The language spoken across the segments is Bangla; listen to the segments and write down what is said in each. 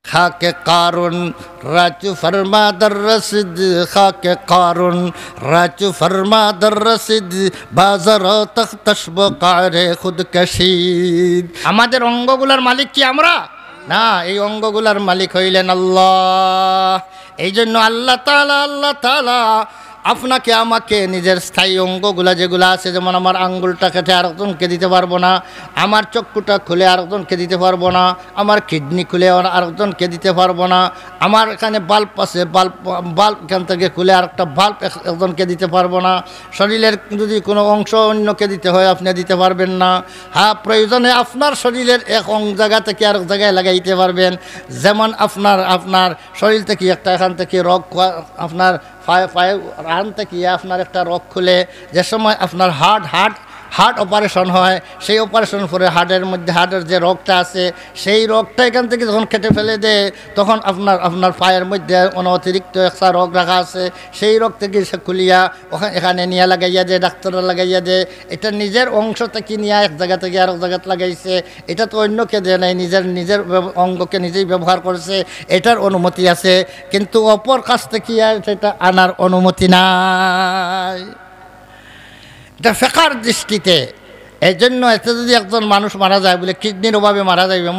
খাকে কারুন রাচু ফরমা দর রসিদ, খাকে কারুন রাচু ফরমা দর রসিদ, বাজার তখতশব কারে খুদ কশিদ। আমাদের অঙ্গগুলার মালিক কি আমরা? না, এই অঙ্গগুলার মালিক হইলেন আল্লাহ। এই জন্য আল্লাহ তাআলা আপনাকে আমাকে নিজের স্থায়ী অঙ্গগুলা যেগুলো আছে, যেমন আমার আঙ্গুলটা কেটে আরেকজনকে দিতে পারবো না, আমার চক্ষুটা খুলে আরেকজনকে দিতে পারবো না, আমার কিডনি খুলে আরেকজনকে দিতে পারবো না, আমার এখানে বাল্ব আছে, বাল্ব এখান থেকে খুলে আরেকটা বাল্ব একজনকে দিতে পারবো না। শরীরের যদি কোনো অংশ অন্যকে দিতে হয় আপনি দিতে পারবেন না। হ্যাঁ, প্রয়োজনে আপনার শরীরের এক জায়গা থেকে আরেক জায়গায় লাগাইতে পারবেন। যেমন আপনার শরীর থেকে একটা এখান থেকে রগ, আপনার পায়ে রান থেকে আপনার একটা রগ খুলে, যে সময় আপনার হার্ট অপারেশন হয়, সেই অপারেশন করে হার্টের যে রগটা আছে, সেই রগটা এখান থেকে যখন কেটে ফেলে দেয়, তখন আপনার পায়ের মধ্যে অতিরিক্ত একটা রগ রাখা আছে, সেই রগ থেকে সে খুলিয়া এখানে নিয়ে লাগাইয়া দেয়, ডাক্তাররা লাগাইয়া দেয়। এটা নিজের অংশ থেকে নিয়ে এক জায়গা থেকে আরেক জায়গাতে লাগাইছে, এটা তো অন্যকে দেয় নাই, নিজের অঙ্গকে নিজেই ব্যবহার করেছে, এটার অনুমতি আছে। কিন্তু অপর কাছ থেকে সেটা আনার অনুমতি নাই। এটা ফিকহের দৃষ্টিতে। এই জন্য এতে যদি একজন মানুষ মারা যায়, বলে কিডনির অভাবে মারা যাইবে,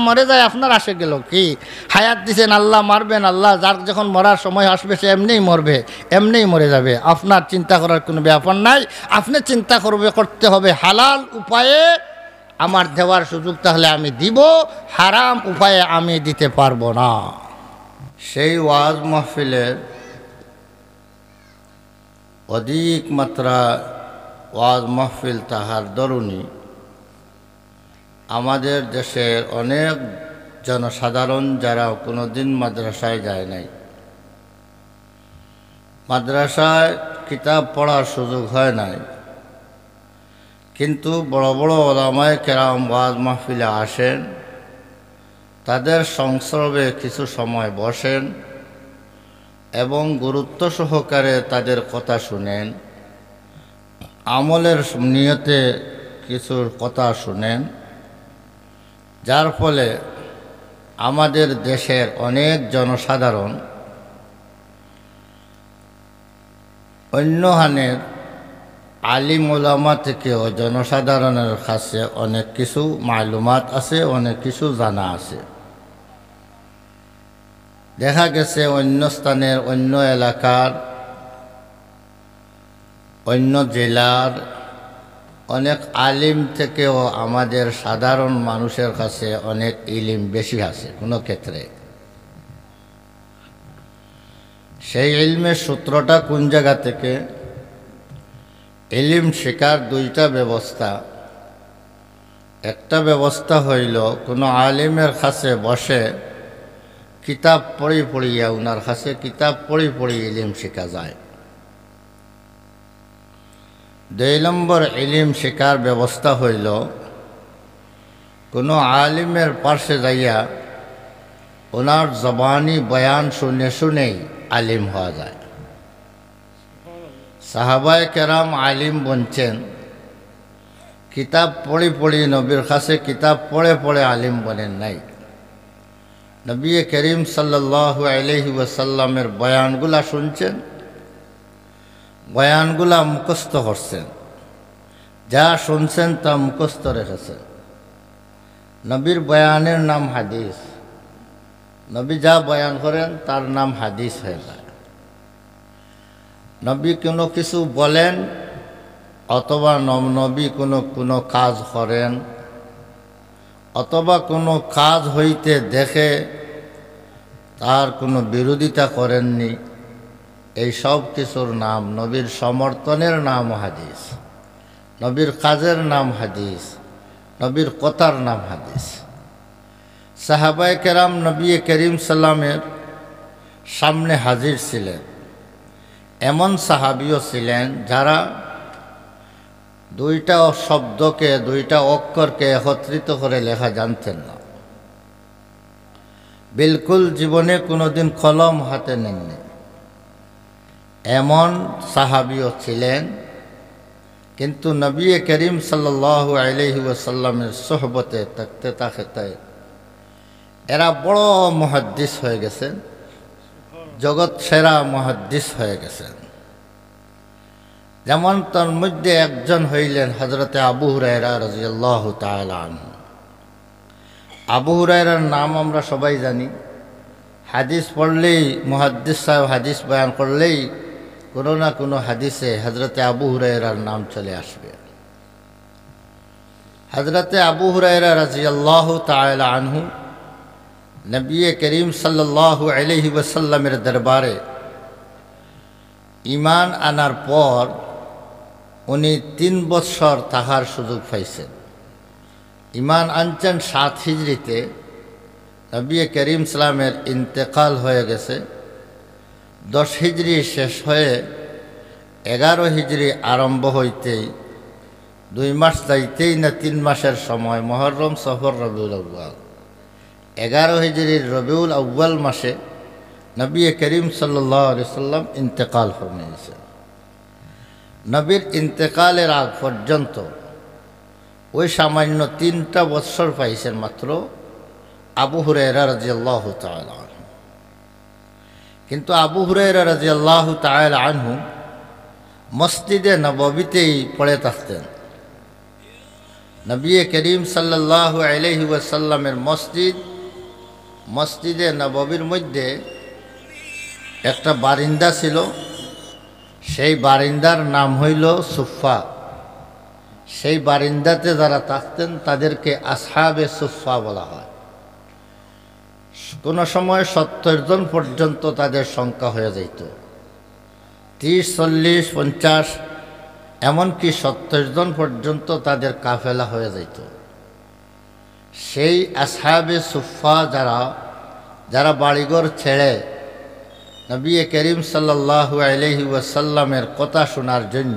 মরে যায়, আপনার আসে গেল কি? হায়াত দিছেন আল্লাহ, মারবেন আল্লাহ, যার যখন মরার সময় আসবে সে এমনিই মরবে, এমনিই মরে যাবে। আপনার চিন্তা করার কোনো ব্যাপার নাই। আপনি চিন্তা করতে হবে হালাল উপায়ে আমার দেওয়ার সুযোগ তাহলে আমি দিব, হারাম উপায়ে আমি দিতে পারবো না। সেই ওয়াজ মাহফিলের অধিক মাত্রা ওয়াজ মাহফিল তাহার দরুনি আমাদের দেশের অনেক জনসাধারণ যারা কোনো দিন মাদ্রাসায় যায় নাই, মাদ্রাসায় কিতাব পড়ার সুযোগ হয় নাই, কিন্তু বড় বড় ওলামায়ে কেরাম ওয়াজ মাহফিলে আসেন, তাদের সংস্রবে কিছু সময় বসেন এবং গুরুত্ব সহকারে তাদের কথা শুনেন, আমলের নিয়তে কিছু কথা শুনেন, যার ফলে আমাদের দেশের অনেক জনসাধারণ অন্য হানের আলিম ওলামা থেকেও জনসাধারণের কাছে অনেক কিছু মালুমাত আছে, অনেক কিছু জানা আছে। দেখা গেছে অন্য স্থানের, অন্য এলাকার, অন্য জেলার অনেক আলিম থেকেও আমাদের সাধারণ মানুষের কাছে অনেক ইলিম বেশি আছে কোনো ক্ষেত্রে। সেই ইলমের সূত্রটা কোন জায়গা থেকে? ইলিম শেখার দুইটা ব্যবস্থা। একটা ব্যবস্থা হইল কোনো আলিমের কাছে বসে কিতাব পড়িয়া উনার কাছে কিতাব পড়ি ইলিম শেখা যায়। 2 নম্বর ইলিম শেখার ব্যবস্থা হইল কোনো আলিমের পাশে যাইয়া ওনার জবানি বয়ান শুনেই আলিম হওয়া যায়। সাহাবায়ে কেরাম আলিম বনছেন, কিতাব পড়ি নবীর কাছে কিতাব পড়ে আলিম বনেন নাই। নবী করিম সাল্লাল্লাহু আলাইহি ওয়াসাল্লামের বয়ানগুলা শুনছেন, বয়ানগুলা মুখস্থ করছেন, যা শুনছেন তা মুখস্থ রেখেছেন। নবীর বয়ানের নাম হাদিস। নবী যা বয়ান করেন তার নাম হাদিস হয়ে যায়। নবী কোনো কিছু বলেন অথবা নবী কোনো কাজ করেন অথবা কোনো কাজ হইতে দেখে তার কোনো বিরোধিতা করেননি, এই সব কিছুর নাম, নবীর সমর্থনের নাম হাদিস, নবীর কাজের নাম হাদিস, নবীর কথার নাম হাদিস। সাহাবায়ে কেরাম নবী করিম সাল্লামের সামনে হাজির ছিলেন। এমন সাহাবিও ছিলেন যারা দুইটা শব্দকে, দুইটা অক্ষরকে একত্রিত করে লেখা জানতেন না, বিলকুল জীবনে কোনোদিন কলম হাতে নেননি। এমন সাহাবিও ছিলেন, কিন্তু নবী করিম সাল্লাল্লাহু আলাইহি ওয়াসাল্লামের সোহবতে থাকতে এরা বড় মুহাদ্দিস হয়ে গেছেন, জগৎ সেরা মুহাদ্দিস হয়ে গেছেন। যেমন তার মধ্যে একজন হইলেন হযরতে আবু হুরায়রা রাদিয়াল্লাহু তাআলা আনহু। আবু হুরায়রার নাম আমরা সবাই জানি। হাদিস পড়লেই মুহাদ্দিস সাহেব হাদিস বয়ান করলেই কোনো না কোনো হাদিসে হযরতে আবু হুরায়রার নাম চলে আসবে। হযরতে আবু হুরায়রা রাদিয়াল্লাহু তাআলা আনহু নবী করিম সাল্লাল্লাহু আলাইহি ওয়াসাল্লামের দরবারে ঈমান আনার পর উনি 3 বছর থাকার সুযোগ পাইছেন। ঈমান আনছেন 7 হিজরিতে, নবী করিম সাল্লামের ইন্তেকাল হয়ে গেছে। 10 হিজরি শেষ হয়ে 11 হিজরি আরম্ভ হইতেই 2 মাস যাইতেই না 3 মাসের সময় মুহররম, সফর, রবিউল আউয়াল, 11 হিজরির রবিউল আউয়াল মাসে নবী করিম সাল্লাল্লাহু আলাইহি সাল্লাম ইন্তেকাল ফরমিয়েছেন। নবীর ইন্তেকালের আগ পর্যন্ত ওই সামান্য 3টা বৎসর পাইছেন মাত্র আবু হুরায়রা রাদিয়াল্লাহু তাআলা আনহু। কিন্তু আবু হুরায়রা রাদিয়াল্লাহু তাআলা আনহু মসজিদে নববীতেই পড়ে থাকতেন। নবী করিম সাল্লাল্লাহু আলাইহি ওয়াসাল্লামের মসজিদে নববীর মধ্যে একটা বারিন্দা ছিল। সেই বারিন্দার নাম হইল সুফা। সেই বারিন্দাতে যারা থাকতেন তাদেরকে আসহাবে সুফা বলা হয়। কোনো সময় 70 জন পর্যন্ত তাদের সংখ্যা হয়ে যেত, 30, 40, 50, এমনকি 70 জন পর্যন্ত তাদের কাফেলা হয়ে যেত। সেই আসহাবে সুফা যারা বাড়িঘর ছেড়ে নবী করিম সাল্লাল্লাহু আলাইহি ওয়াসাল্লামের কথা শোনার জন্য,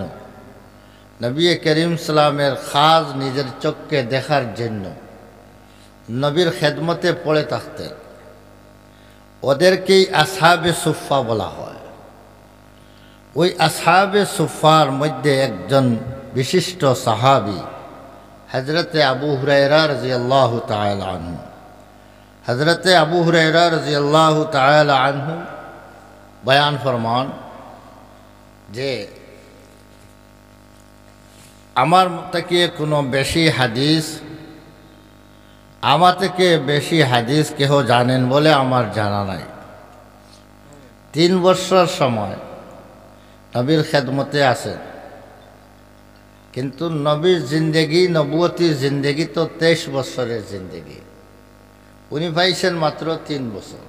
নবী করিম সাল্লামের খাজ নিজের চোখকে দেখার জন্য নবীর খেদমতে পড়ে থাকতেন, ওদেরকেই আসহাবে সুফা বলা হয়। ওই আসহাবে সুফার মধ্যে একজন বিশিষ্ট সাহাবী হযরতে আবু হুরায়রা রাদিয়াল্লাহু তাআলা আনহু। হযরতে আবু হুরায়রা রাদিয়াল্লাহু তাআলা আনহু বয়ান ফরমান যে আমার থেকে কোনো আমার থেকে বেশি হাদিস কেহ জানেন বলে আমার জানা নাই। 3 বছর সময় নবীর খেদমতে আছেন, কিন্তু নবীর জিন্দেগি, নবুয়তির জিন্দেগি তো 23 বছরের জিন্দেগি। উনি পাইছেন মাত্র 3 বছর,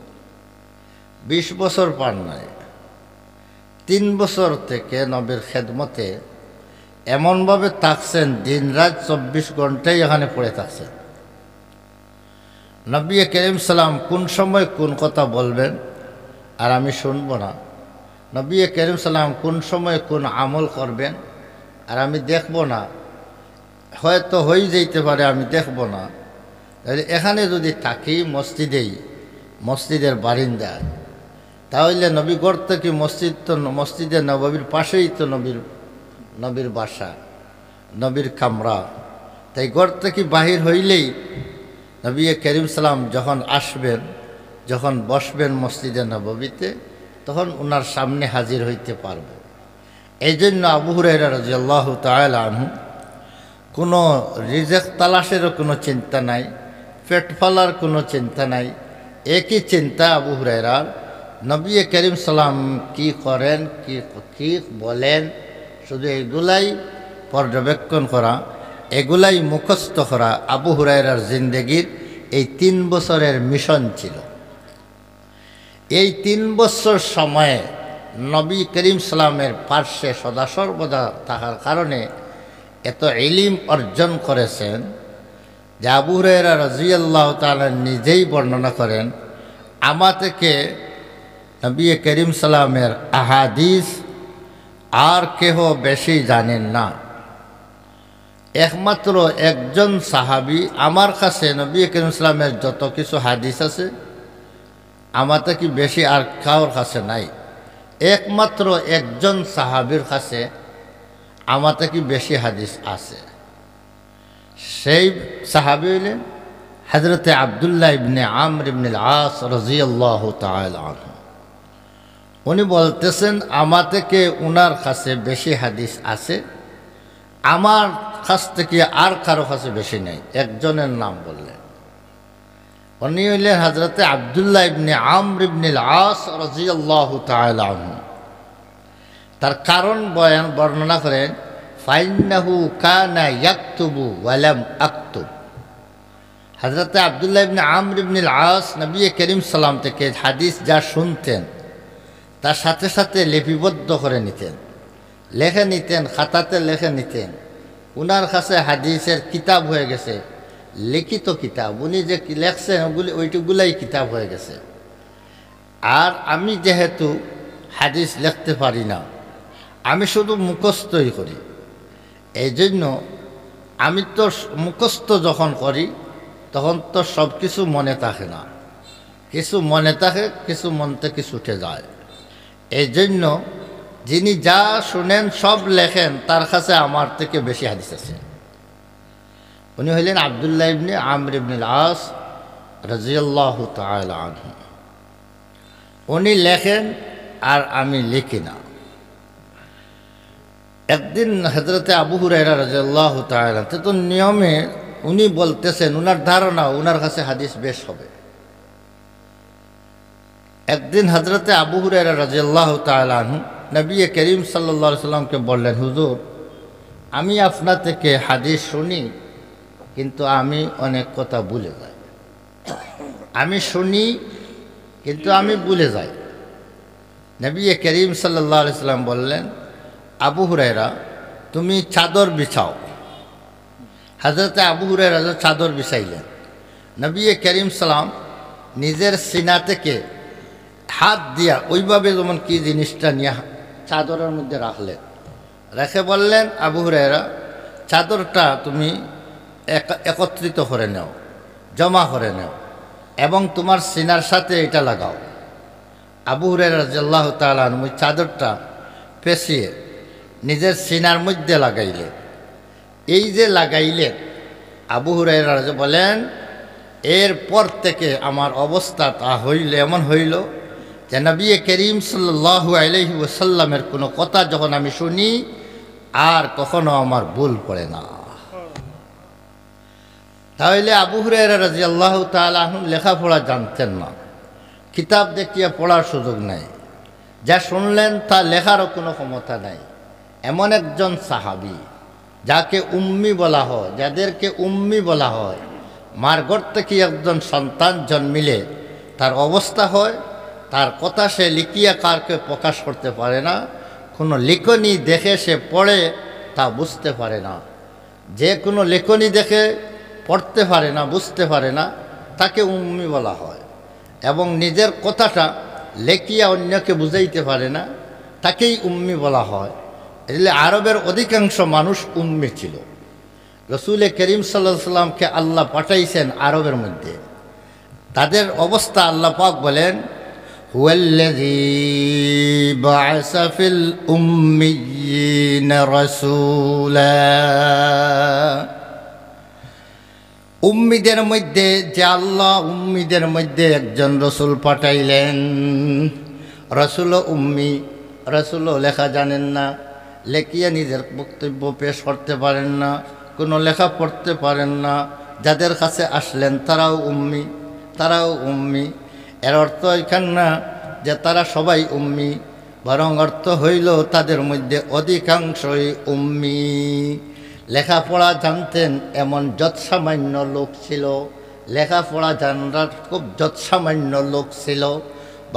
20 বছর পার নাই। 3 বছর থেকে নবীর খেদমতে এমনভাবে থাকছেন, দিন রাত 24 ঘন্টাই এখানে পড়ে থাকছেন। নবী করিম সাল্লাম কোন সময় কোন কথা বলবেন আর আমি শুনব না, নবী করিম সাল্লাম কোন সময় কোন আমল করবেন আর আমি দেখব না, হয়তো হয়ে যেতে পারে আমি দেখব না। এখানে যদি থাকি মসজিদের বারিন্দায়, তাহলে নবী গড় থেকে মসজিদে নববীর পাশেই তো নবীর বাসা, নবীর কামরা। তাই গড় থেকে বাহির হইলেই নবী করিম সাল্লাম যখন আসবেন, যখন বসবেন মসজিদে নববীতে, তখন ওনার সামনে হাজির হইতে পারব। এই জন্য আবু হুরায়রা রাদিয়াল্লাহু তাআলা আনহু কোনো রিজেক তালাশেরও কোনো চিন্তা নাই, পেট ফলার কোনো চিন্তা নাই। একই চিন্তা আবু হুরায়রার, নবী করিম সাল্লাম কি করেন, কি বলেন, শুধু এগুলাই পর্যবেক্ষণ করা, এগুলাই মুখস্থ করা আবু হুরায়রার জিন্দেগির এই 3 বছরের মিশন ছিল। এই 3 বছর সময়ে নবী করিম সাল্লামের পার্শ্বে সদা সর্বদা থাকার কারণে এত ইলম অর্জন করেছেন যে আবু হুরায়রা রাদিয়াল্লাহু তাআলা নিজেই বর্ণনা করেন, আমার থেকে নবী করিম সাল্লামের আহাদিস আর কেহ বেশি জানেন না। একমাত্র একজন সাহাবী আমার কাছে নবী করিম সাল্লামের যত কিছু হাদিস আছে আমার থেকে বেশি আর কারোর কাছে নাই। একমাত্র একজন সাহাবীর কাছে আমার থেকে বেশি হাদিস আছে। সেই সাহাবী হইলেন হযরতে আব্দুল্লাহ ইবনে আমর ইবনে আল-আস রাদিয়াল্লাহু তাআলা আনহু উনি বলতেছেন আমার থেকে উনার কাছে বেশি হাদিস আছে, আমার কাছ থেকে আর কারো কাছে বেশি নেই। একজনের নাম বললেন, উনি হইলেন হযরতে আব্দুল্লাহ ইবনে আমর ইবনে আল-আস রাদিয়াল্লাহু তাআলা আনহু। তার কারণ বর্ণনা করেন, ফাইন্নাহু কানা ইয়াকতুবু ওয়া লাম আকতুব। হযরতে আব্দুল্লাহ ইবনে আমর ইবনে আল-আস নবী করিম সাল্লাল্লাহু আলাইহি থেকে হাদিস যা শুনতেন তার সাথে সাথে লিপিবদ্ধ করে নিতেন, লেখে নিতেন, খাতাতে লেখে নিতেন। উনার কাছে হাদিসের কিতাব হয়ে গেছে, লিখিত কিতাব। উনি যে লেখছেন ওইটুকুলাই কিতাব হয়ে গেছে। আর আমি যেহেতু হাদিস লিখতে পারি না, আমি শুধু মুখস্থই করি, এই জন্য আমি তো মুখস্থ যখন করি তখন তো সব কিছু মনে থাকে না, কিছু মনে থাকে, কিছু মন থেকে ছুটে যায়। এই জন্য যিনি যা শুনেন সব লেখেন, তার কাছে আমার থেকে বেশি হাদিস আছে। উনি হইলেন আব্দুল্লাহ ইবনে আমর ইবনে আল-আস রাদিয়াল্লাহু তাআলা আনহু। উনি লেখেন আর আমি লিখি না। একদিন হযরতে আবু হুরায়রা রাদিয়াল্লাহু তাআলা তো নিয়মে উনি বলতেছেন, উনার ধারণা উনার কাছে হাদিস বেশ হবে। একদিন হযরতে আবু হুরায়রা রাদিয়াল্লাহু তাআলা আনহু নবী করিম সাল্লাল্লাহু আলাইহি সাল্লামকে বললেন, হুজুর আমি আপনার থেকে হাদিস শুনি, কিন্তু আমি অনেক কথা ভুলে যাই। আমি শুনি কিন্তু আমি ভুলে যাই। নবী করিম সাল্লাল্লাহু আলাইহি সাল্লাম বললেন, আবু হুরায়রা তুমি চাদর বিছাও। হযরতে আবু হুরায়রা চাদর বিছাইলেন। নবী করিম সাল্লাম নিজের সিনা থেকে হাত দিয়া ওইভাবে যেমন কি জিনিসটা নিয়ে চাদরের মধ্যে রাখলেন, রেখে বললেন, আবু হুরায়রা চাদরটা তুমি একত্রিত করে নাও, জমা করে নাও এবং তোমার সিনার সাথে এটা লাগাও। আবু হুরায়রা রাদিয়াল্লাহু তাআলা আনহু চাদরটা পেঁচিয়ে নিজের সিনার মধ্যে লাগাইলেন। এই যে লাগাইলেন, আবু হুরায়রা বলেন, এরপর থেকে আমার অবস্থা তা হইল, এমন হইল যে নবী করিম সাল্লাল্লাহু আলাইহি ওয়াসাল্লামের কোনো কথা যখন আমি শুনি আর কখনো আমার ভুল পড়ে না। তাহলে আবু হুরায়রা রাদিয়াল্লাহু তাআলা আনহু লেখাপড়া জানতেন না, কিতাব দেখিয়া পড়ার সুযোগ নাই, যা শুনলেন তা লেখারও কোনো ক্ষমতা নাই। এমন একজন সাহাবী যাকে উম্মি বলা হয়, যাদেরকে উম্মি বলা হয়, মার ঘর থেকে একজন সন্তান জন্মিলে তার অবস্থা হয়, তার কথা সে লিখিয়া কারকে প্রকাশ করতে পারে না, কোনো লিখনি দেখে সে পড়ে তা বুঝতে পারে না। যে কোনো লেখনি দেখে পড়তে পারে না, বুঝতে পারে না, তাকে উম্মি বলা হয়। এবং নিজের কথাটা লেখিয়া অন্যকে বুঝাইতে পারে না, তাকেই উম্মি বলা হয়। এজন্য আরবের অধিকাংশ মানুষ উম্মি ছিল। রাসূল করিম সাল্লাল্লাহু আলাইহি সাল্লামকে আল্লাহ পাঠাইছেন আরবের মধ্যে। তাদের অবস্থা আল্লাহ পাক বলেন, হুয়াল্লাযী বা'আসা ফিল উম্মিয়িনা রাসূলা। উম্মিদের মধ্যে যে আল্লাহ উম্মিদের মধ্যে একজন রসুল পাঠাইলেন। রসুল উম্মি, রসুলও লেখা জানেন না, লেখিয়া নিজের বক্তব্য পেশ করতে পারেন না, কোনো লেখা পড়তে পারেন না। যাদের কাছে আসলেন তারাও উম্মি, তারাও উম্মি। এর অর্থ এখান না যে তারা সবাই উম্মি, বরং অর্থ হইল তাদের মধ্যে অধিকাংশই উম্মি। লেখাপড়া জানতেন এমন যৎসামান্য লোক ছিল, লেখাপড়া জানার খুব যৎসামান্য লোক ছিল,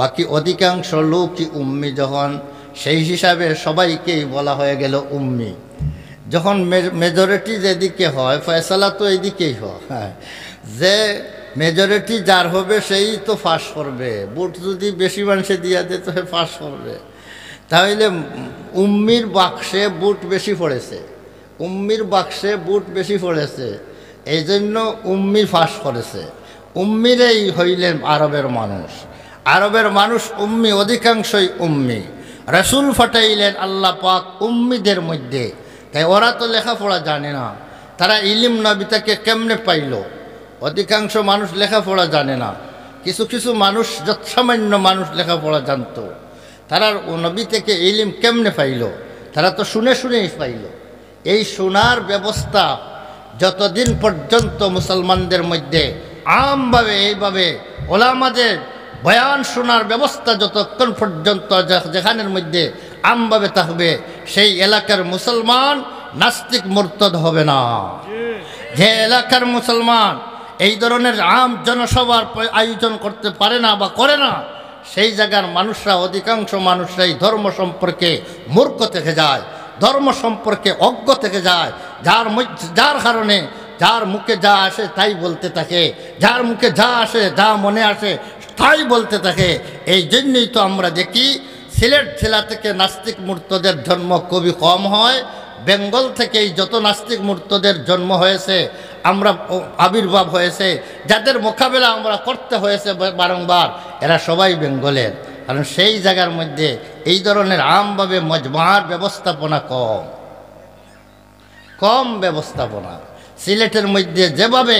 বাকি অধিকাংশ লোকই উম্মি। যখন সেই হিসাবে সবাইকেই বলা হয়ে গেল উম্মি। যখন মেজরিটি যেদিকে হয়, ফয়সালা তো এইদিকেই হয়, যে মেজরিটি যার হবে সেই তো পাস করবে। ভোট যদি বেশি মানুষে দিয়া দেয় তো পাস করবে। তাহলে উম্মির বাক্সে ভোট বেশি পড়েছে, উম্মির বাক্সে ভোট বেশি পড়েছে, এই জন্য উম্মি ফাঁস করেছে। উম্মিরাই হইলেন আরবের মানুষ। আরবের মানুষ উম্মি, অধিকাংশই উম্মি। রসুল ফাটাইলেন আল্লাহ পাক উম্মিদের মধ্যে। তাই ওরা তো লেখাপড়া জানে না, তারা ইলিম নবিতাকে কেমনে পাইল? অধিকাংশ মানুষ লেখাপড়া জানে না, কিছু কিছু মানুষ যৎসামান্য মানুষ লেখাপড়া জানতো। তারা নবী থেকে ইলম কেমনে পাইল? তারা তো শুনে শুনেই পাইল। এই শোনার ব্যবস্থা যতদিন পর্যন্ত মুসলমানদের মধ্যে আমভাবে এইভাবে ওলামাদের বয়ান শোনার ব্যবস্থা যতক্ষণ পর্যন্ত যেখানের মধ্যে আমভাবে থাকবে, সেই এলাকার মুসলমান নাস্তিক মুরতাদ হবে না। যে এলাকার মুসলমান এই ধরনের আম জনসভার আয়োজন করতে পারে না বা করে না, সেই জায়গার মানুষরা, অধিকাংশ মানুষরাই ধর্ম সম্পর্কে মূর্খ থেকে যায়, ধর্ম সম্পর্কে অজ্ঞ থেকে যায়। যার কারণে যার মুখে যা আসে তাই বলতে থাকে, যার মুখে যা আসে, যা মনে আসে তাই বলতে থাকে। এই জন্যই তো আমরা দেখি সিলেট জেলা থেকে নাস্তিক মুরতাদের জন্ম খুবই কম হয়। বেঙ্গল থেকেই যত নাস্তিক মুরতাদের জন্ম হয়েছে, আমরা আবির্ভাব হয়েছে, যাদের মোকাবেলা আমরা করতে হয়েছে বারংবার, এরা সবাই বেঙ্গলের। কারণ সেই জায়গার মধ্যে এই ধরনের আমভাবে মজমার ব্যবস্থাপনা কম ব্যবস্থাপনা। সিলেটের মধ্যে যেভাবে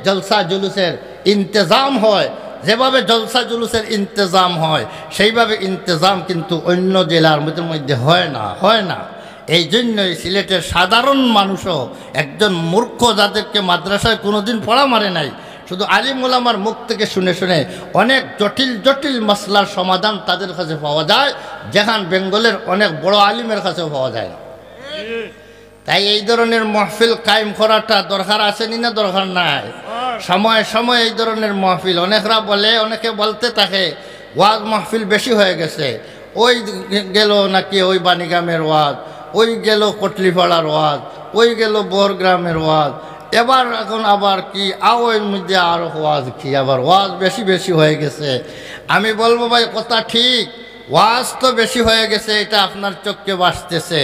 জলসা জুলুসের ইন্তেজাম হয়, যেভাবে জলসা জুলুসের ইন্তেজাম হয়, সেইভাবে ইন্তেজাম কিন্তু অন্য জেলার মধ্যে হয় না। এই জন্যই সিলেটের সাধারণ মানুষও একজন মূর্খ, যাদেরকে মাদ্রাসায় কোনোদিন পড়া মারে নাই, শুধু আলিম ওলামার মুখ থেকে শুনে শুনে অনেক জটিল জটিল মাসলার সমাধান তাদের কাছে পাওয়া যায়, যেখান বেঙ্গলের অনেক বড় আলিমের কাছেও পাওয়া যায় না। তাই এই ধরনের মাহফিল কায়েম করাটা দরকার আসেনি না দরকার নাই? সময় সময় এই ধরনের মাহফিল, অনেকে বলতে থাকে ওয়াজ মাহফিল বেশি হয়ে গেছে, ওই গেল নাকি ওই বাণীগ্রামের ওয়াজ, ওই গেল কটলিপাড়ার ওয়াজ, ওই গেল বোরগ্রামের ওয়াজ, এখন আবার কি ওর মধ্যে আরও ওয়াজ, কি আবার ওয়াজ বেশি বেশি হয়ে গেছে। আমি বলবো ভাই, কথা ঠিক, ওয়াজ তো বেশি হয়ে গেছে, এটা আপনার চোখকে বাসতেছে।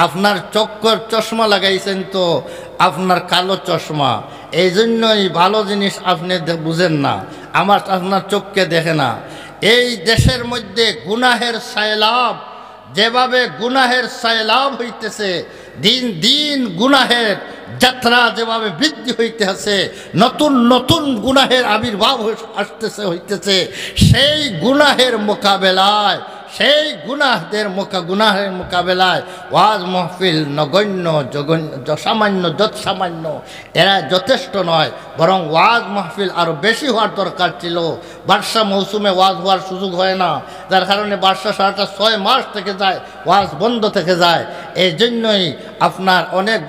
আপনার চক্কর চশমা লাগাইছেন তো, আপনার কালো চশমা, এই জন্যই ভালো জিনিস আপনি বুঝেন না, আপনার চোখকে দেখে না। এই দেশের মধ্যে গুনাহের সায়লাভ, যেভাবে গুনাহের সায়লাভ হইতেছে, দিন দিন গুনাহের যাত্রা যেভাবে বৃদ্ধি হইতেছে, নতুন নতুন গুনাহের আবির্ভাব হইতেছে, সেই গুনাহের মোকাবেলায়, সেই গুনাহের মোকাবেলায় ওয়াজ মাহফিল নগণ্য, সামান্য, সামান্য, এরা যথেষ্ট নয়, বরং ওয়াজ মাহফিল আরও বেশি হওয়ার দরকার ছিল। বর্ষা মৌসুমে ওয়াজ হওয়ার সুযোগ হয় না, যার কারণে বর্ষা সারাটা 6 মাস থেকে যায়, ওয়াজ বন্ধ থেকে যায়। এই জন্যই আপনার অনেক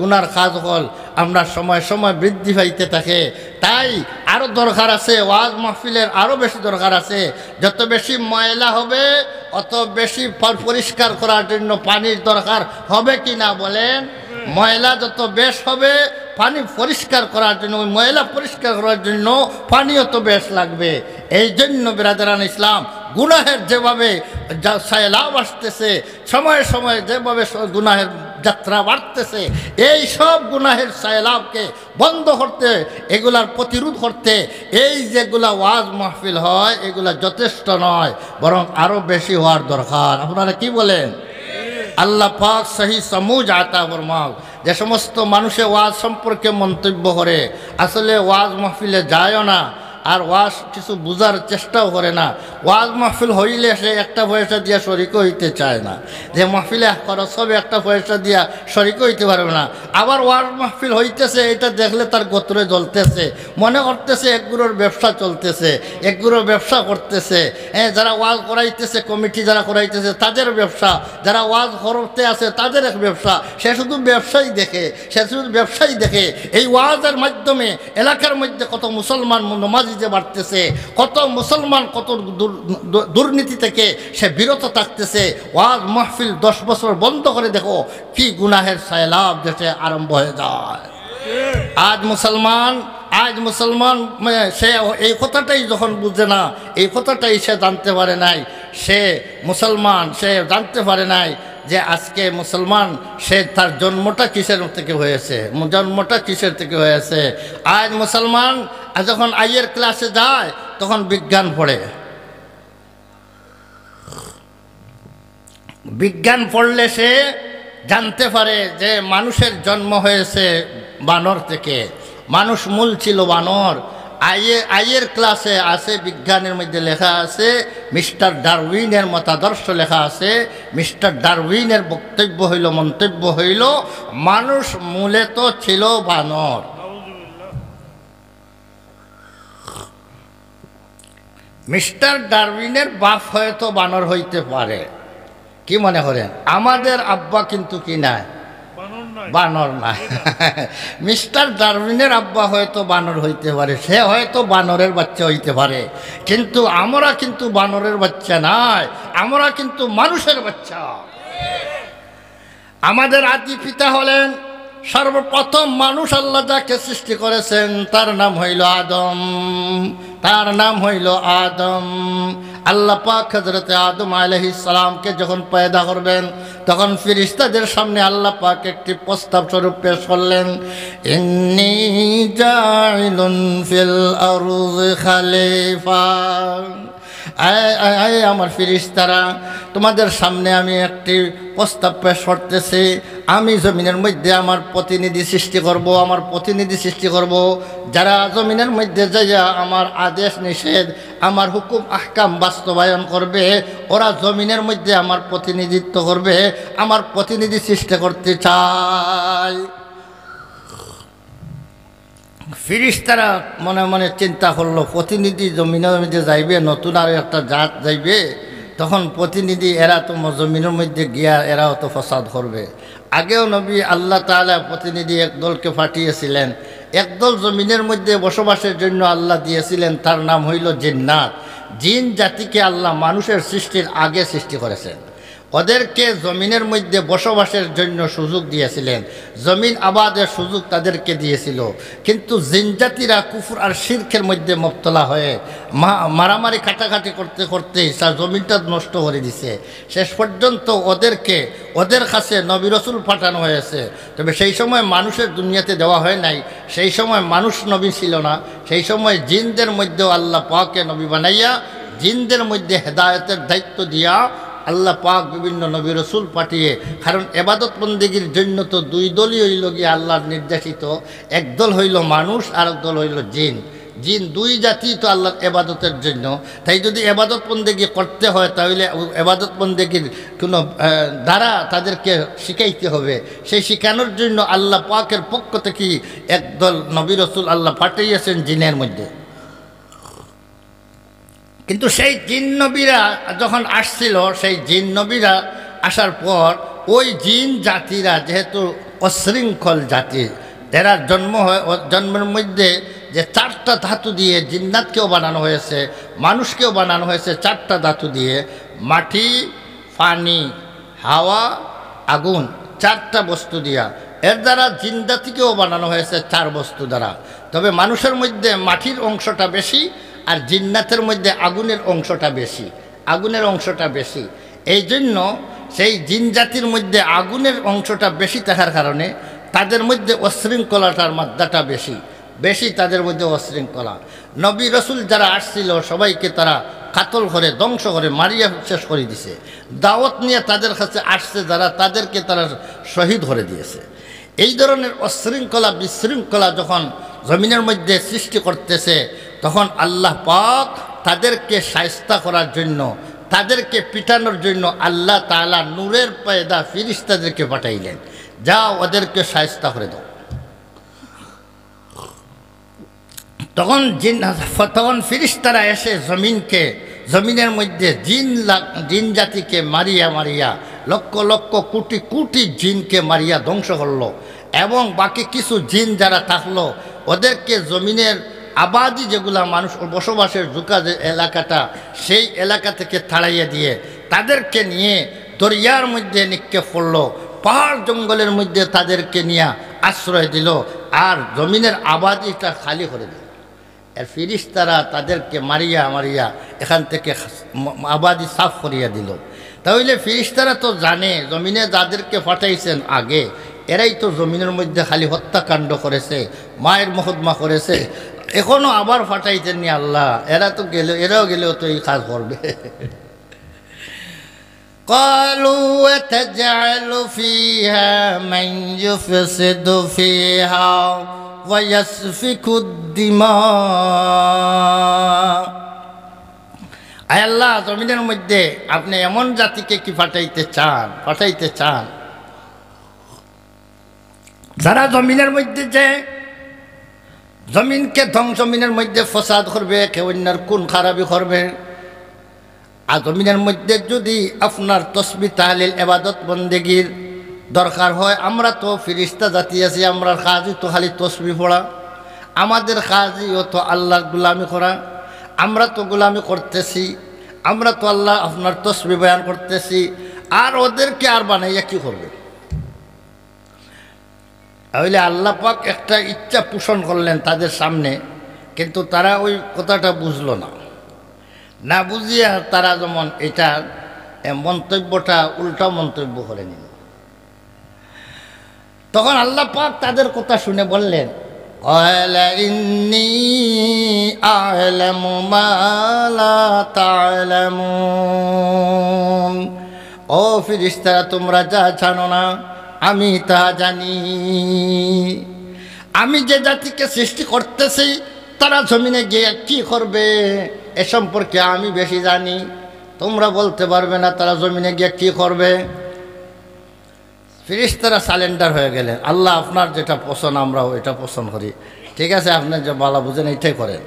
গুনার কাজ হল আমরা সময় সময় বৃদ্ধি পাইতে থাকে। তাই আরও দরকার আছে, ওয়াজ মাহফিলের আরও বেশি দরকার আছে। যত বেশি ময়লা হবে, অত বেশি পরিষ্কার করার জন্য পানির দরকার হবে কি না বলেন? ময়লা যত বেশ হবে, পানি পরিষ্কার করার জন্য, ওই ময়লা পরিষ্কার করার জন্য পানিও তো বেশ লাগবে। এই জন্য বিরাদরান ইসলাম, গুনাহের যেভাবে সায়লাভ আসতেছে, সময়ে সময়ে যেভাবে গুনাহের যাত্রা বাড়তেছে, এই সব গুনাহের সায়লাভকে বন্ধ করতে, এগুলার প্রতিরোধ করতে এই যেগুলা ওয়াজ মাহফিল হয়, এগুলা যথেষ্ট নয়, বরং আরও বেশি হওয়ার দরকার। আপনারা কি বলেন? আল্লাহ পাক সহি সমুজ আতা ফরমাও। যে সমস্ত মানুষে ওয়াজ সম্পর্কে মন্তব্য করে, আসলে ওয়াজ মাহফিলে যায়ও না, আর ওয়াজ কিছু বোঝার চেষ্টাও করে না। ওয়াজ মাহফিল হইলে সে একটা পয়সা দিয়া শরিক হইতে চায় না, যে মাহফিলে খরচ হবে একটা পয়সা দিয়া শরিক হইতে পারবে না। আবার ওয়াজ মাহফিল হইতেছে, এটা দেখলে তার গোত্রে জ্বলতেছে, মনে করতেছে একগুলোর ব্যবসা চলতেছে, একগুলোর ব্যবসা করতেছে। যারা ওয়াজ করাইতেছে, কমিটি যারা করাইতেছে তাদের ব্যবসা, যারা ওয়াজ করতে আছে তাদের এক ব্যবসা। সে শুধু ব্যবসায়ী দেখে। এই ওয়াজের মাধ্যমে এলাকার মধ্যে কত মুসলমান নমাজি যে বাড়তেছে, কত মুসলমান কত দুর্নীতি থেকে সে বিরত থাকতেছে। ওয়াজ মাহফিল 10 বছর বন্ধ করে দেখো, কি গুনাহের সায়লাভ দেশে আরম্ভ হয়ে যায়। আজ মুসলমান সে এই কথাটাই যখন বুঝে না, এই কথাটাই সে জানতে পারে নাই, সে জানতে পারে নাই যে আজকে মুসলমান, সে তার জন্মটা কিসের থেকে হয়েছে। আজ মুসলমান যখন আইয়ের ক্লাসে যায়, তখন বিজ্ঞান পড়লে সে জানতে পারে যে মানুষের জন্ম হয়েছে বানর থেকে, মানুষ মূল ছিল বানর। আইয়ের ক্লাসে আছে, বিজ্ঞানের মধ্যে লেখা আছে, মিস্টার ডারউইনের মতাদর্শ লেখা আছে। মিস্টার ডারউইনের বক্তব্য হইল, মন্তব্য হইল, মানুষ মূলে তো ছিল বানর। মিস্টার ডারউইনের বাপ হয়তো বানর হইতে পারে, কি মনে করেন? আমাদের আব্বা কিন্তু কি নাই, বানর না। মিস্টার ডারউইনের আব্বা হয়তো বানর হইতে পারে, সে হয়তো বানরের বাচ্চা হইতে পারে, কিন্তু আমরা কিন্তু বানরের বাচ্চা নাই, আমরা কিন্তু মানুষের বাচ্চা। আমাদের আদি পিতা হলেন, সর্বপ্রথম মানুষ আল্লাহ যাকে সৃষ্টি করেছেন তার নাম হইল আদম, তার নাম হইল আদম। আল্লাহ পাক হযরত আদম আলাইহিস সালামকে যখন পয়দা করবেন তখন ফেরেশতাদের সামনে আল্লাহ পাক একটি প্রস্তাব স্বরূপ পেশ করলেন, ইন্নী জাইলুন ফিল আরদি খলিফা। আয় আমার ফেরেশতারা, তোমাদের সামনে আমি একটি প্রস্তাব পেশ করতেছি। আমি জমিনের মধ্যে আমার প্রতিনিধি সৃষ্টি করব, আমার প্রতিনিধি সৃষ্টি করব, যারা জমিনের মধ্যে যাইয়া আমার আদেশ নিষেধ, আমার হুকুম আহকাম বাস্তবায়ন করবে, ওরা জমিনের মধ্যে আমার প্রতিনিধিত্ব করবে, আমার প্রতিনিধি সৃষ্টি করতে চায়। ফেরেশতারা মনে মনে চিন্তা করলো, প্রতিনিধি জমিনের মধ্যে যাইবে, নতুন আর একটা জাত যাইবে, তখন প্রতিনিধি এরা তো জমিনের মধ্যে গিয়া এরাও তো ফসাদ করবে। আগেও নবী আল্লাহ তাআলা প্রতিনিধি একদলকে পাঠিয়েছিলেন, একদল জমিনের মধ্যে বসবাসের জন্য আল্লাহ দিয়েছিলেন, তার নাম হইল জিন্নাত। জিন জাতিকে আল্লাহ মানুষের সৃষ্টির আগে সৃষ্টি করেছেন, ওদেরকে জমিনের মধ্যে বসবাসের জন্য সুযোগ দিয়েছিলেন, জমিন আবাদের সুযোগ তাদেরকে দিয়েছিল। কিন্তু জিনজাতিরা কুফর আর শিরকের মধ্যে মুবতলা হয়ে মারামারি কাটাকাটি করতে করতে তার জমিনটা নষ্ট করে দিছে। শেষ পর্যন্ত ওদের কাছে নবী রাসূল পাঠানো হয়েছে, তবে সেই সময় মানুষের দুনিয়াতে দেওয়া হয় নাই, সেই সময় মানুষ নবী ছিল না, সেই সময় জিনদের মধ্যেও আল্লাহ পাককে নবী বানাইয়া জিনদের মধ্যে হেদায়েতের দায়িত্ব দিয়া আল্লাহ পাক বিভিন্ন নবী রসুল পাঠিয়ে। কারণ এবাদত বন্দেগীর জন্য তো দুই দলই হইল গিয়ে আল্লাহর নির্দেশিত, একদল হইল মানুষ আর একদল হইল জিন। জিন দুই জাতি তো আল্লাহর এবাদতের জন্য, তাই যদি এবাদত বন্দেগী করতে হয় তাহলে এবাদত বন্দেগীর কোনো দ্বারা তাদেরকে শিখাইতে হবে, সেই শিখানোর জন্য আল্লাহ পাকের পক্ষ থেকে একদল নবী রসুল আল্লাহ পাঠিয়েছেন জিনের মধ্যে। কিন্তু সেই জিন নবীরা যখন আসছিল, সেই জিন নবীরা আসার পর ওই জিন জাতিরা যেহেতু অশৃঙ্খল জাতি, এরা জন্মের মধ্যে যে চারটা ধাতু দিয়ে জিন্নাতকেও বানানো হয়েছে, মানুষকেও বানানো হয়েছে চারটা ধাতু দিয়ে, মাটি, পানি, হাওয়া, আগুন, চারটা বস্তু দিয়া। এর দ্বারা জিন জাতিকেও বানানো হয়েছে চার বস্তু দ্বারা। তবে মানুষের মধ্যে মাটির অংশটা বেশি আর জিন্নাতের মধ্যে আগুনের অংশটা বেশি, আগুনের অংশটা বেশি। এই জন্য সেই জিন জাতির মধ্যে আগুনের অংশটা বেশি থাকার কারণে তাদের মধ্যে অশৃঙ্খলাটার মাত্রাটা বেশি বেশি, তাদের মধ্যে অশৃঙ্খলা। নবী রসুল যারা আসছিল সবাইকে তারা কাতল করে, ধ্বংস করে, মারিয়া শেষ করে দিছে। দাওয়াত নিয়ে তাদের কাছে আসছে যারা, তাদেরকে তারা শহীদ করে দিয়েছে। এই ধরনের অশৃঙ্খলা বিশৃঙ্খলা যখন জমিনের মধ্যে সৃষ্টি করতেছে, তখন আল্লাহ পাক তাদেরকে শায়েস্তা করার জন্য, তাদেরকে পিটানোর জন্য আল্লাহ তাআলা নূরের পয়দা ফেরেশতাদেরকে পাঠাইলেন, যাও ওদেরকে শায়েস্তা করে দাও। তখন ফেরেশতারা এসে জমিনের মধ্যে জিন জাতিকে মারিয়া মারিয়া লক্ষ লক্ষ কোটি কোটি জিনকে মারিয়া ধ্বংস করলো, এবং বাকি কিছু জিন যারা থাকলো ওদেরকে জমিনের আবাদি যেগুলা মানুষ বসবাসের জুকা যে এলাকাটা, সেই এলাকা থেকে তাড়াইয়া দিয়ে তাদেরকে নিয়ে দরিয়ার মধ্যে নিক্ষেপ করলো, পাহাড় জঙ্গলের মধ্যে তাদেরকে নিয়ে আশ্রয় দিল, আর জমিনের আবাদিটা খালি করে দিল। আর ফেরেশতারা তাদেরকে মারিয়া মারিয়া এখান থেকে আবাদি সাফ করিয়া দিল। তাহলে ফেরেশতারা তো জানে জমিনে যাদেরকে পাঠাইছেন আগে, এরাই তো জমিনের মধ্যে খালি হত্যাকাণ্ড করেছে, মায়ের মহৎমা করেছে, এখনো আবার ফাটাইতেন নি আল্লাহ। এরাও গেলেও তো এই কাজ করবে। قالوا وتجعل فيها من يفسد فيها ويسفك الدماء আয় আল্লাহ জমিনের মধ্যে আপনি এমন জাতিকে কি পাঠাইতে চান যারা জমিনের মধ্যে যে জমিনকে জমিনের মধ্যে ফসাদ করবে, কেউ অন্যার কোন খারাপি করবে। আর জমিনের মধ্যে যদি আপনার তসবিহ তাহলিল ইবাদত বন্দেগীর দরকার হয়, আমরা তো ফিরিস্তা জাতি আছি, আমরা কাজই তো খালি তসবিহ পড়া, আমাদের কাজই তো আল্লাহর গোলামি করা। আমরা তো গোলামি করতেছি, আমরা তো আল্লাহ আপনার তসবিহ বয়ান করতেছি, আর ওদেরকে আর বানাইয়া কি করবে? তাহলে আল্লাহ পাক একটা ইচ্ছা পোষণ করলেন তাদের সামনে, কিন্তু তারা ওই কথাটা বুঝলো না বুঝিয়া তারা যেমন এটা মন্তব্যটা উল্টা মন্তব্য করে নিল। তখন আল্লাহ পাক তাদের কথা শুনে বললেন, ক্বালা ইন্নী আ'লামু মা লা তা'লামুন। ও ফেরেশতারা, তোমরা যা জানো না আমি তা জানি। আমি যে জাতিকে সৃষ্টি করতেছি তারা জমিনে গিয়ে কি করবে এ সম্পর্কে আমি বেশি জানি। তোমরা বলতে পারবে না তারা জমিনে গিয়ে কি করবে। ফেরেশতারা সালেন্ডার হয়ে গেলেন, আল্লাহ আপনার যেটা পছন্দ আমরাও এটা পছন্দ করি, ঠিক আছে আপনি যে ভালো বুঝেন এইটাই করেন।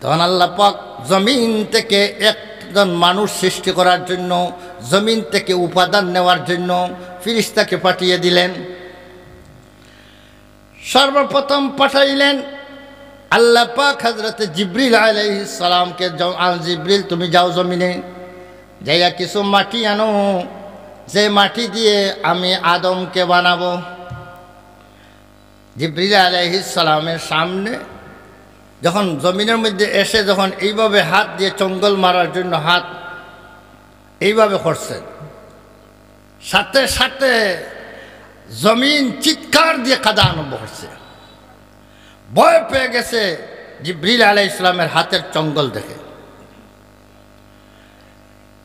তখন আল্লাহ পাক জমিন থেকে একজন মানুষ সৃষ্টি করার জন্য, জমিন থেকে উপাদান নেওয়ার জন্য ফেরেশতাকে পাঠিয়ে দিলেন। সর্বপ্রথম পাঠাইলেন আল্লাহ পাক হযরত জিবরিল আলাইহিস সালামকে। জিবরিল, তুমি যাও জমিনে, যাইয়া কিছু মাটি আনো, যে মাটি দিয়ে আমি আদমকে বানাবো। জিবরিল আলাইহিস সালামের সামনে যখন জমিনের মধ্যে এসে যখন এইভাবে হাত দিয়ে চঙ্গল মারার জন্য হাত এইভাবে করছেন, সাথে সাথে জমিন চিৎকার দিয়ে কাঁদা আরম্ভ করছে। ভয় পেয়ে গেছে জিবরিল আলাইহিস সালামের হাতের চঙ্গল দেখে।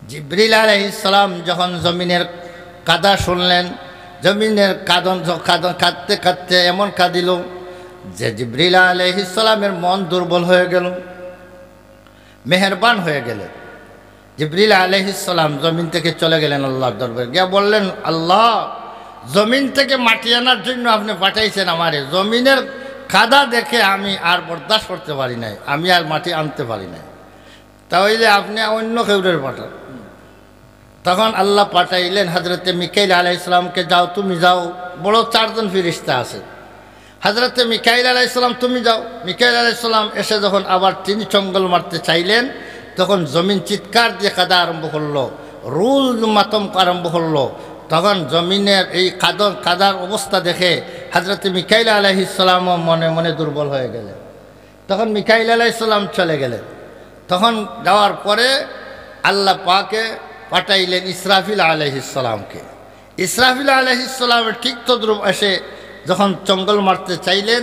জিবরিল আলাইহিস সালাম যখন জমিনের কাদা শুনলেন, জমিনের কাঁদতে কাঁদতে এমন কাঁদিল যে জিবরিল আলাইহিস সালামের মন দুর্বল হয়ে গেল, মেহেরবান হয়ে গেলেন। জিবরিল আলাইহিস সালাম জমিন থেকে চলে গেলেন আল্লাহর দরবারে, গিয়ে বললেন, আল্লাহ জমিন থেকে মাটি আনার জন্য আপনি পাঠাইছেন আমারে, জমিনের কাদা দেখে আমি আর বরদাস্ত করতে পারি নাই, আমি আর মাটি আনতে পারি নাই, তাহলে আপনি অন্য কেউরের পাঠান। তখন আল্লাহ পাঠাইলেন হযরতে মিকাইল আলাইহিস সালামকে, যাও তুমি যাও, বড় 4 জন ফেরেশতা আছে। হযরতে মিকাইল আলাইহিস সালাম তুমি যাও। মিকাইল আলাইহিস সালাম এসে যখন আবার তিনি চঙ্গল মারতে চাইলেন, তখন জমিন চিৎকার দিয়ে কাদা আরম্ভ করলো, রুল মাতম আরম্ভ করলো। তখন জমিনের এই কাদার অবস্থা দেখে হযরতে মিকাইল আলাইহিস সালামও মনে মনে দুর্বল হয়ে গেলেন। তখন মিকাইল আলাইহিস সালাম চলে গেলেন। তখন যাওয়ার পরে আল্লাহ পাকে পাঠাইলেন ইসরাফিল আলাইহিস সালামকে। ইসরাফিল আলাইহিস সালামের ঠিক তদ্রুপ এসে যখন চঙ্গল মারতে চাইলেন,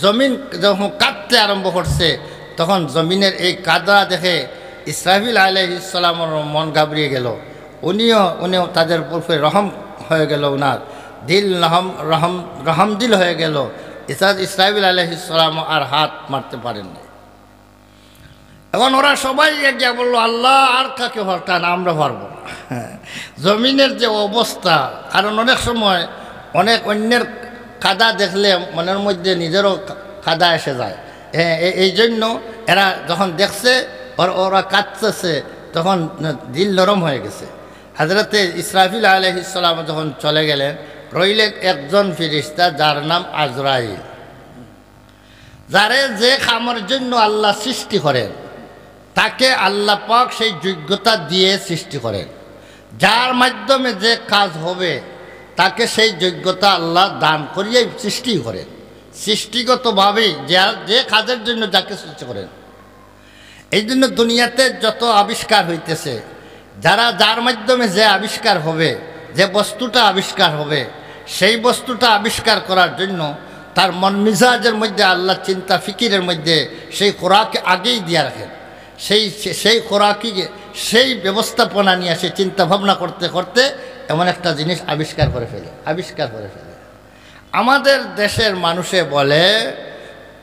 জমিন যখন কাঁদতে আরম্ভ করছে, তখন জমিনের এই কাদা দেখে ইসরাফিল আলাইহিস সালামের মন ঘাবড়িয়ে গেল। উনিও তাদের উপরে রহম হয়ে গেল, ওনার দিল রহম দিল হয়ে গেল। ইসরাফিল আলাইহিস সালাম আর হাত মারতে পারেন না। এখন ওরা সবাই গিয়ে বললো, আল্লাহ আর কাকে পাঠান, আমরা পারবো না। জমিনের যে অবস্থা, কারণ অনেক সময় অনেক অন্যের কাদা দেখলে মনের মধ্যে নিজেরও কাদা এসে যায়। এই জন্য এরা যখন দেখছে ওরা কাঁদতেছে, তখন দিল নরম হয়ে গেছে। হযরতে ইসরাফিল আলাইহিস সালাম যখন চলে গেলেন, রইলেন একজন ফেরেশতা যার নাম আজরাইল, যারে যে কামের জন্য আল্লাহ সৃষ্টি করেন তাকে আল্লাহ পাক সেই যোগ্যতা দিয়ে সৃষ্টি করেন। যার মাধ্যমে যে কাজ হবে তাকে সেই যোগ্যতা আল্লাহ দান করিয়ে সৃষ্টি করেন, সৃষ্টিগতভাবেই যে কাজের জন্য যাকে সৃষ্টি করেন। এই জন্য দুনিয়াতে যত আবিষ্কার হইতেছে, যার মাধ্যমে যে আবিষ্কার হবে, যে বস্তুটা আবিষ্কার হবে, সেই বস্তুটা আবিষ্কার করার জন্য তার মন মিজাজের মধ্যে আল্লাহ চিন্তা ফিকিরের মধ্যে সেই খোরাক আগেই দিয়ে রাখেন। সেই খোরাকি সেই ব্যবস্থাপনা নিয়ে সে চিন্তা ভাবনা করতে করতে এমন একটা জিনিস আবিষ্কার করে ফেলে। আমাদের দেশের মানুষে বলে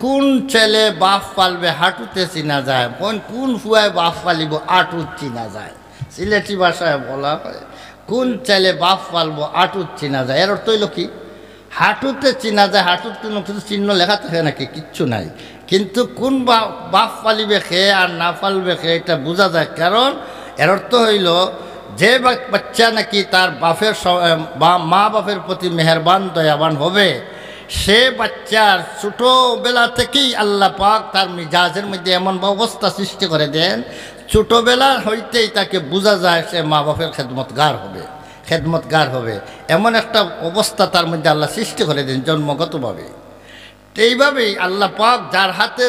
কোন ছেলে বাপ পালবে হাঁটুতে চিনা যায়, কোন ফুয়ায় বাপ পালিব আটুত চিনা যায়। সিলেটি ভাষায় বলা হয় কোন ছেলে বাপ পালবো আটুত চিনা যায়। এর অর্থ হইল কি? হাঁটুতে চিনা যায়। হাঁটুত কোনো কিছু চিহ্ন লেখা থাকে নাকি? কিচ্ছু নাই। কিন্তু কোন বাপ পালিবে খেয়ে আর না পালবে খেয়ে এটা বোঝা যায়। কারণ এর অর্থ হইল যে বাচ্চা নাকি তার বাপের মা বাপের প্রতি মেহেরবান দয়াবান হবে, সে বাচ্চার ছোটোবেলা থেকেই আল্লাহ পাক তার মিজাজের মধ্যে এমন অবস্থা সৃষ্টি করে দেন, ছোটোবেলা হইতেই তাকে বোঝা যায় সে মা বাপের খেদমতগার হবে। এমন একটা অবস্থা তার মধ্যে আল্লাহ সৃষ্টি করে দেন জন্মগতভাবে। এইভাবেই আল্লাহ পাক যার হাতে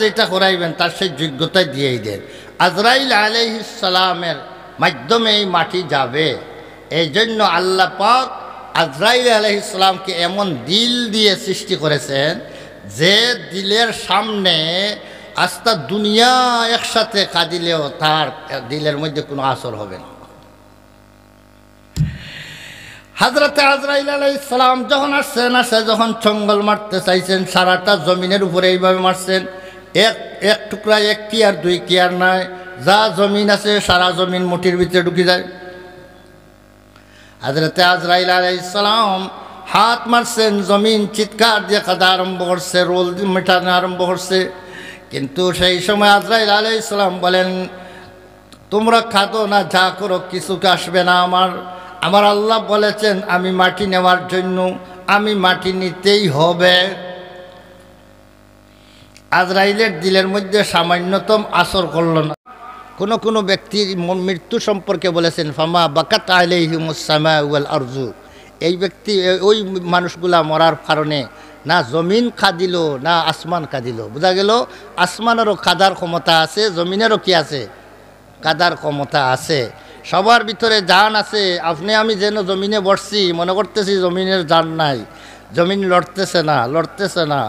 যেটা করাইবেন তার সেই যোগ্যতায় দিয়েই দেন। আজরাইল আলাইহিস সালামের মাধ্যমে এই মাটি যাবে। এই জন্য আল্লাহ পাক আজরাইল আলাইহিস সালামকে এমন দিল দিয়ে সৃষ্টি করেছেন যে দিলের সামনে আস্তা দুনিয়া একসাথে কাঁদিলেও তার দিলের মধ্যে কোনো আসর হবে না। হযরতে আজরাইল আলাইহিস সালাম যখন যখন চঙ্গল মারতে চাইছেন, সারাটা জমিনের উপরে এইভাবে মারছেন, এক টুকরা এক কি আর দুই কি আর নাই, যা জমিন আছে সারা জমিন মুঠির ভিতরে ঢুকে যায়। হযরতে আজরাইল আলাইহিস সালাম হাত মারছেন, জমিন চিৎকার দিয়ে কাঁদা আরম্ভ করছে, রোল মেটানো আরম্ভ করছে। কিন্তু সেই সময় আজরাইল আলাইহিস সালাম বলেন, তোমরা কাঁদো না, যা করো কিছুকে আসবে না। আমার আল্লাহ বলেছেন আমি মাটি নেওয়ার জন্য, আমি মাটি নিতেই হবে। আজরাইলের দিলের মধ্যে সামান্যতম আসর করল না। কোনো ব্যক্তির মৃত্যু সম্পর্কে বলেছেন ফামা বাকাত আলাইহিমুস সামাউ ওয়াল আরজু। এই ব্যক্তি ওই মানুষগুলা মরার কারণে না জমিন কাঁদিল না আসমান কাঁদিল। বোঝা গেল আসমানেরও কাদার ক্ষমতা আছে, জমিনেরও কি আছে? কাদার ক্ষমতা আছে। সবার ভিতরে জান আছে। আপনি আমি যেন জমিনে বসছি, মনে করতেছি জমিনের জান নাই, জমিন লড়তেছে না।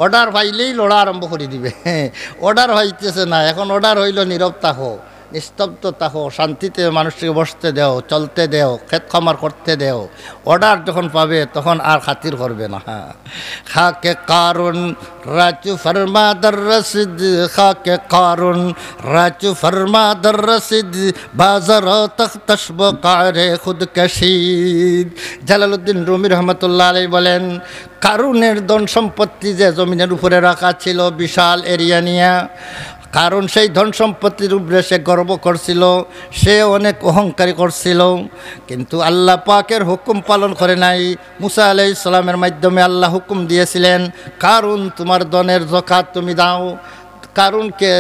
অর্ডার পাইলেই লড়া আরম্ভ করে দিবে। অর্ডার হইতেছে না, এখন অর্ডার হইল নীরব থাকো, নিস্তব্ধ থাকো, শান্তিতে মানুষকে বসতে দেও, চলতে দেও, ক্ষেত খামার করতে দেও। অর্ডার যখন পাবে তখন আর খাতির করবে না। খাকে কারুন রাজু ফরমা দর রসিদ, খাকে কারুন রাজু ফরমা দর রসিদ, বাজার তখতশব কারে খুদকশিদ। জালালউদ্দিন রুমি রহমতুল্লাহ আলাইহি বলেন, কারুনের ধন সম্পত্তি যে জমিনের উপরে রাখা ছিল বিশাল এরিয়া নিয়ে, কারণ সেই ধন সম্পত্তির উপরে সে গর্ব করছিল, সে অনেক অহংকারী করছিল, কিন্তু আল্লাহ পাকের হুকুম পালন করে নাই। মুসা আলাইহিস সালামের মাধ্যমে আল্লাহ হুকুম দিয়েছিলেন, কারণ তোমার ধনের যাকাত তুমি দাও। কারণকে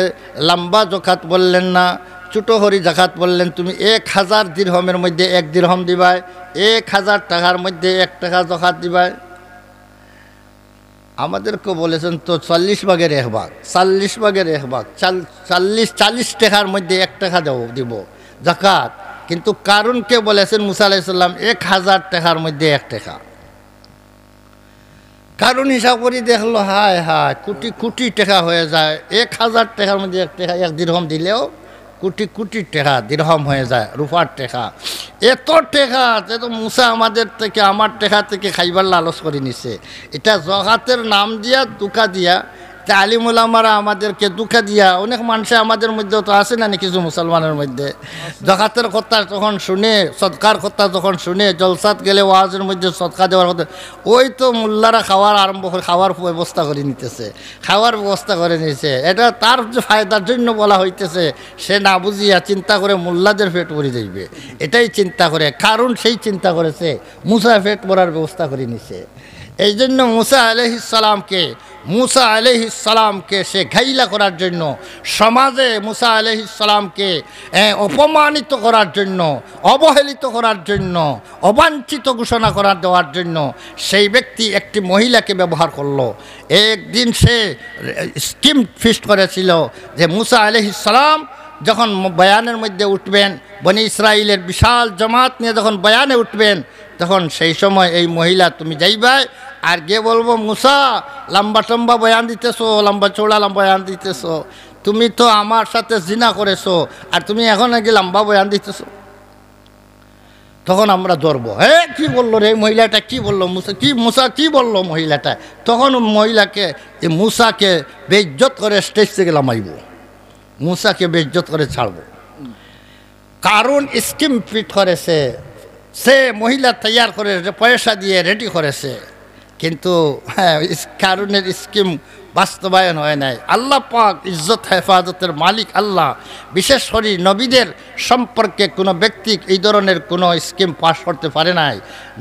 লম্বা যাকাত বললেন না, ছোটো হরি যাকাত বললেন। তুমি 1000 দিরহমের মধ্যে 1 দিরহম দিবাই, 1000 টাকার মধ্যে 1 টাকা যাকাত দিবাই। আমাদেরকে বলেছেন তো 40 ভাগের 1 ভাগ, 40 ভাগের 1 ভাগ, 40 টাকার মধ্যে 1 টাকা দিব যাকাত। কিন্তু কারণকে বলেছেন মুসা আলাইহিস সালাম 1000 টাকার মধ্যে 1 টাকা। কারণ হিসাব করে দেখলো, হায় কোটি কোটি টাকা হয়ে যায়। 1000 টাকার মধ্যে 1 টাকা, 1 দিরহম দিলেও কোটি কোটি টাকা দিরহম হয়ে যায়, রূপার টাকা। এত টাকা তো মুসা আমার টাকা থেকে খাইবার লালস করে নিছে। এটা যাকাতের নাম দিয়া দুকা দিয়া, আলিম উলামারা আমাদেরকে দুকা দিয়া, অনেক মানুষে আমাদের মধ্যে তো আছে না কিছু মুসলমানের মধ্যে, যাকাতের কথা যখন শুনে, সদকার কথা যখন শুনে, জলসাত গেলে ওয়াজের মধ্যে সদকা দেওয়ার কথা, ওই তো মোল্লারা খাওয়ার ব্যবস্থা করে নিতেছে, এটা তার যে ফায়দার জন্য বলা হইতেছে। সে না বুঝিয়া চিন্তা করে মোল্লাদের পেট ভরে যাইবে, এটাই চিন্তা করে। কারণ সেই চিন্তা করেছে মুসা পেট ভরার ব্যবস্থা করে নিছে। এই জন্য মুসা আলাইহিস সালামকে সে ঘাইলা করার জন্য, সমাজে মুসা আলাইহিস সালামকে অপমানিত করার জন্য, অবহেলিত করার জন্য, অবাঞ্ছিত ঘোষণা দেওয়ার জন্য সেই ব্যক্তি একটি মহিলাকে ব্যবহার করলো। একদিন সে স্কিম ফিক্সড করেছিল যে মুসা আলাইহিস সালাম যখন বয়ানের মধ্যে উঠবেন, বনি ইসরাইলের বিশাল জামাত নিয়ে যখন বয়ানে উঠবেন, তখন সেই সময় এই মহিলা তুমি যাইবাই আর গিয়ে বলবো, মুসা লম্বা টম্বা বয়ান দিতেছো, লম্বা চৌড়া বয়ান দিতেছো, তুমি তো আমার সাথে জিনা করেছো, আর তুমি এখন নাকি লম্বা বয়ান দিতেছো। তখন আমরা ধরবো, কি বললো রে মহিলাটা, কি বললো মুসা কি বললো মহিলাটা। তখন মহিলাকে মুসাকে বেইজ্জত করে স্টেজ থেকে নামাইব, মুসাকে বেইজ্জত করে ছাড়বো। কারণ স্কিম ফিট করেছে, সে মহিলা তৈয়ার করে পয়সা দিয়ে রেডি করেছে, কিন্তু কারণের স্কিম বাস্তবায়ন হয় নাই। আল্লাহ পাক ইজ্জত হেফাজতের মালিক আল্লাহ বিশেষ করে নবীদের সম্পর্কে কোনো ব্যক্তি এই ধরনের কোনো স্কিম পাস করতে পারে নাই।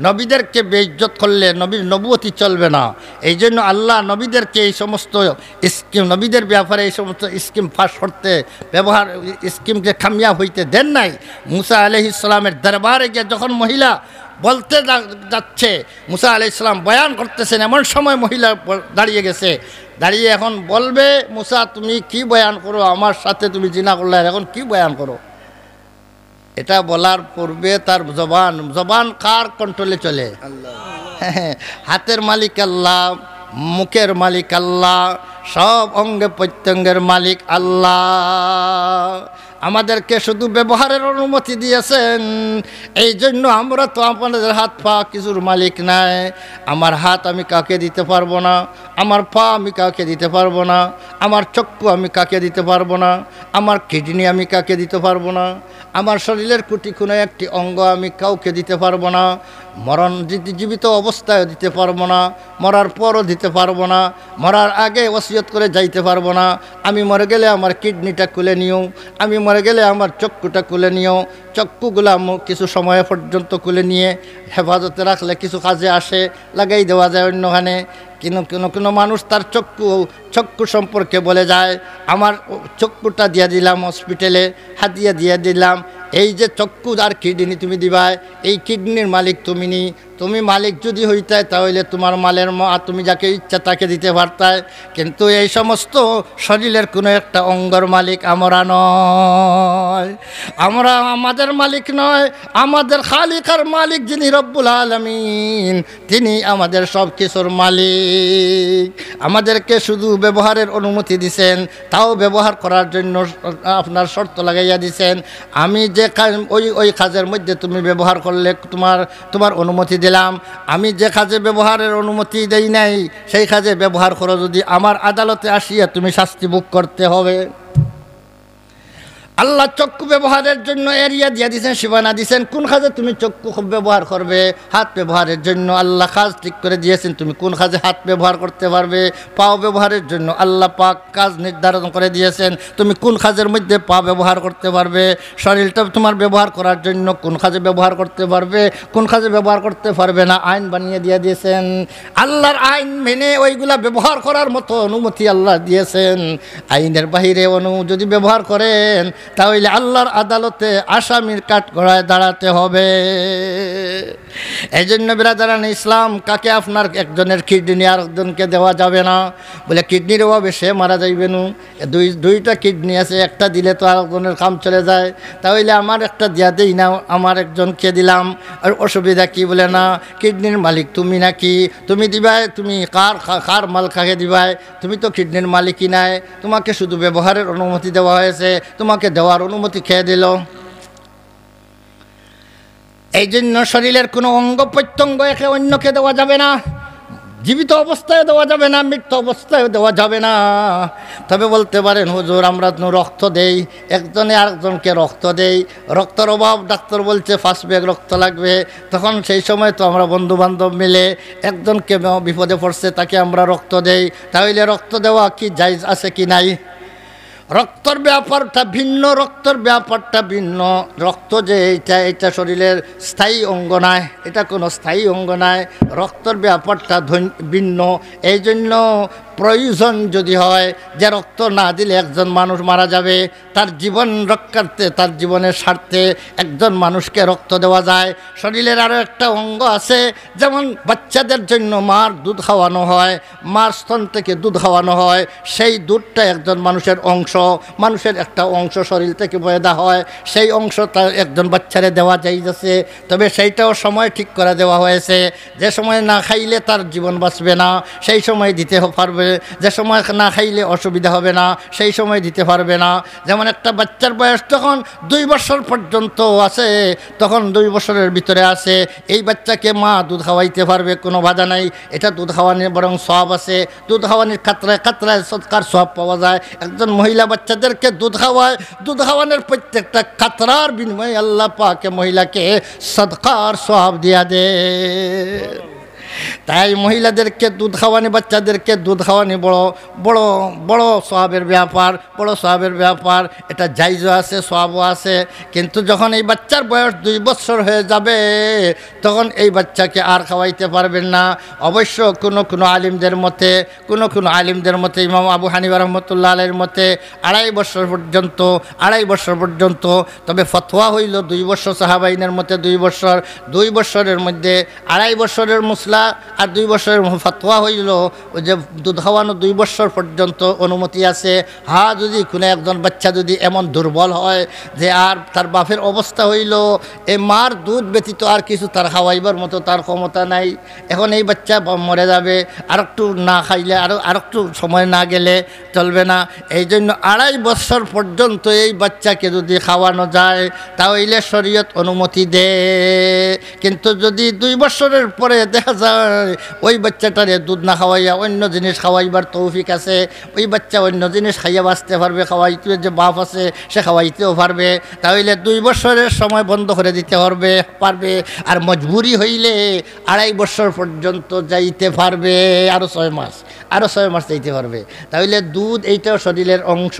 নবীদেরকে বেইজ্জত করলে নবীর নবুয়তি চলবে না। এই জন্য আল্লাহ নবীদেরকে এই সমস্ত স্কিম, নবীদের ব্যাপারে এই সমস্ত স্কিম পাস করতে ব্যবহার স্কিমকে কামিয়াব হইতে দেন নাই। মুসা আলাইহিস সালামের দরবারে গিয়ে যখন মহিলা বলতে যাচ্ছে, মুসা আলাইহিস সালাম বয়ান করতেছেন, এমন সময় মহিলা দাঁড়িয়ে গেছে, দাঁড়িয়ে এখন বলবে, মুসা তুমি কি বয়ান করো, আমার সাথে তুমি জিনা করলে, এখন কি বয়ান করো। এটা বলার পূর্বে তার জবান কার কন্ট্রোলে চলে? হাতের মালিক আল্লাহ, মুখের মালিক আল্লাহ, সব অঙ্গে প্রত্যঙ্গের মালিক আল্লাহ। আমাদেরকে শুধু ব্যবহারের অনুমতি দিয়েছেন। এই জন্য আমরা তো আপনাদের হাত পা কিছুর মালিক নাই। আমার হাত আমি কাকে দিতে পারবো না, আমার পা আমি কাকে দিতে পারবো না, আমার চক্ষু আমি কাকে দিতে পারবো না, আমার কিডনি আমি কাকে দিতে পারবো না, আমার শরীরের কোনো একটি অঙ্গ আমি কাউকে দিতে পারবো না। জীবিত অবস্থায় দিতে পারবো না, মরার পরও দিতে পারবো না, মরার আগে ওসিয়ত করে যাইতে পারবো না। আমি মরে গেলে আমার কিডনিটা খুলে নিও, আমি মরে গেলে আমার চক্ষুটা খুলে নিও। চক্ষুগুলা কিছু সময় পর্যন্ত খুলে নিয়ে হেফাজতে রাখলে কিছু কাজে আসে, লাগাই দেওয়া যায় অন্যখানে। কোনো মানুষ তার চক্ষু সম্পর্কে বলে যায়, আমার চক্ষুটা দিয়ে দিলাম হসপিটালে, হাতিয়া দিয়ে দিলাম। এই যে চক্ষু আর কিডনি তুমি দিবাই, এই কিডনির মালিক তুমি নি। তুমি মালিক যদি হইতায় তাহলে তোমার মালের তুমি যাকে ইচ্ছা তাকে দিতে পারতায়, কিন্তু এই সমস্ত শরীরের কোনো একটা অঙ্গর মালিক আমরা নয়। আমরা আমাদের মালিক নয়, আমাদের খালিক আর মালিক যিনি রব্বুল আলামিন, তিনি আমাদের সব কিছুর মালিক। আমাদেরকে শুধু ব্যবহারের অনুমতি দিছেন, তাও ব্যবহার করার জন্য আপনার শর্ত লাগাইয়া দিছেন। আমি যে ওই কাজের মধ্যে তুমি ব্যবহার করলে তোমার অনুমতি দিলাম। আমি যে কাজে ব্যবহারের অনুমতি দেই নাই সেই কাজে ব্যবহার করো, যদি আমার আদালতে আসিয়া তুমি শাস্তি ভোগ করতে হবে। আল্লাহ চক্ষু ব্যবহারের জন্য এরিয়া দিয়ে দিয়েছেন, সীমানা দিয়েছেন। কোন কাজে তুমি চক্ষু ব্যবহার করবে, হাত ব্যবহারের জন্য আল্লাহ কাজ ঠিক করে দিয়েছেন, তুমি কোন কাজে হাত ব্যবহার করতে পারবে। পাও ব্যবহারের জন্য আল্লাহ পাক কাজ নির্ধারণ করে দিয়েছেন, তুমি কোন কাজের মধ্যে পা ব্যবহার করতে পারবে। শরীরটা তোমার ব্যবহার করার জন্য কোন কাজে ব্যবহার করতে পারবে, কোন কাজে ব্যবহার করতে পারবে না, আইন বানিয়ে দিয়ে দিয়েছেন। আল্লাহর আইন মেনে ওইগুলা ব্যবহার করার মতো অনুমতি আল্লাহ দিয়েছেন। আইনের বাহিরে যদি ব্যবহার করেন তাহলে আল্লাহর আদালতে আসামির কাঠগড়ায় দাঁড়াতে হবে। এই জন্য বিরাদারান ইসলাম, কাকে আপনার একজনের কিডনি আর একজনকে দেওয়া যাবে না। বলে কিডনির অভাবে সে মারা যাইবে না, দুইটা কিডনি আছে, একটা দিলে তো আরেকজনের কাম চলে যায়, তাহলে আমার একটা দিয়া দেই না, আমার একজনকে দিলাম, আর অসুবিধা কি? বলে না, কিডনির মালিক তুমি নাকি, তুমি দিবাই, তুমি কার মাল কাকে দিবাই, তুমি তো কিডনির মালিকই নাই, তোমাকে শুধু ব্যবহারের অনুমতি দেওয়া হয়েছে, তোমাকে দেওয়ার অনুমতি খেয়ে দিল। এই জন্য শরীরের কোনো অঙ্গ প্রত্যঙ্গ একে অন্যকে দেওয়া যাবে না, জীবিত অবস্থায় দেওয়া যাবে না, মৃত্যু অবস্থায় দেওয়া যাবে না। তবে বলতে পারেন, হুজুর আমরা রক্ত দেই, একজনে আরেকজনকে রক্ত দেই, রক্তের অভাব, ডাক্তার বলছে 5 ব্যাগ রক্ত লাগবে, তখন সেই সময় তো আমরা বন্ধু বান্ধব মিলে একজনকে বিপদে পড়ছে তাকে আমরা রক্ত দেই, তাহলে রক্ত দেওয়া কি জায়েজ আছে কি নাই? রক্তর ব্যাপারটা ভিন্ন, রক্তর ব্যাপারটা ভিন্ন। রক্ত যে এটা শরীরের স্থায়ী অঙ্গ নয়, এটা কোনো স্থায়ী অঙ্গ নয়, রক্তর ব্যাপারটা ভিন্ন। এই জন্য প্রয়োজন যদি হয় যে রক্ত না দিলে একজন মানুষ মারা যাবে, তার জীবন রক্ষার্থে, তার জীবনের স্বার্থে একজন মানুষকে রক্ত দেওয়া যায়। শরীরের আরও একটা অঙ্গ আছে, যেমন বাচ্চাদের জন্য মার দুধ খাওয়ানো হয়, মার স্তন থেকে দুধ খাওয়ানো হয়, সেই দুধটা একজন মানুষের অংশ, মানুষের একটা অংশ শরীর থেকে বয়ে দেওয়া হয়, সেই অংশটা একজন বাচ্চারে দেওয়া যাইতেছে। তবে সেইটাও সময় ঠিক করে দেওয়া হয়েছে, যে সময় না খাইলে তার জীবন বাঁচবে না, সেই সময় দিতে পারবে পারবে, যে সময় না খাইলে অসুবিধা হবে না সেই সময় দিতে পারবে না। যেমন একটা বাচ্চার বয়স যখন 2 বছর পর্যন্ত আছে, তখন 2 বছরের ভিতরে আছে, এই বাচ্চাকে মা দুধ খাওয়াইতে পারবে, কোনো বাধা নাই। এটা দুধ খাওয়ানোর বরং সওয়াব আছে, দুধ খাওয়ানোর কাতরায় কাতরায় সদকার সওয়াব পাওয়া যায়। একজন মহিলা বাচ্চাদেরকে দুধ খাওয়ায়, দুধ খাওয়ানোর প্রত্যেকটা কাতরার বিনিময়ে আল্লাহ পাক মহিলাকে সদকার সওয়াব দিয়া দে। তাই মহিলাদেরকে দুধ খাওয়ানি, বাচ্চাদেরকে দুধ খাওয়ানি বড় বড় বড় সওয়াবের ব্যাপার, বড় সওয়াবের ব্যাপার। এটা জায়েজও আছে, সওয়াবও আছে। কিন্তু যখন এই বাচ্চার বয়স 2 বছর হয়ে যাবে, তখন এই বাচ্চাকে আর খাওয়াইতে পারবেন না। অবশ্য কোনো আলিমদের মতে, কোনো আলিমদের মতে, ইমাম আবু হানিফা রহমতুল্লাহ আলাইহির মতে 2.5 বছর পর্যন্ত। তবে ফতোয়া হইল 2 বছর, সাহাবাইনের মতে 2 বছর। 2 বছরের মধ্যে 2.5 বছরের মুসলা আর 2 বছরের ফতোয়া হইল ওই যে দুধ খাওয়ানো 2 বছর পর্যন্ত অনুমতি আছে। হ্যাঁ, যদি কোনো একজন বাচ্চা যদি এমন দুর্বল হয় যে আর তার বাপের অবস্থা হইল এই মার দুধ ব্যতীত আর কিছু তার খাওয়াইবার মতো তার ক্ষমতা নাই, এখন এই বাচ্চা মরে যাবে, আর একটু না খাইলে, আর একটু সময় না গেলে চলবে না। এই জন্য 2.5 বছর পর্যন্ত এই বাচ্চাকে যদি খাওয়ানো যায় তাহলে শরীয়ত অনুমতি দেয়। কিন্তু যদি 2 বছরের পরে দেখা যায় ওই বাচ্চাটারে দুধ না খাওয়াইয়া অন্য জিনিস খাওয়াইবার তৌফিক আছে, ওই বাচ্চা অন্য জিনিস খাইয়া বাঁচতে পারবে, খাওয়াইতে যে বাপ আছে সে খাওয়াইতেও পারবে, তাহলে 2 বছরের সময় বন্ধ করে দিতে পারবে। আর মজবুরি হইলে 2.5 বছর পর্যন্ত যাইতে পারবে, আরও 6 মাস যাইতে পারবে। তাহলে দুধ এইটাও শরীরের অংশ,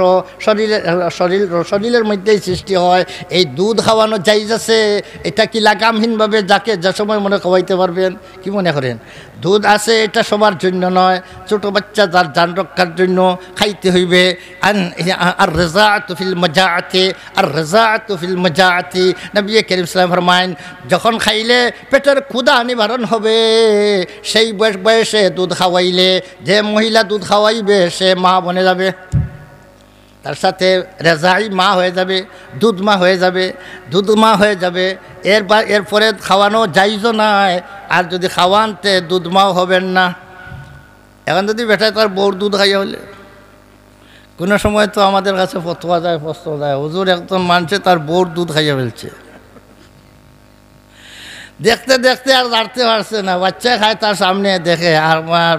শরীরের মধ্যেই সৃষ্টি হয়। এই দুধ খাওয়ানো জায়েজ আছে। এটা কি লাগামহীনভাবে যাকে যা সময় মনে খাওয়াইতে পারবেন? কি মনে করেন? দুধ আছে, এটা সবার জন্য নয়, ছোটো বাচ্চা যার জান রক্ষার জন্য খাইতে হইবে। আর রাযাআতু ফিল মাজাআতি, নবী করিম সাল্লাল্লাহু আলাইহি ওয়াসাল্লাম ফরমায়েন, যখন খাইলে পেটের ক্ষুধা নিবারণ হবে সেই বয়সে দুধ খাওয়াইলে, যে মহিলা দুধ খাওয়াইবে সে মা বনে যাবে, তার সাথে রেজাই মা হয়ে যাবে, দুধ মা হয়ে যাবে। এরপরে খাওয়ানো জায়েজও নয়, আর যদি খাওয়ানতে দুধ মাও হবেন না। এখন যদি বেটায় তার বউর দুধ খাইয়া হলে, কোনো সময় তো আমাদের কাছে ফতোয়া যায়, হুজুর একজন মানুষে তার বউর দুধ খাইয়া ফেলছে, দেখতে দেখতে আর দাঁড়তে পারছে না, বাচ্চা খায় তার সামনে দেখে, আর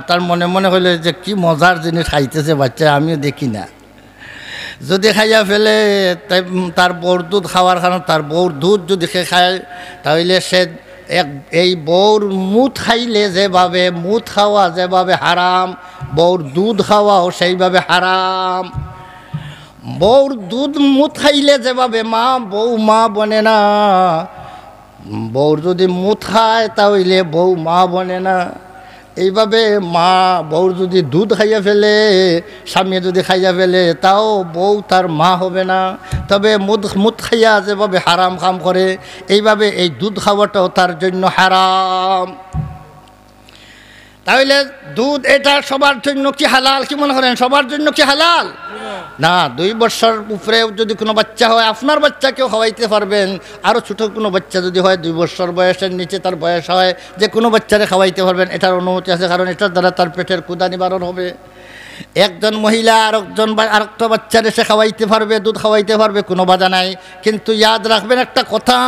তার মনে হইলো যে কি মজার জিনিস খাইতেছে বাচ্চা, আমিও দেখি না। যদি খাইয়া ফেলে তার বউর দুধ খাওয়ার কারণে, তার বউর দুধ যদি সে খায়, তাহলে সে এই বউর মুত খাইলে যেভাবে মুত খাওয়া যেভাবে হারাম, বউর দুধ খাওয়াও সেইভাবে হারাম। বউর দুধ মুত খাইলে যেভাবে বউ মা বনে না, বউর যদি মুত খায় তাহলে বউ মা বনে না। এইভাবে বউর যদি দুধ খাইয়া ফেলে, স্বামী যদি খাইয়া ফেলে, তাও বউ তার মা হবে না। তবে মুদ খাইয়া যেভাবে হারাম কাম করে, এইভাবে এই দুধ খাওয়াটাও তার জন্য হারাম। তাহলে দুধ এটা সবার জন্য কি হালাল? কি মনে করেন, সবার জন্য কি হালাল? না। 2 বছর উপরে যদি কোনো বাচ্চা হয়, আপনার বাচ্চাকেও খাওয়াইতে পারবেন। আরও ছোটো কোনো বাচ্চা যদি হয়, 2 বছর বয়সের নিচে তার বয়স হয়, যে কোনো বাচ্চারে খাওয়াইতে পারবেন, এটার অনুমতি আছে, কারণ এটার দ্বারা তার পেটের ক্ষুধা নিবারণ হবে। একজন মহিলা আরেকটা বাচ্চার এসে খাওয়াইতে পারবে, দুধ খাওয়াইতে পারবে, কোনো বাধা নাই। কিন্তু ইয়াদ রাখবেন একটা কথা,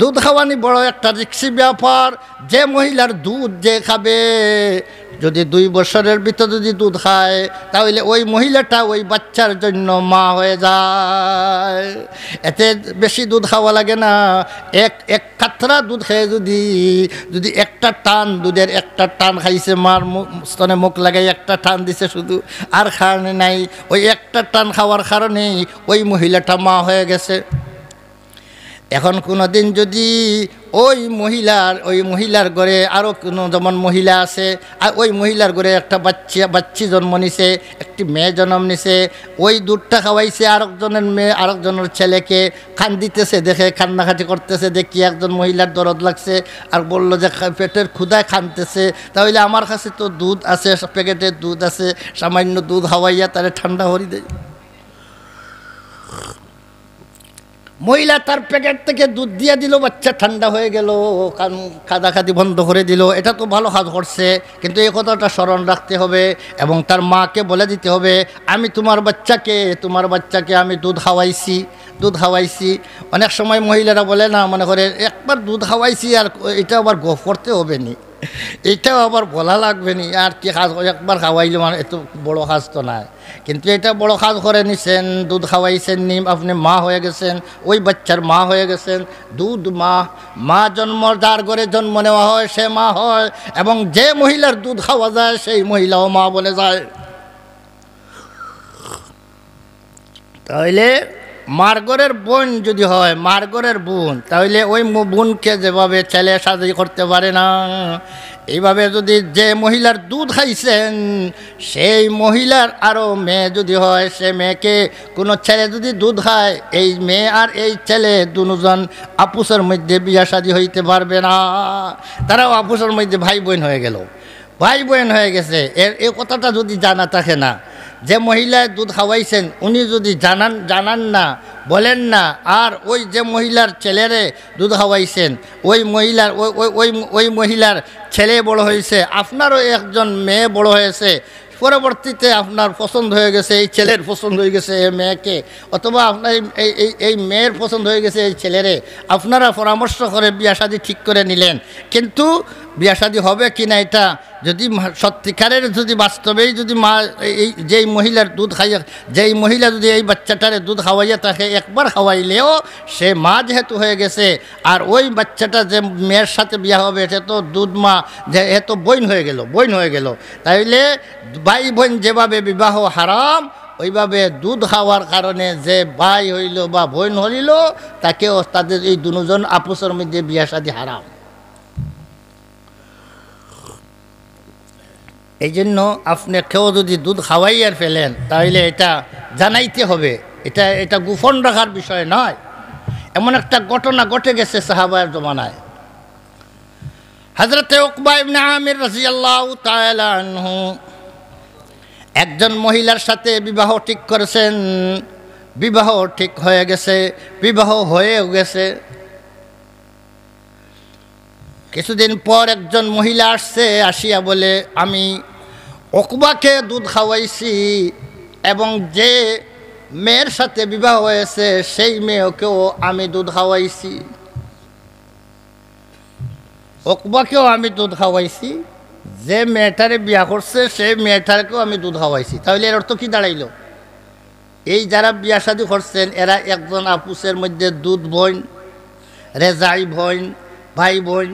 দুধ খাওয়ানি বড় একটা রিস্কি ব্যাপার। যে মহিলার দুধ যে খাবে, যদি 2 বছরের ভিতর যদি দুধ খায়, তাহলে ওই মহিলাটা ওই বাচ্চার জন্য মা হয়ে যায়। এতে বেশি দুধ খাওয়া লাগে না। এক কাতরা দুধ খেয়ে যদি একটা টান, দুধের একটা টান খাইছে, মার স্তনে মুখ লাগাই একটা টান দিছে শুধু, আর খাওয়ানো নাই, ওই একটা টান খাওয়ার কারণেই ওই মহিলাটা মা হয়ে গেছে। এখন কোনো দিন যদি ওই মহিলার ঘরে আরও কোনো যেমন মহিলা আছে, আর ওই মহিলার ঘরে একটা বাচ্চি জন্ম নিছে, একটি মেয়ে জন্ম নিছে, ওই দুধটা খাওয়াইছে আরেকজনের মেয়ে, আরেকজনের ছেলেকে, কান্দিতেছে দেখে, কান্নাকাটি করতেছে দেখি, একজন মহিলার দরদ লাগছে আর বলল যে পেটের ক্ষুধায় কাঁদতেছে, তাহলে আমার কাছে তো দুধ আছে, প্যাকেটের দুধ আছে, সামান্য দুধ খাওয়াইয়া তারে ঠান্ডা হরি দেয়। মহিলা তার প্যাকেট থেকে দুধ দিয়ে দিল, বাচ্চা ঠান্ডা হয়ে গেল, কাদাকাদি বন্ধ করে দিল। এটা তো ভালো কাজ করছে, কিন্তু এই কথাটা স্মরণ রাখতে হবে এবং তার মাকে বলে দিতে হবে, আমি তোমার বাচ্চাকে আমি দুধ খাওয়াইছি। অনেক সময় মহিলারা বলে না, মনে করে একবার দুধ খাওয়াইছি আর এটা আবার গফ করতে হবে নি, এটাও আবার বলা লাগবে নি, আর কি কাজ, একবার খাওয়াইলে মানে এত বড় কাজ তো নাই। কিন্তু এটা বড় কাজ করে নিছেন, দুধ খাওয়াইছেন নি, আপনি মা হয়ে গেছেন, ওই বাচ্চার মা হয়ে গেছেন। দুধ মা জন্ম, যার ঘরে জন্ম নেওয়া হয় সে মা হয়, এবং যে মহিলার দুধ খাওয়া যায় সেই মহিলাও মা বলে যায়। তাহলে মারগরের বোন যদি হয়, মারগরের বোন, তাহলে ওই বোনকে যেভাবে ছেলে শাদি করতে পারে না, এইভাবে যদি যে মহিলার দুধ খাইছেন সেই মহিলার আরও মেয়ে যদি হয়, সে মেয়েকে কোনো ছেলে যদি দুধ খায়, এই মেয়ে আর এই ছেলে দুজন আপুসের মধ্যে বিয়া শাদি হইতে পারবে না, তারাও আপুসের মধ্যে ভাই বোন হয়ে গেছে। এই কথাটা যদি জানা থাকে না, যে মহিলায় দুধ খাওয়াইছেন উনি যদি জানান না, বলেন না, আর ওই যে মহিলার ছেলেরে দুধ খাওয়াইছেন ওই মহিলার ছেলে বড় হয়েছে, আপনারও একজন মেয়ে বড় হয়েছে, পরবর্তীতে আপনার পছন্দ হয়ে গেছে, এই ছেলের পছন্দ হয়ে গেছে এই মেয়েকে, অথবা আপনার এই মেয়ের পছন্দ হয়ে গেছে এই ছেলেরে, আপনারা পরামর্শ করে বিয়া শাদী ঠিক করে নিলেন, কিন্তু বিয়া শাদী হবে কি না এটা যদি সত্যিকারের যদি বাস্তবেই যদি মা যেই মহিলার দুধ খাইয়া, যেই মহিলা যদি এই বাচ্চাটারে দুধ খাওয়াইয়া তাকে একবার খাওয়াইলেও সে মা যেহেতু হয়ে গেছে, আর ওই বাচ্চাটা যে মেয়ের সাথে বিয়া হবে সে তো দুধ মা, যে এ তো বোন হয়ে গেল। তাইলে ভাই বোন যেভাবে বিবাহ হারাম, ওইভাবে দুধ খাওয়ার কারণে যে ভাই হইল বা বোন হইল তাকেও তাদের এই দুজন আপুসের মধ্যে বিয়া শাদী হারাম। এই জন্য আপনি কেউ যদি দুধ খাওয়াইয়ার ফেলেন তাহলে এটা জানাইতে হবে, এটা গোপন রাখার বিষয় নয়। এমন একটা ঘটনা ঘটে গেছে সাহাবার জমানায়। হযরতে উকবা ইবনে আমির রাদিয়াল্লাহু তাআলা আনহু একজন মহিলার সাথে বিবাহ ঠিক করেছেন, বিবাহ ঠিক হয়ে গেছে, বিবাহ হয়েও গেছে। কিছুদিন পর একজন মহিলা আসিয়া বলে, আমি উকবাকে দুধ খাওয়াইছি এবং যে মেয়ের সাথে বিবাহ হয়েছে সেই মেয়েকেও আমি দুধ খাওয়াইছি, উকবাকেও আমি দুধ খাওয়াইছি, যে মেয়েটারে বিয়া করছে সেই মেয়েটাকেও আমি দুধ খাওয়াইছি। তাহলে এর অর্থ কি দাঁড়াইল? এই যারা বিয়া শাদী করছেন এরা একজন আপুসের মধ্যে দুধ বোন, রেজাই বোন, ভাই বোন।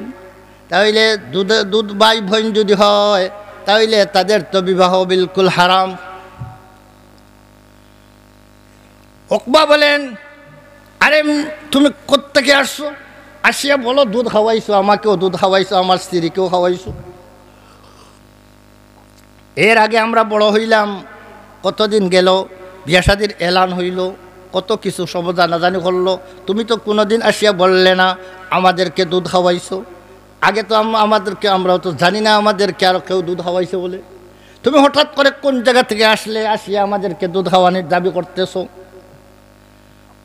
তাহলে দুধ ভাই বোন যদি হয় তাহলে তাদের তো বিবাহ বিলকুল হারাম। উকবা বলেন, আরে তুমি কোত্থেকে আসছো? আসিয়া বলো দুধ খাওয়াইছো, আমাকেও দুধ খাওয়াইছো, আমার স্ত্রীকেও খাওয়াইছো। এর আগে আমরা বড় হইলাম, কতদিন গেল, বিয়া শাদীর এলান হইল, কত কিছু সব জানাজানি করলো, তুমি তো কোনোদিন আসিয়া বললে না আমাদেরকে দুধ খাওয়াইছো। আগে তো আমরাও তো জানি না আমাদেরকে আর কেউ দুধ খাওয়াইছে বলে। তুমি হঠাৎ করে কোন জায়গা থেকে আসিয়া আমাদেরকে দুধ খাওয়ানোর দাবি করতেছো।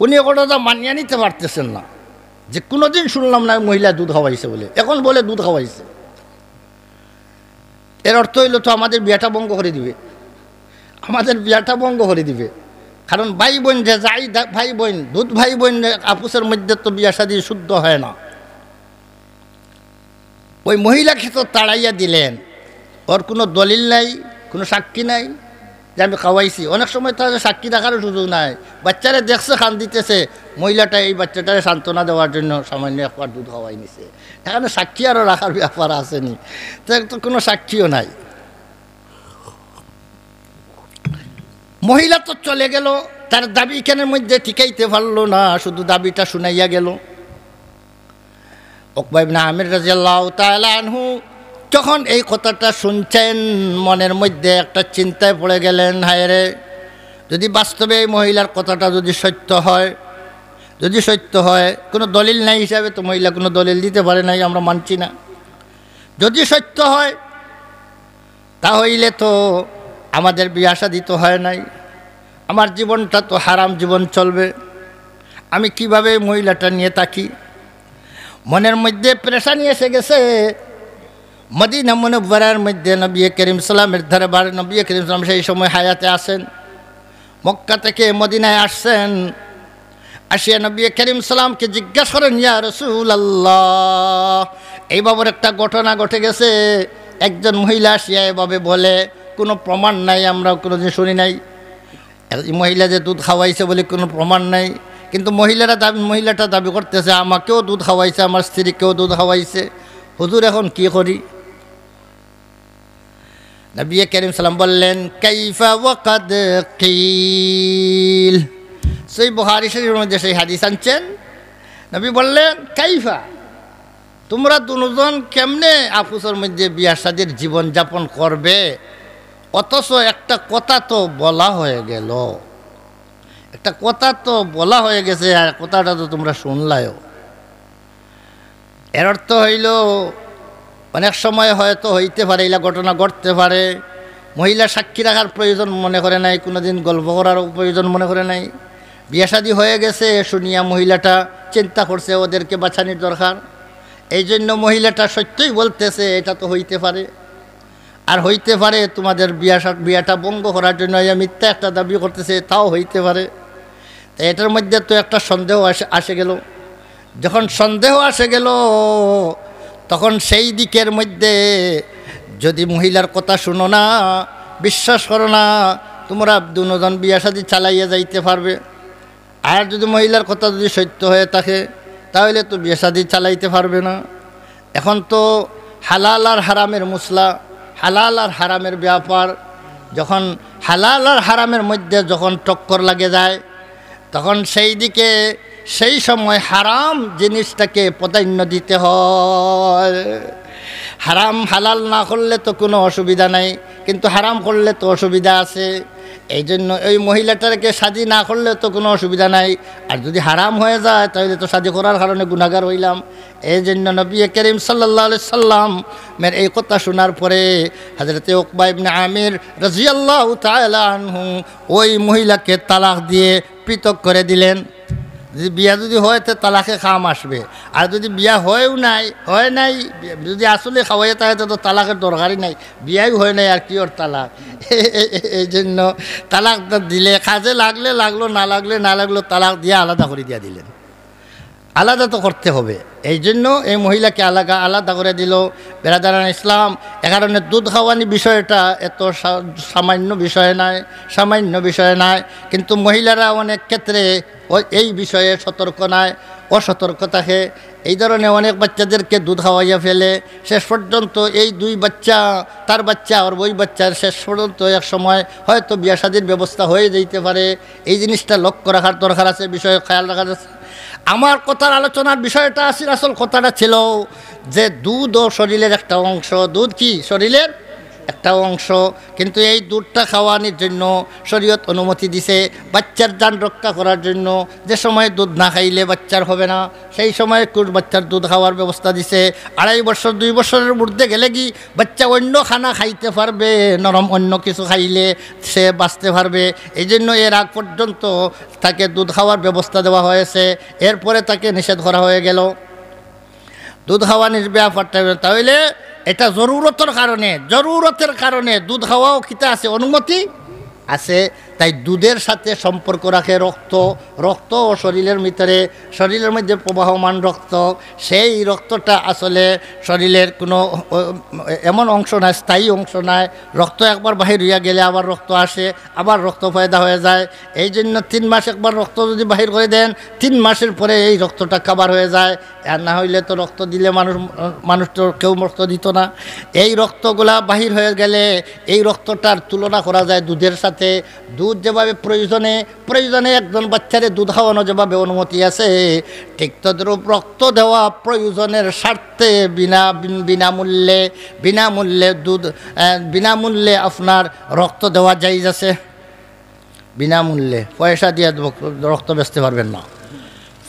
উনি ওটা মানিয়ে নিতে পারতেছেন না যে কোনোদিন শুনলাম না মহিলা দুধ খাওয়াইছে বলে, এখন বলে দুধ খাওয়াইছে। এর অর্থ হইল তো আমাদের বিয়াটা ভঙ্গ করে দিবে, কারণ ভাই বোন যে যাই ভাই বোন, দুধ ভাই বোন আপুসের মধ্যে তো বিয়া শাদী শুদ্ধ হয় না। ওই মহিলাকে তো তাড়াইয়া দিলেন, ওর কোনো দলিল নাই, কোনো সাক্ষী নাই যে আমি খাওয়াইছি। অনেক সময় তো সাক্ষী দেখারও সুযোগ নাই, বাচ্চারা দেখছে খান দিতেছে, মহিলাটা এই বাচ্চাটারে সান্ত্বনা দেওয়ার জন্য সামান্য একবার দুধ খাওয়াই নিছে, এখানে সাক্ষী আরও রাখার ব্যাপার আসেনি, তো কোনো সাক্ষীও নাই। মহিলা তো চলে গেল, তার দাবি কেনের মধ্যে টিকাইতে পারলো না, শুধু দাবিটা শুনাইয়া গেল। উকবা ইবনে আমির রাদিয়াল্লাহু তাআলা আনহু যখন এই কথাটা শুনছেন মনের মধ্যে একটা চিন্তায় পড়ে গেলেন, হায় রে, যদি বাস্তবে এই মহিলার কথাটা যদি সত্য হয়, কোনো দলিল নাই হিসাবে তো মহিলা কোনো দলিল দিতে পারে নাই, আমরা মানছি না। যদি সত্য হয় তাহলে তো আমাদের বিয়া শাদী তো হয় নাই, আমার জীবনটা তো হারাম জীবন চলবে, আমি কিভাবে মহিলাটা নিয়ে থাকি। মনের মধ্যে পেরেশানি এসে গেছে। মদিনা মুনওয়ারার মধ্যে নবী করিম সাল্লামের দরবার, নবী করিম সাল্লাম সেই সময় হায়াতে আসেন, মক্কা থেকে মদিনায় আসছেন। আসিয়া নবী করিম সাল্লামকে জিজ্ঞাসা করেন, ইয়া রাসূলুল্লাহ, এইভাবে একটা ঘটনা ঘটে গেছে। একজন মহিলা আসিয়া এভাবে বলে, কোনো প্রমাণ নাই, আমরা কোনো দিন শুনি নাই। মহিলা যে দুধ খাওয়াইছে বলে কোনো প্রমাণ নাই, কিন্তু মহিলাটা দাবি করতেছে আমাকেও দুধ খাওয়াইছে, আমার স্ত্রীকেও দুধ খাওয়াইছে। হুজুর এখন কি করি? নবী করিম সাল্লাম বললেন, কাইফা ওয়াকাদ কিল। সেই বুখারী শরীফের মধ্যে সেই হাদিস আনছেন। নবী বললেন, কাইফা, তোমরা দুজন কেমনে আপুসের মধ্যে বিয়া শাদীর জীবন যাপন করবে? অথচ একটা কথা তো বলা হয়ে গেল, একটা কথা তো বলা হয়ে গেছে, আর কথাটা তো তোমরা শুনলায়ও। এর অর্থ হইল অনেক সময় হয়তো হইতে পারে, এলা ঘটনা ঘটতে পারে, মহিলা সাক্ষী রাখার প্রয়োজন মনে করে নাই, কোনোদিন গল্প করার প্রয়োজন মনে করে নাই। বিয়া শাদী হয়ে গেছে শুনিয়া মহিলাটা চিন্তা করছে ওদেরকে বাঁচানোর দরকার। এই জন্য মহিলাটা সত্যই বলতেছে এটা তো হইতে পারে, আর হইতে পারে তোমাদের বিয়াটা ভঙ্গ করার জন্য মিথ্যা একটা দাবি করতেছে, তাও হইতে পারে। তো এটার মধ্যে তো একটা সন্দেহ আসে গেল। যখন সন্দেহ আসে গেল, তখন সেই দিকের মধ্যে যদি মহিলার কথা শুনো না, বিশ্বাস করো না, তোমরা দুজন বিয়া শাদী চালাইয়া যাইতে পারবে। আর যদি মহিলার কথা যদি সত্য হয়ে থাকে, তাহলে তো বিয়া শাদী চালাইতে পারবে না। এখন তো হালাল আর হারামের মশলা, হালাল আর হারামের ব্যাপার। যখন হালাল আর হারামের মধ্যে যখন টক্কর লাগে যায়, তখন সেই দিকে সেই সময় হারাম জিনিসটাকে প্রাধান্য দিতে হয়। হারাম হালাল না করলে তো কোনো অসুবিধা নাই, কিন্তু হারাম করলে তো অসুবিধা আছে। এই জন্য ওই মহিলাটাকে শাদী না করলে তো কোনো অসুবিধা নাই, আর যদি হারাম হয়ে যায় তাহলে তো শাদী করার কারণে গুনাহগার হইলাম। এই জন্য নবী করিম সাল্লাল্লাহু আলাইহি সাল্লামের এই কথা শোনার পরে হযরতে উকবা ইবনে আমির রাদিয়াল্লাহু তাআলা আনহু ওই মহিলাকে তালাক দিয়ে পৃথক করে দিলেন। যদি বিয়া যদি হয় তো তালাকে খাম আসবে, আর যদি বিয়া হয় নাই, যদি আসলে খাওয়াই থাকে তো তালাকের দরকারই নাই, বিয়াই হয় নাই, আর কি ওর তালাক। এই জন্য তালাক দিলে কাজে লাগলে লাগলো, না লাগলো, তালাক দিয়ে আলাদা করে দিয়া দিলেন। আলাদা তো করতে হবে, এই জন্য এই মহিলাকে আলাদা করে দিল। বেরাদারান ইসলাম, এ কারণে দুধ খাওয়ানি বিষয়টা এত সামান্য বিষয় নয়, কিন্তু মহিলারা অনেক ক্ষেত্রে এই বিষয়ে সতর্ক নয়, অসতর্ক থাকে। এই ধরনের অনেক বাচ্চাদেরকে দুধ খাওয়াইয়া ফেলে, শেষ পর্যন্ত এই দুই বাচ্চা, তার বাচ্চা আর ওই বাচ্চার শেষ পর্যন্ত এক সময় হয়তো বিয়া শাদীর ব্যবস্থা হয়ে যেতে পারে। এই জিনিসটা লক্ষ্য রাখার দরকার আছে, বিষয়ে খেয়াল রাখার আছে। আমার কথার আলোচনার বিষয়টা আসল কথাটা ছিল যে দুধও শরীরের একটা অংশ, দুধ কি শরীরের একটা অংশ, কিন্তু এই দুধটা খাওয়ানোর জন্য শরীয়ত অনুমতি দিছে বাচ্চার জান রক্ষা করার জন্য। যে সময় দুধ না খাইলে বাচ্চার হবে না, সেই সময় বাচ্চার দুধ খাওয়ার ব্যবস্থা দিছে। 2.5 বছর 2 বছরের মধ্যে গেলে কি বাচ্চা অন্য খানা খাইতে পারবে, নরম অন্য কিছু খাইলে সে বাঁচতে পারবে। এই জন্য এর আগ পর্যন্ত তাকে দুধ খাওয়ার ব্যবস্থা দেওয়া হয়েছে, এরপরে তাকে নিষেধ করা হয়ে গেল দুধ খাওয়ানোর ব্যাপারটা। তাহলে এটা জরুরতের কারণে দুধ খাওয়াও খিতা আছে, অনুমতি আছে। তাই দুধের সাথে সম্পর্ক রাখে রক্ত ও শরীরের মধ্যে প্রবাহমান রক্ত। সেই রক্তটা আসলে শরীরের কোনো এমন অংশ নয়, স্থায়ী অংশ নয়। রক্ত একবার বাহির হইয়া গেলে আবার রক্ত আসে, আবার রক্ত পয়দা হয়ে যায়। এই জন্য 3 মাস একবার রক্ত যদি বাহির করে দেন, 3 মাসের পরে এই রক্তটা কাবার হয়ে যায়। আর না হইলে তো রক্ত দিলে মানুষ তো কেউ রক্ত দিত না। এই রক্তগুলা বাহির হয়ে গেলে এই রক্তটার তুলনা করা যায় দুধের সাথে। দুধ যেভাবে প্রয়োজনে একজন বাচ্চারে দুধ খাওয়ানো যেভাবে অনুমতি আছে, ঠিক তদ্রূপ রক্ত দেওয়া প্রয়োজনের স্বার্থে বিনামূল্যে আপনার রক্ত দেওয়া জায়েজ আছে। বিনামূল্যে, পয়সা দিয়ে রক্ত বেচতে পারবেন না।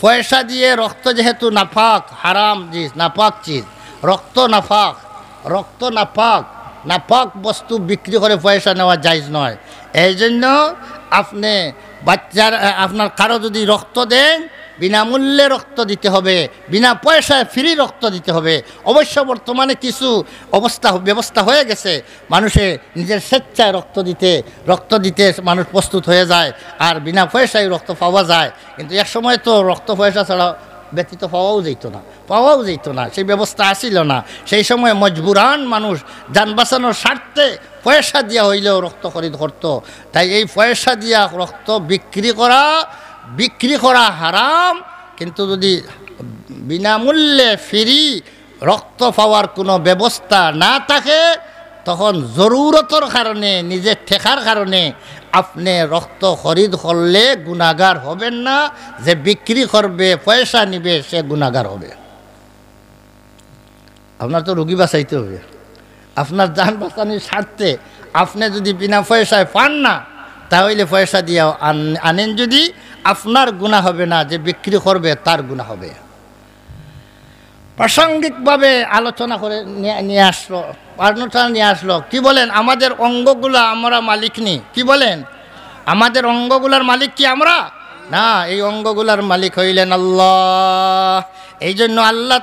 পয়সা দিয়ে রক্ত যেহেতু নাপাক, হারাম চিজ, নাপাক চিজ, রক্ত নাপাক বস্তু বিক্রি করে পয়সা নেওয়া জায়েজ নয়। এই জন্য আপনার কারো যদি রক্ত দেন, বিনামূল্যে রক্ত দিতে হবে, বিনা পয়সায় ফ্রি রক্ত দিতে হবে। অবশ্য বর্তমানে কিছু ব্যবস্থা হয়ে গেছে, মানুষে নিজের স্বেচ্ছায় রক্ত দিতে মানুষ প্রস্তুত হয়ে যায়, আর বিনা পয়সায় রক্ত পাওয়া যায়। কিন্তু এক সময় তো রক্ত পয়সা ছাড়া ব্যতীত পাওয়াও যেত না, সেই ব্যবস্থা আসিল না। সেই সময় মজবুরান মানুষ যান বাঁচানোর স্বার্থে পয়সা দিয়া হইলেও রক্ত খরিদ করতো। তাই এই পয়সা দিয়া রক্ত বিক্রি করা হারাম। কিন্তু যদি বিনামূল্যে ফ্রি রক্ত পাওয়ার কোনো ব্যবস্থা না থাকে, তখন জরুরতর কারণে, নিজের ঠেকার কারণে আপনি রক্ত খরিদ করলে গুনাহগার হবেন না, যে বিক্রি করবে পয়সা নিবে সে গুনাহগার হবে। আপনার তো রোগী বাঁচাইতে হবে, আপনার জান বাঁচানোর স্বার্থে আপনি যদি বিনা পয়সায় পান না, তাহলে পয়সা দিয়ে আনেন, যদি আপনার গুনাহ হবে না, যে বিক্রি করবে তার গুনাহ হবে। প্রাসঙ্গিকভাবে আলোচনা করে নিয়ে আসলো কি বলেন, আমাদের অঙ্গগুলা আমরা মালিক নি, কি বলেন, আমাদের অঙ্গগুলার মালিক কি আমরা না? এই অঙ্গগুলার মালিক হইলেন আল্লাহ। এই জন্য আল্লাহ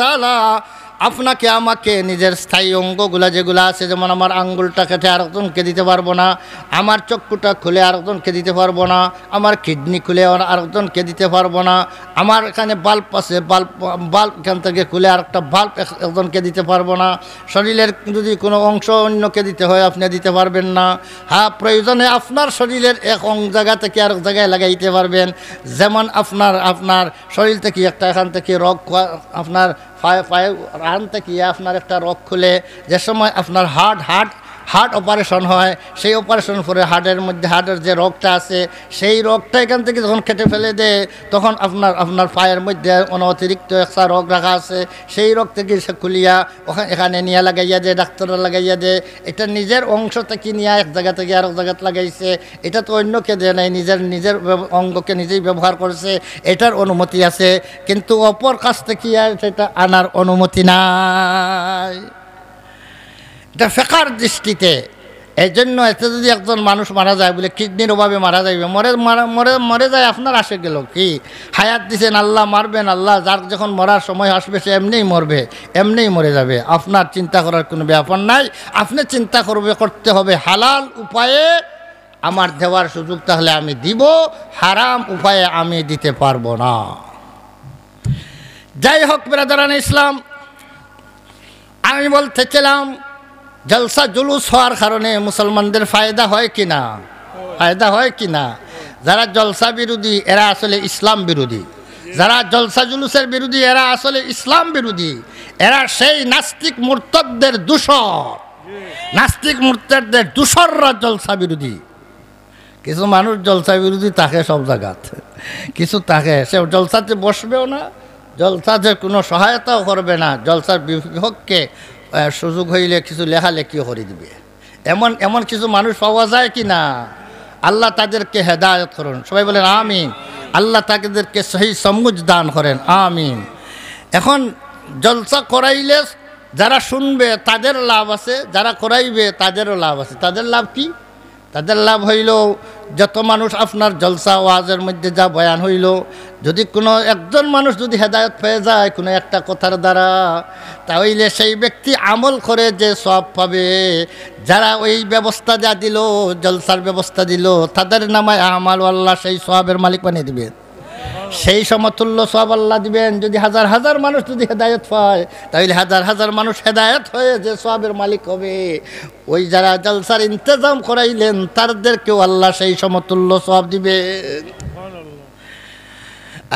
তাআলা আপনাকে আমাকে নিজের স্থায়ী অঙ্গগুলা যেগুলো আছে, যেমন আমার আঙ্গুলটা কেটে আরেকজনকে দিতে পারবো না, আমার চক্ষুটা খুলে আরেকজনকে দিতে পারবো না, আমার কিডনি খুলে আরেকজনকে দিতে পারবো না, আমার এখানে বাল্ব আছে, বাল্ব এখান থেকে খুলে আরেকটা বাল্ব একজনকে দিতে পারবো না, শরীরের যদি কোনো অংশ অন্যকে দিতে হয় আপনি দিতে পারবেন না। হ্যাঁ, প্রয়োজনে আপনার শরীরের এক জায়গা থেকে আরেক জায়গায় লাগাইতে পারবেন। যেমন আপনার শরীর থেকে একটা এখান থেকে রগ, আপনার পায়ে রান থেকে আপনার একটা রগ খুলে, যে সময় আপনার হার্ট অপারেশন হয়, সেই অপারেশন পরে হার্টের যে রগটা আছে, সেই রগটা এখান থেকে যখন কেটে ফেলে দেয়, তখন আপনার পায়ের মধ্যে অতিরিক্ত একটা রগ রাখা আছে, সেই রগ থেকে সে খুলিয়া এখানে নিয়ে লাগাইয়া দেয়, ডাক্তাররা লাগাইয়া দেয়। এটা নিজের অংশ থেকে নিয়ে এক জায়গা থেকে আরেক জায়গাতে লাগাইছে, এটা তো অন্যকে দেয় নাই, নিজের অঙ্গকে নিজেই ব্যবহার করেছে, এটার অনুমতি আছে। কিন্তু অপর কাছ থেকে সেটা আনার অনুমতি নাই, এটা ফিকহের দৃষ্টিতে। এই জন্য এতে যদি একজন মানুষ মারা যায়, বলে কিডনির অভাবে মারা যাবে, মরে যায়, আপনার আসে গেল কি? হায়াত দিছেন আল্লাহ, মারবেন আল্লাহ, যার যখন মরার সময় আসবে সে এমনিই মরবে, এমনিই মরে যাবে। আপনার চিন্তা করার কোনো ব্যাপার নাই। আপনি চিন্তা করতে হবে হালাল উপায়ে আমার দেওয়ার সুযোগ তাহলে আমি দিব, হারাম উপায়ে আমি দিতে পারবো না। যাই হোক ব্রাদারান ইসলাম, আমি বলতেছিলাম জলসা জুলুস হওয়ার কারণে মুসলমানদের ফায়দা হয় কি না? যারা জলসা বিরোধী এরা আসলে ইসলাম বিরোধী, যারা জলসা জুলুসের বিরোধী এরা আসলে ইসলাম বিরোধী। এরা সেই নাস্তিক মুরতাদদের দূষররা জলসা বিরোধী। কিছু মানুষ জলসা বিরোধী থাকে সব জায়গাতে, কিছু থাকে সে জলসাতে বসবেও না, জলসাতে কোনো সহায়তাও করবে না, জলসার বিপক্ষে সুযোগ হইলে কিছু লেখালেখিও করে দিবে। এমন কিছু মানুষ পাওয়া যায় কি না? আল্লাহ তাদেরকে হেদায়েত করুন, সবাই বলেন আমিন। আল্লাহ তাদেরকে সহি সমুজ দান করেন, আমিন। এখন জলসা করাইলে যারা শুনবে তাদের লাভ আছে, যারা করাইবে তাদেরও লাভ আছে। তাদের লাভ কি? তাদের লাভ হইল যত মানুষ আপনার জলসা ওয়াজের মধ্যে যা বয়ান হইল, যদি কোনো একজন মানুষ যদি হেদায়েত পেয়ে যায় কোনো একটা কথার দ্বারা, তাহলে সেই ব্যক্তি আমল করে যে সওয়াব পাবে। যারা ওই ব্যবস্থা যা দিল, জলসার ব্যবস্থা দিল, তাদের নামায় আমাল আল্লাহ সেই সওয়াবের মালিক বানিয়ে দিবেন, সেই সমতুল্য সওয়াব আল্লাহ দিবেন। যদি হাজার হাজার মানুষ যদি হেদায়েত পায়, তাহলে হাজার হাজার মানুষ হেদায়েত হয়ে যে সওয়াবের মালিক হবে, ওই যারা জলসার ইন্তজাম করাইলেন তাদেরকেও আল্লাহ সেই সমতুল্য সওয়াব দিবেন।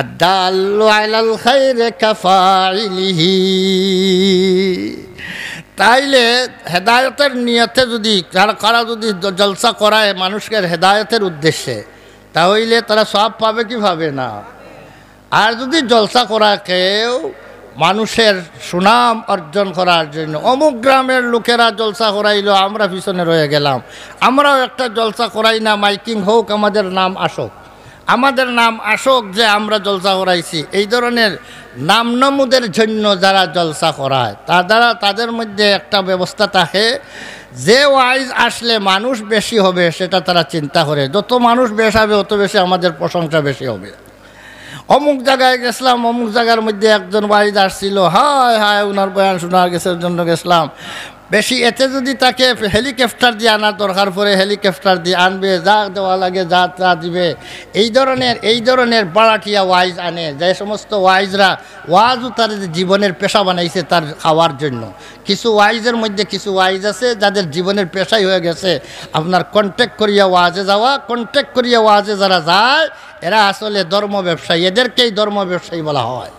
আদাল্লু আলাল খায়রি কাফাইলিহি। তাইলে হেদায়েতের নিয়তে যদি কারা যদি জলসা করায় মানুষকে হেদায়েতের উদ্দেশ্যে, তাহলে তারা সওয়াব পাবে কি পাবে না? আর যদি জলসা করা কেউ মানুষের সুনাম অর্জন করার জন্য, অমুক গ্রামের লোকেরা জলসা করাইলো, আমরা পিছনে রয়ে গেলাম, আমরাও একটা জলসা করাই না, মাইকিং হোক, আমাদের নাম আসুক যে আমরা জলসা করাইছি, এই ধরনের নাম নমুদের জন্য যারা জলসা করায় তাদের মধ্যে একটা ব্যবস্থা থাকে, যে ওয়াইজ আসলে মানুষ বেশি হবে সেটা তারা চিন্তা করে, যত মানুষ বেশি হবে অত বেশি আমাদের প্রশংসা বেশি হবে। অমুক জায়গায় গেছিলাম, অমুক জায়গার মধ্যে একজন ওয়াইজ আসছিল, হায় হায় ওনার বয়ান শোনার গেছে জন্য গেছিলাম। বেশি এতে যদি তাকে হেলিকপ্টার দিয়ে আনার দরকার পড়ে হেলিকপ্টার দিয়ে আনবে, যা দেওয়া লাগে যা তা দিবে। এই ধরনের বাড়াটিয়া ওয়াইজ আনে, যে সমস্ত ওয়াইজরা ওয়াজও তার জীবনের পেশা বানাইছে তার খাওয়ার জন্য। কিছু ওয়াইজের মধ্যে কিছু ওয়াইজ আছে যাদের জীবনের পেশাই হয়ে গেছে আপনার কন্ট্যাক্ট করিয়া ওয়াজে যাওয়া। কন্ট্যাক্ট করিয়া ওয়াজে যারা যায় এরা আসলে ধর্ম ব্যবসায়ী, এদেরকেই ধর্ম ব্যবসায়ী বলা হয়।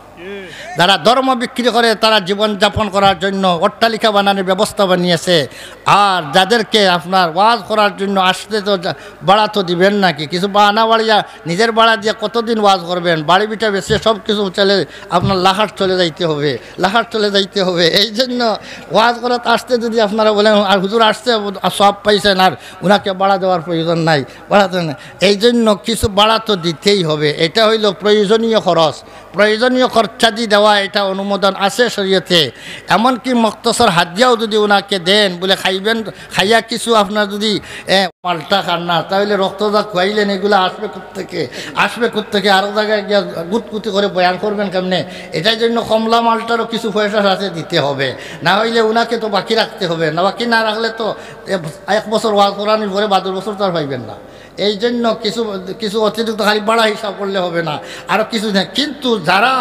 যারা ধর্ম বিক্রি করে তারা জীবনযাপন করার জন্য অট্টালিকা বানানোর ব্যবস্থা বানিয়েছে। আর যাদেরকে আপনার ওয়াজ করার জন্য আসতে তো ভাড়া তো দিবেন নাকি, কিছু বানা বাড়িয়া নিজের ভাড়া দিয়ে কতদিন ওয়াজ করবেন? বাড়ি বিটা বেশি সব কিছু চলে আপনার লাহাট চলে যাইতে হবে, লাহাট চলে যাইতে হবে। এই জন্য ওয়াজ করাতে আসতে যদি আপনারা বলেন আর হুজুর আসতে সব পাইছেন আর ওনাকে ভাড়া দেওয়ার প্রয়োজন নাই, ভাড়া তো না, এই জন্য কিছু ভাড়া তো দিতেই হবে। এটা হইল প্রয়োজনীয় খরচ, প্রয়োজনীয় খরচাদি দেওয়া, এটা অনুমোদন আছে শরীয়তে। এমনকি মুক্তসর হাদিয়াও যদি ওনাকে দেন, বলে খাইবেন, খাইয়া কিছু আপনার যদি মালটা খান না তাহলে রক্তদাগ খুয়াইলেন, এগুলো আসবে কোত্থেকে? আসবে কোত্থেকে? আরও জায়গায় গিয়া গুতগুতি করে বয়ান করবেন কেমনে? এটার জন্য কমলা মালটারও কিছু পয়সা সাথে দিতে হবে, না হইলে ওনাকে তো বাকি রাখতে হবে। না বাকি না রাখলে তো 1 বছর ওয়াজ করানোর পরে 12 বছর তো আর পাইবেন না। এই জন্য কিছু কিছু অতিরিক্ত খালি ভাড়া হিসাব করলে হবে না, আরও কিছু নেই। কিন্তু যারা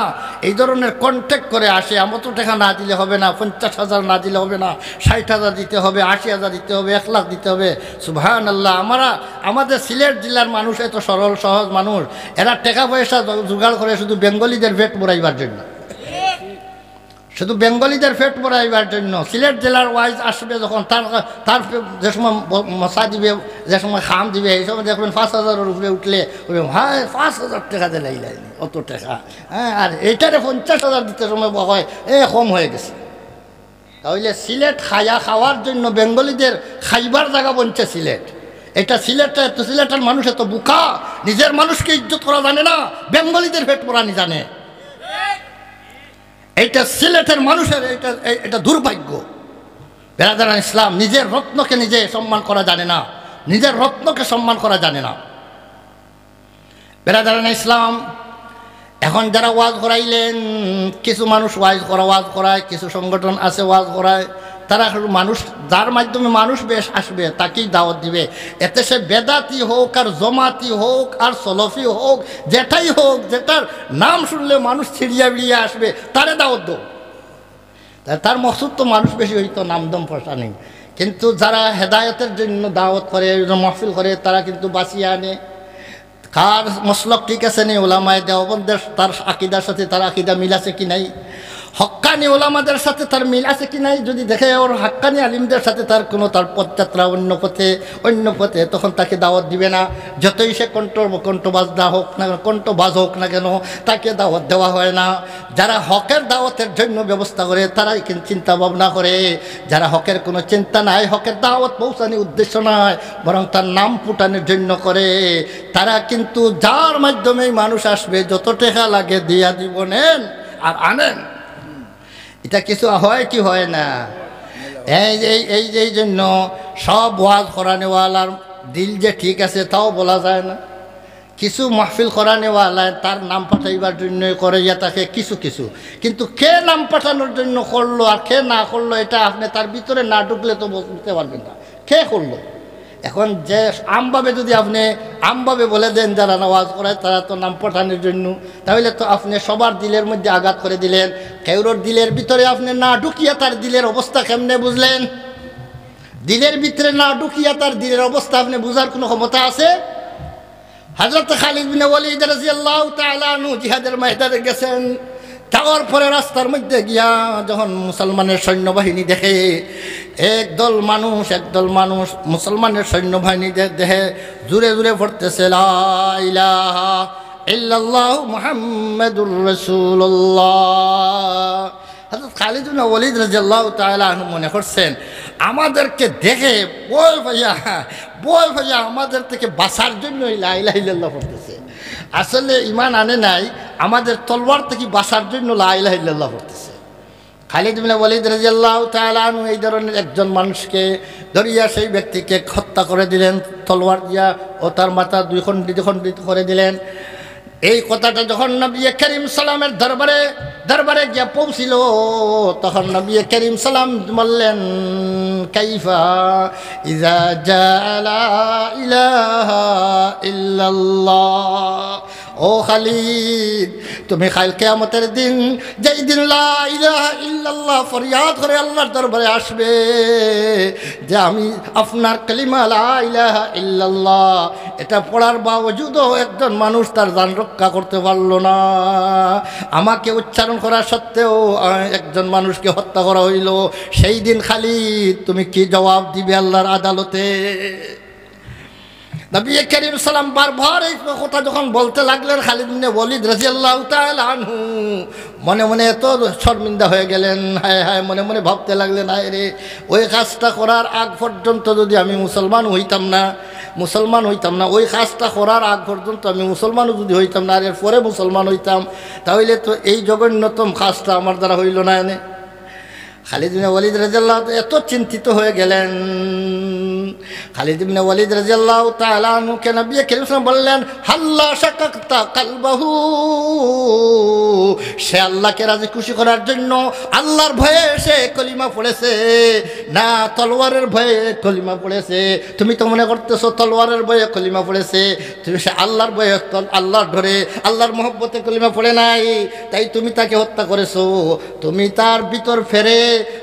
এই ধরনের কন্ট্যাক্ট করে আসে, আমার তো টাকা না দিলে হবে না, 50,000 না দিলে হবে না, 60,000 দিতে হবে, 80,000 দিতে হবে, 1 লাখ দিতে হবে। সুবহানাল্লাহ। আমাদের সিলেট জেলার মানুষ এত সরল সহজ মানুষ, এরা টাকা পয়সা জোগাড় করে শুধু বেঙ্গলিদের পেট ভরাইবার জন্য, শুধু বেঙ্গলিদের পেট ভরাইবার জন্য। সিলেট জেলার ওয়াইজ আসবে যখন তার যে সময় মশা দিবে, যে সময় খাম দিবে, এই সময় দেখবেন 5,000-এর উপরে উঠলে হ্যাঁ 5,000 টাকা দিলাই অত টাকা, হ্যাঁ। আর এইটারে 50,000 দিতে সময় হয় কম হয়ে গেছে। তাহলে সিলেট খাওয়ার জন্য বেঙ্গলিদের খাইবার জায়গা বনছে সিলেট। এটা সিলেটের মানুষ এত বুকা, নিজের মানুষকে ইজ্জত করা জানে না, বেঙ্গলিদের পেট ভরানি জানে। এইটা সিলেটের মানুষের এটা দুর্ভাগ্য। বেরাদারান ইসলাম, নিজের রত্নকে নিজে সম্মান করা জানে না, নিজের রত্নকে সম্মান করা জানে না। বেরাদারান ইসলাম, এখন যারা ওয়াজ করাইলেন, কিছু মানুষ ওয়াজ করায়, কিছু সংগঠন আছে ওয়াজ করায়, তারা মানুষ যার মাধ্যমে মানুষ বেশ আসবে তাকেই দাওয়াত দিবে। এতে সে বেদাতি হোক আর জমাতি হোক আর সলফি হোক, যেটাই হোক, যেটার নাম শুনলে মানুষ ছিড়িয়া বিড়িয়ে আসবে তারে দাওয়াত দো। তার মকসুদ তো মানুষ বেশি হইতো, নামদম পয়সা নেই। কিন্তু যারা হেদায়তের জন্য দাওয়াত করে, মাহফিল করে, তারা কিন্তু বাঁচিয়ে আনে। কার মসলক ঠিক আছে নি, ওলামায়ে দেওবন্দের তার আকিদার সাথে তার আকিদা মিল আছে কি নাই, হক্কানি ওলামাদের সাথে তার মিল আছে কি নাই, যদি দেখে ওর হাক্কানি আলিমদের সাথে তার কোনো তার পথযাত্রা অন্য পথে, তখন তাকে দাওয়াত দিবে না। যতই সে কণ্ঠবাজ হোক না কেন, তাকে দাওয়াত দেওয়া হয় না। যারা হকের দাওয়াতের জন্য ব্যবস্থা করে তারাই চিন্তা ভাবনা করে, যারা হকের কোনো চিন্তা নাই, হকের দাওয়াত পৌঁছানোর উদ্দেশ্য নয়, বরং তার নাম ফুটানোর জন্য করে, তারা কিন্তু যার মাধ্যমেই মানুষ আসবে যত টাকা লাগে দিয়া দিব, নেন আর আনেন। এটা কিছু হয় কি হয় না? এই জন্য সব ওয়াজ করানেওয়ালার দিল যে ঠিক আছে তাও বলা যায় না। কিছু মাহফিল করানেওয়ালা তার নাম পাঠাইবার জন্য করে তাকে কিছু, কিন্তু কে নাম পাঠানোর জন্য করলো আর কে না করলো, এটা আপনি তার ভিতরে না ঢুকলে তো বুঝতে পারবেন না কে করলো। এখন যে আমভাবে যদি আপনি আমভাবে বলে দেন যারা নামাজ করায় তারা তো নাম পাঠানোর জন্য, তাহলে তো আপনি সবার দিলের মধ্যে আঘাত করে দিলেন। কেউর দিলের ভিতরে আপনি না ঢুকিয়া তার দিলের অবস্থা কেমনে বুঝলেন? দিলের ভিতরে না ঢুকিয়া তার দিলের অবস্থা আপনি বুঝার কোনো ক্ষমতা আছে? হযরত খালিদ বিন ওয়ালিদ রাদিয়াল্লাহু তাআলা আনহু জিহাদের ময়দানে গেছেন, যাওয়ার পরে রাস্তার মধ্যে গিয়া যখন মুসলমানের সৈন্যবাহিনী দেখে, একদল মানুষ মুসলমানের সৈন্যবাহিনী দেখে জুড়ে জুড়ে পড়তেছে লা ইলাহা ইল্লাল্লাহু মুহাম্মাদুর রাসূলুল্লাহ। হযরত খালিদ বিন ওয়ালিদ রাদিয়াল্লাহু তাআলা আনহু মনে করছেন আমাদেরকে দেখে বল ভাইয়া আমাদের থেকে বাঁচার জন্য লা ইলাহা ইল্লাল্লাহ পড়তেছে। আসলে ঈমান আনে নাই, আমাদের তলোয়ার থেকে বাঁচার জন্য লা ইলাহা ইল্লাল্লাহ পড়তেছে। খালিদ বিন ওয়ালিদ রাদিয়াল্লাহু তাআলা আনহু এই ধরনের একজন মানুষকে ধরিয়া সেই ব্যক্তিকে হত্যা করে দিলেন তলোয়ার দিয়া, ও তার মাথা দুই খণ্ডিত করে দিলেন। এই কথাটা যখন নবী করিম সালামের দরবারে গিয়ে পৌঁছিল, তখন নবী করিম সালাম বললেন, কাইফা ইজা জালা ইলাহা ইল্লাল্লাহ। ও খালিদ, তুমি কাল কিয়ামতের দিন যেই দিন লা ইলাহা ইল্লাল্লাহ ফরিয়াদ করে আল্লাহর দরবারে আসবে যে আমি আপনার কালিমা লা ইলাহা ইল্লাল্লাহ এটা পড়ার বাবজুদও একজন মানুষ তার জান রক্ষা করতে পারল না, আমাকে উচ্চারণ করা সত্ত্বেও একজন মানুষকে হত্যা করা হইল, সেই দিন খালিদ তুমি কি জবাব দিবে আল্লাহর আদালতে? নবী করিম সালাম বারবার এই কথা যখন বলতে লাগলেন, খালিদ ইবনে ওয়ালিদ রাদিয়াল্লাহু তাআলা আনহু মনে মনে এত শর্মিন্দা হয়ে গেলেন, হায় হায় মনে মনে ভাবতে লাগলেন, হায় রে, ওই কাজটা করার আগ পর্যন্ত যদি আমি মুসলমান হইতাম না, ওই কাজটা করার আগ পর্যন্ত আমি মুসলমানও যদি হইতাম না, আর এরপরে মুসলমান হইতাম, তাহলে তো এই জঘন্যতম কাজটা আমার দ্বারা হইল না। এনে খালিদ ইবনে ওয়ালিদ রাদিয়াল্লাহু এত চিন্তিত হয়ে গেলেন। খালিদ ইবনে ওয়ালিদ রাদিয়াল্লাহু তাআলা আনহুকে নবী করিম সাল্লাল্লাহু আলাইহি ওয়াসাল্লাম বললেন, হাল্লা শাকাকতা কালবাহু, সে আল্লাহকে রাজি খুশি করার জন্য আল্লাহর ভয়ে সে কলিমা পড়েছে না তলোয়ারের ভয়ে কলিমা পড়েছে? তুমি তো মনে করতেছো তলোয়ারের ভয়ে কলিমা পড়েছে, তুমি সে আল্লাহর ভয়ে আল্লাহর ধরে আল্লাহর মহব্বতে কলিমা পড়ে নাই, তাই তুমি তাকে হত্যা করেছো। তুমি তার ভিতর ফেরে,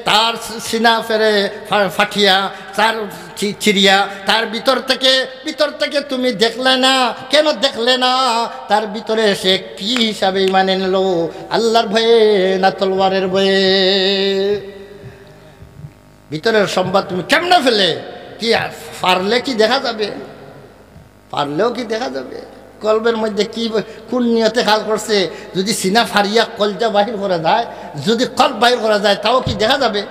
তার সিনা ফেরে ফাটিয়া, তার চিরিয়া, তার ভিতর থেকে তুমি দেখলে না, কেন দেখলে না? তার ভিতরে সে কি হিসাবে মানে নিল, আল্লাহর ভয়ে না তলোয়ারের ভয়ে? ভিতরের সংবাদ তুমি কেমনে ফেলে কি পারলে কি দেখা যাবে? পারলেও কি দেখা যাবে? কলবের মধ্যে কি কোন নিয়তে কাজ করছে? যদি সিনা ফারিয়া কলজা বাহির করা যায়, যদি কলব বাহির করা যায়, তাও কি দেখা যাবে?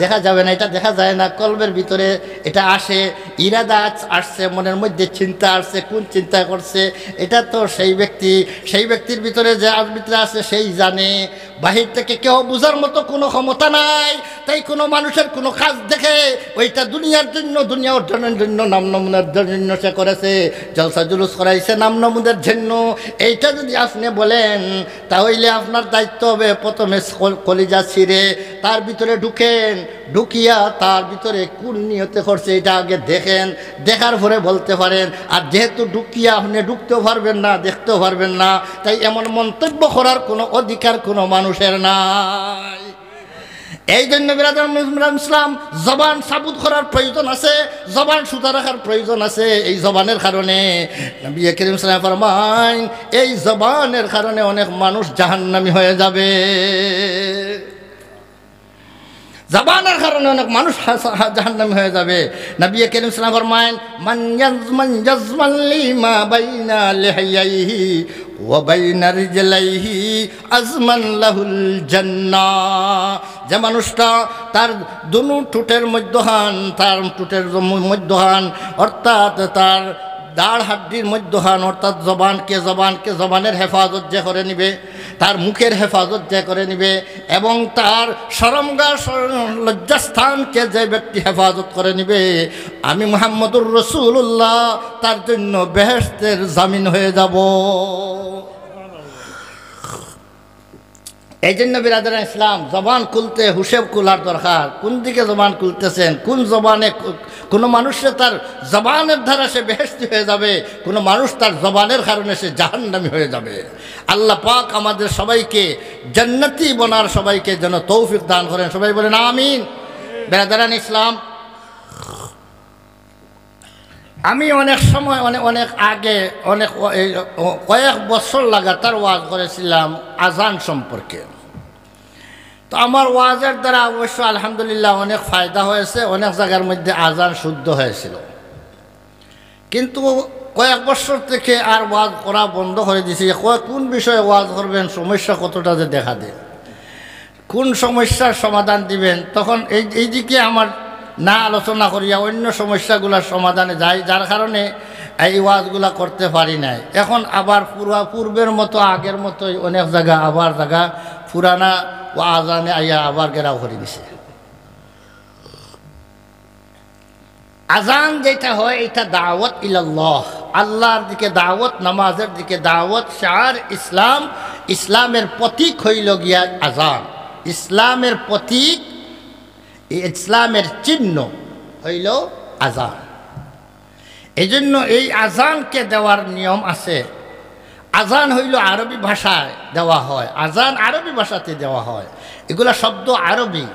দেখা যাবে না, এটা দেখা যায় না। কলবের ভিতরে এটা আসে, ইরাদা আসছে, মনের মধ্যে চিন্তা আসছে, কোন চিন্তা করছে এটা তো সেই ব্যক্তির ভিতরে যে ভিতরে আছে সেই জানে। বাহির থেকে কেউ বোঝার মতো কোনো ক্ষমতা নাই। তাই কোনো মানুষের কোনো কাজ দেখে ওইটা দুনিয়ার জন্য, দুনিয়া অর্জনের জন্য, নাম নমুনার জন্য সে করেছে, জলসা জুলুস করাইছে নাম নমুনার জন্য, এইটা যদি আপনি বলেন, তাহলে আপনার দায়িত্ব হবে প্রথমে কলিজা ছিঁড়ে তার ভিতরে ঢুকিয়া তার ভিতরে কোন নিয়তে করছে এটা আগে দেখেন, দেখার পরে বলতে পারেন। আর যেহেতু ঢুকিয়া আপনি ঢুকতেও পারবেন না, দেখতেও পারবেন না, তাই এমন মন্তব্য করার কোনো অধিকার কোনো মানুষের নাই। এই জন্য বিরাদর ইসলাম জবান সাবুত করার প্রয়োজন আছে, জবান সুতা রাখার প্রয়োজন আছে। এই জবানের কারণে নবী করিম সাল্লাল্লাহু আলাইহি ওয়াসাল্লাম ফরমান, এই জবানের কারণে অনেক মানুষ জাহান্নামী হয়ে যাবে। জবানের কারণে অনেক মানুষ জাহান্নামী হয়ে যাবে। নবী করিম সাল্লাল্লাহু আলাইহি ওয়াসাল্লাম ফরমান, মান ইয়াজমান লিমা বাইনা লিহাইহি ওয়া বাইনা রিজলাইহি আজমান লাহুল জান্নাহ। যে মানুষটা তার দুনো ঠোঁটের মধ্যখান, তার ঠোঁটের মধ্যখান অর্থাৎ তার দাড় হাড্ডির মধ্যখান অর্থাৎ জবানের হেফাজত যে করে নিবে, তার মুখের হেফাজত যে করে নিবে, এবং তার শরমগাহ লজ্জাস্থানকে যে ব্যক্তি হেফাজত করে নিবে, আমি মুহাম্মদুর রাসূলুল্লাহ তার জন্য বেহেশতের জামিন হয়ে যাব। এই জন্য বিরাদরান ইসলাম, জবান খুলতে হুসেব খোলার দরকার। কোন দিকে জবান খুলতেছেন, কোন জবানে? কোনো মানুষের তার জবানের দ্বারা সে বেহেশতি হয়ে যাবে, কোনো মানুষ তার জবানের কারণে সে জাহান্নামী হয়ে যাবে। আল্লাহ পাক আমাদের সবাইকে জান্নাতি বনার সবাইকে যেন তৌফিক দান করেন। সবাই বলেন আমিন। বিরাদরান ইসলাম, আমি অনেক সময় অনেক আগে কয়েক বছর লাগাতার ওয়াজ করেছিলাম আজান সম্পর্কে। তো আমার ওয়াজের দ্বারা অবশ্য আলহামদুলিল্লাহ অনেক ফায়দা হয়েছে, অনেক জায়গার মধ্যে আজান শুদ্ধ হয়েছিল। কিন্তু কয়েক বছর থেকে আর ওয়াজ করা বন্ধ করে দিয়েছি। কোন বিষয়ে ওয়াজ করবেন, সমস্যা কতটা যে দেখা দেয়, কোন সমস্যার সমাধান দিবেন, তখন এই দিকে আমার না আলোচনা করিয়া অন্য সমস্যাগুলোর সমাধানে যাই, যার কারণে এই ওয়াজগুলা করতে পারি নাই। এখন আবার পূর্বের মতো আগের মতোই অনেক জায়গা পুরানা ও আজানে আইয়া আবার ঘেরাও করে দিছে। আজান যেটা হয় এটা দাওয়াত ইলাল্লাহ, আল্লাহর দিকে দাওয়াত, নামাজের দিকে দাওয়াত। শার ইসলাম, ইসলামের প্রতীক হইল গিয়া আজান। ইসলামের প্রতীক, ইসলামের চিহ্ন হইল আজান। এই জন্য এই আজানকে দেওয়ার নিয়ম আছে। আজান হইল আরবি ভাষায় দেওয়া হয়, আজান আরবি ভাষাতে দেওয়া হয়। এগুলা শব্দ আরবি।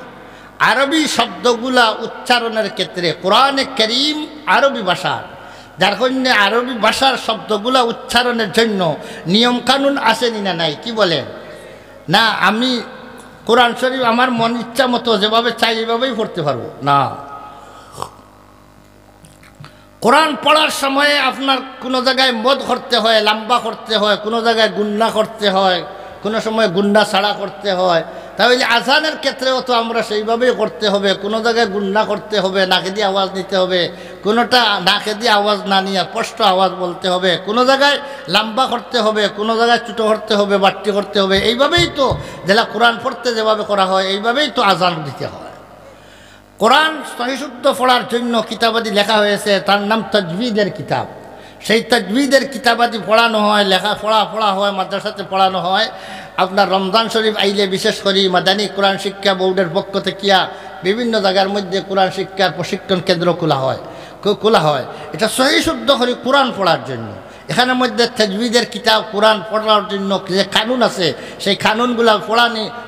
আরবি শব্দগুলা উচ্চারণের ক্ষেত্রে কোরআনে কারীম আরবি ভাষার, যার জন্য আরবি ভাষার শব্দগুলা উচ্চারণের জন্য নিয়মকানুন আসেনি না নাই? কি বলেন? না আমি কোরআন শরীফ আমার মন ইচ্ছা মতো যেভাবে চাই এভাবেই পড়তে পারবো না। কোরআন পড়ার সময়ে আপনার কোনো জায়গায় মদ করতে হয়, লম্বা করতে হয়, কোনো জায়গায় গুন্না করতে হয়, কোনো সময় গুন্না ছাড়া করতে হয়। তাহলে আজানের ক্ষেত্রেও তো আমরা সেইভাবেই করতে হবে। কোনো জায়গায় গুন্না করতে হবে, নাকে দিয়ে আওয়াজ নিতে হবে, কোনোটা নাকে দিয়ে আওয়াজ না নিয়ে স্পষ্ট আওয়াজ বলতে হবে, কোনো জায়গায় লম্বা করতে হবে, কোনো জায়গায় ছোটো করতে হবে, বাট্টি করতে হবে। এইভাবেই তো যেটা কোরআন পড়তে যেভাবে করা হয় এইভাবেই তো আজান দিতে হয়। কোরআন সহিশুদ্ধ পড়ার জন্য কিতাবাদি লেখা হয়েছে, তার নাম তাজবিদের কিতাব। সেই তাজবিদের কিতাবাদি পড়ানো হয়, পড়া হয়, মাদ্রাসাতে পড়ানো হয়। আপনার রমজান শরীফ আইলে বিশেষ করে মাদানী কোরআন শিক্ষা বোর্ডের পক্ষ থেকে বিভিন্ন জায়গার মধ্যে কোরআন শিক্ষার প্রশিক্ষণ কেন্দ্র খোলা হয়। এটা সহিশুদ্ধ করে কোরআন পড়ার জন্য। এখানের মধ্যে তাজবিদের কিতাব, কোরআন পড়ার জন্য যে কানুন আছে, সেই কানুনগুলা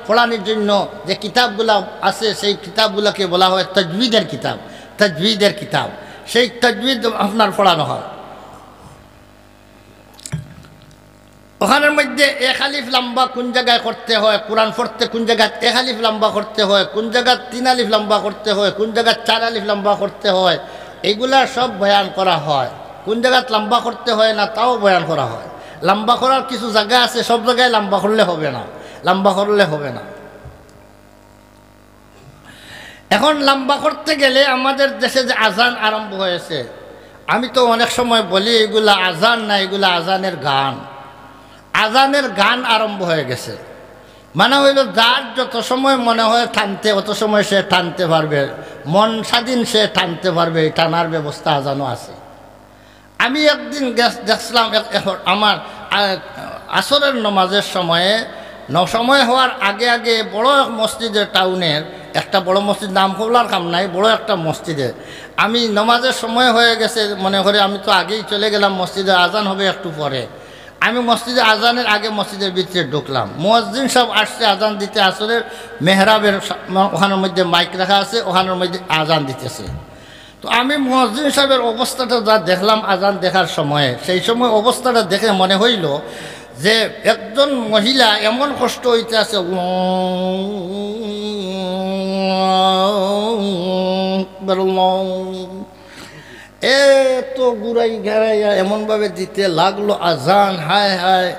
পড়ানোর জন্য যে কিতাবগুলা আছে, সেই কিতাবগুলোকে বলা হয় তাজবিদের কিতাব। তাজবিদের কিতাব, সেই তাজবিদ আপনার পড়ানো হয়। ওখানের মধ্যে এক আলিফ লম্বা কোন জায়গায় করতে হয়, কোরআন পড়তে কোন জায়গায় এক আলিফ লম্বা করতে হয়, কোন জায়গায় 3 আলিফ লম্বা করতে হয়, কোন জায়গায় 4 আলিফ লম্বা করতে হয়, এগুলা সব বয়ান করা হয়। কোন জায়গায় লম্বা করতে হয় না তাও বয়ান করা হয়। লম্বা করার কিছু জায়গা আছে, সব জায়গায় লম্বা করলে হবে না, লম্বা করলে হবে না। এখন লম্বা করতে গেলে আমাদের দেশে যে আজান আরম্ভ হয়েছে, আমি তো অনেক সময় বলি এগুলা আজান না, এগুলা আজানের গান। আজানের গান আরম্ভ হয়ে গেছে। মানে হইল যার যত সময় মনে হয় টানতে, অত সময় সে টানতে পারবে, মন স্বাধীন সে টানতে পারবে, টানার ব্যবস্থা আজানও আছে। আমি একদিন দেখছিলাম আমার আসরের নামাজের সময় হওয়ার আগে বড় এক মসজিদের, টাউনের একটা বড় মসজিদ, নাম খোলার কাম নাই, বড় একটা মসজিদে আমি নামাজের সময় হয়ে গেছে মনে করে, আমি তো আগেই চলে গেলাম মসজিদে, আজান হবে একটু পরে। আমি মসজিদে আজানের আগে মসজিদের ভিতরে ঢুকলাম। মুয়াজ্জিন সব আসছে আজান দিতে, আসরের মেহরাবের ওখানের মধ্যে মাইক রাখা আছে, ওখানের মধ্যে আজান দিতেছে। তো আমি মুয়াজ্জিন সাহেবের অবস্থাটা যা দেখলাম আজান দেখার সময়ে, সেই সময় অবস্থাটা দেখে মনে হইল যে একজন মহিলা এমন কষ্ট হইতে আছে, এত গুড়াই ঘেরাইয়া এমনভাবে দিতে লাগলো আজান। হায় হায়,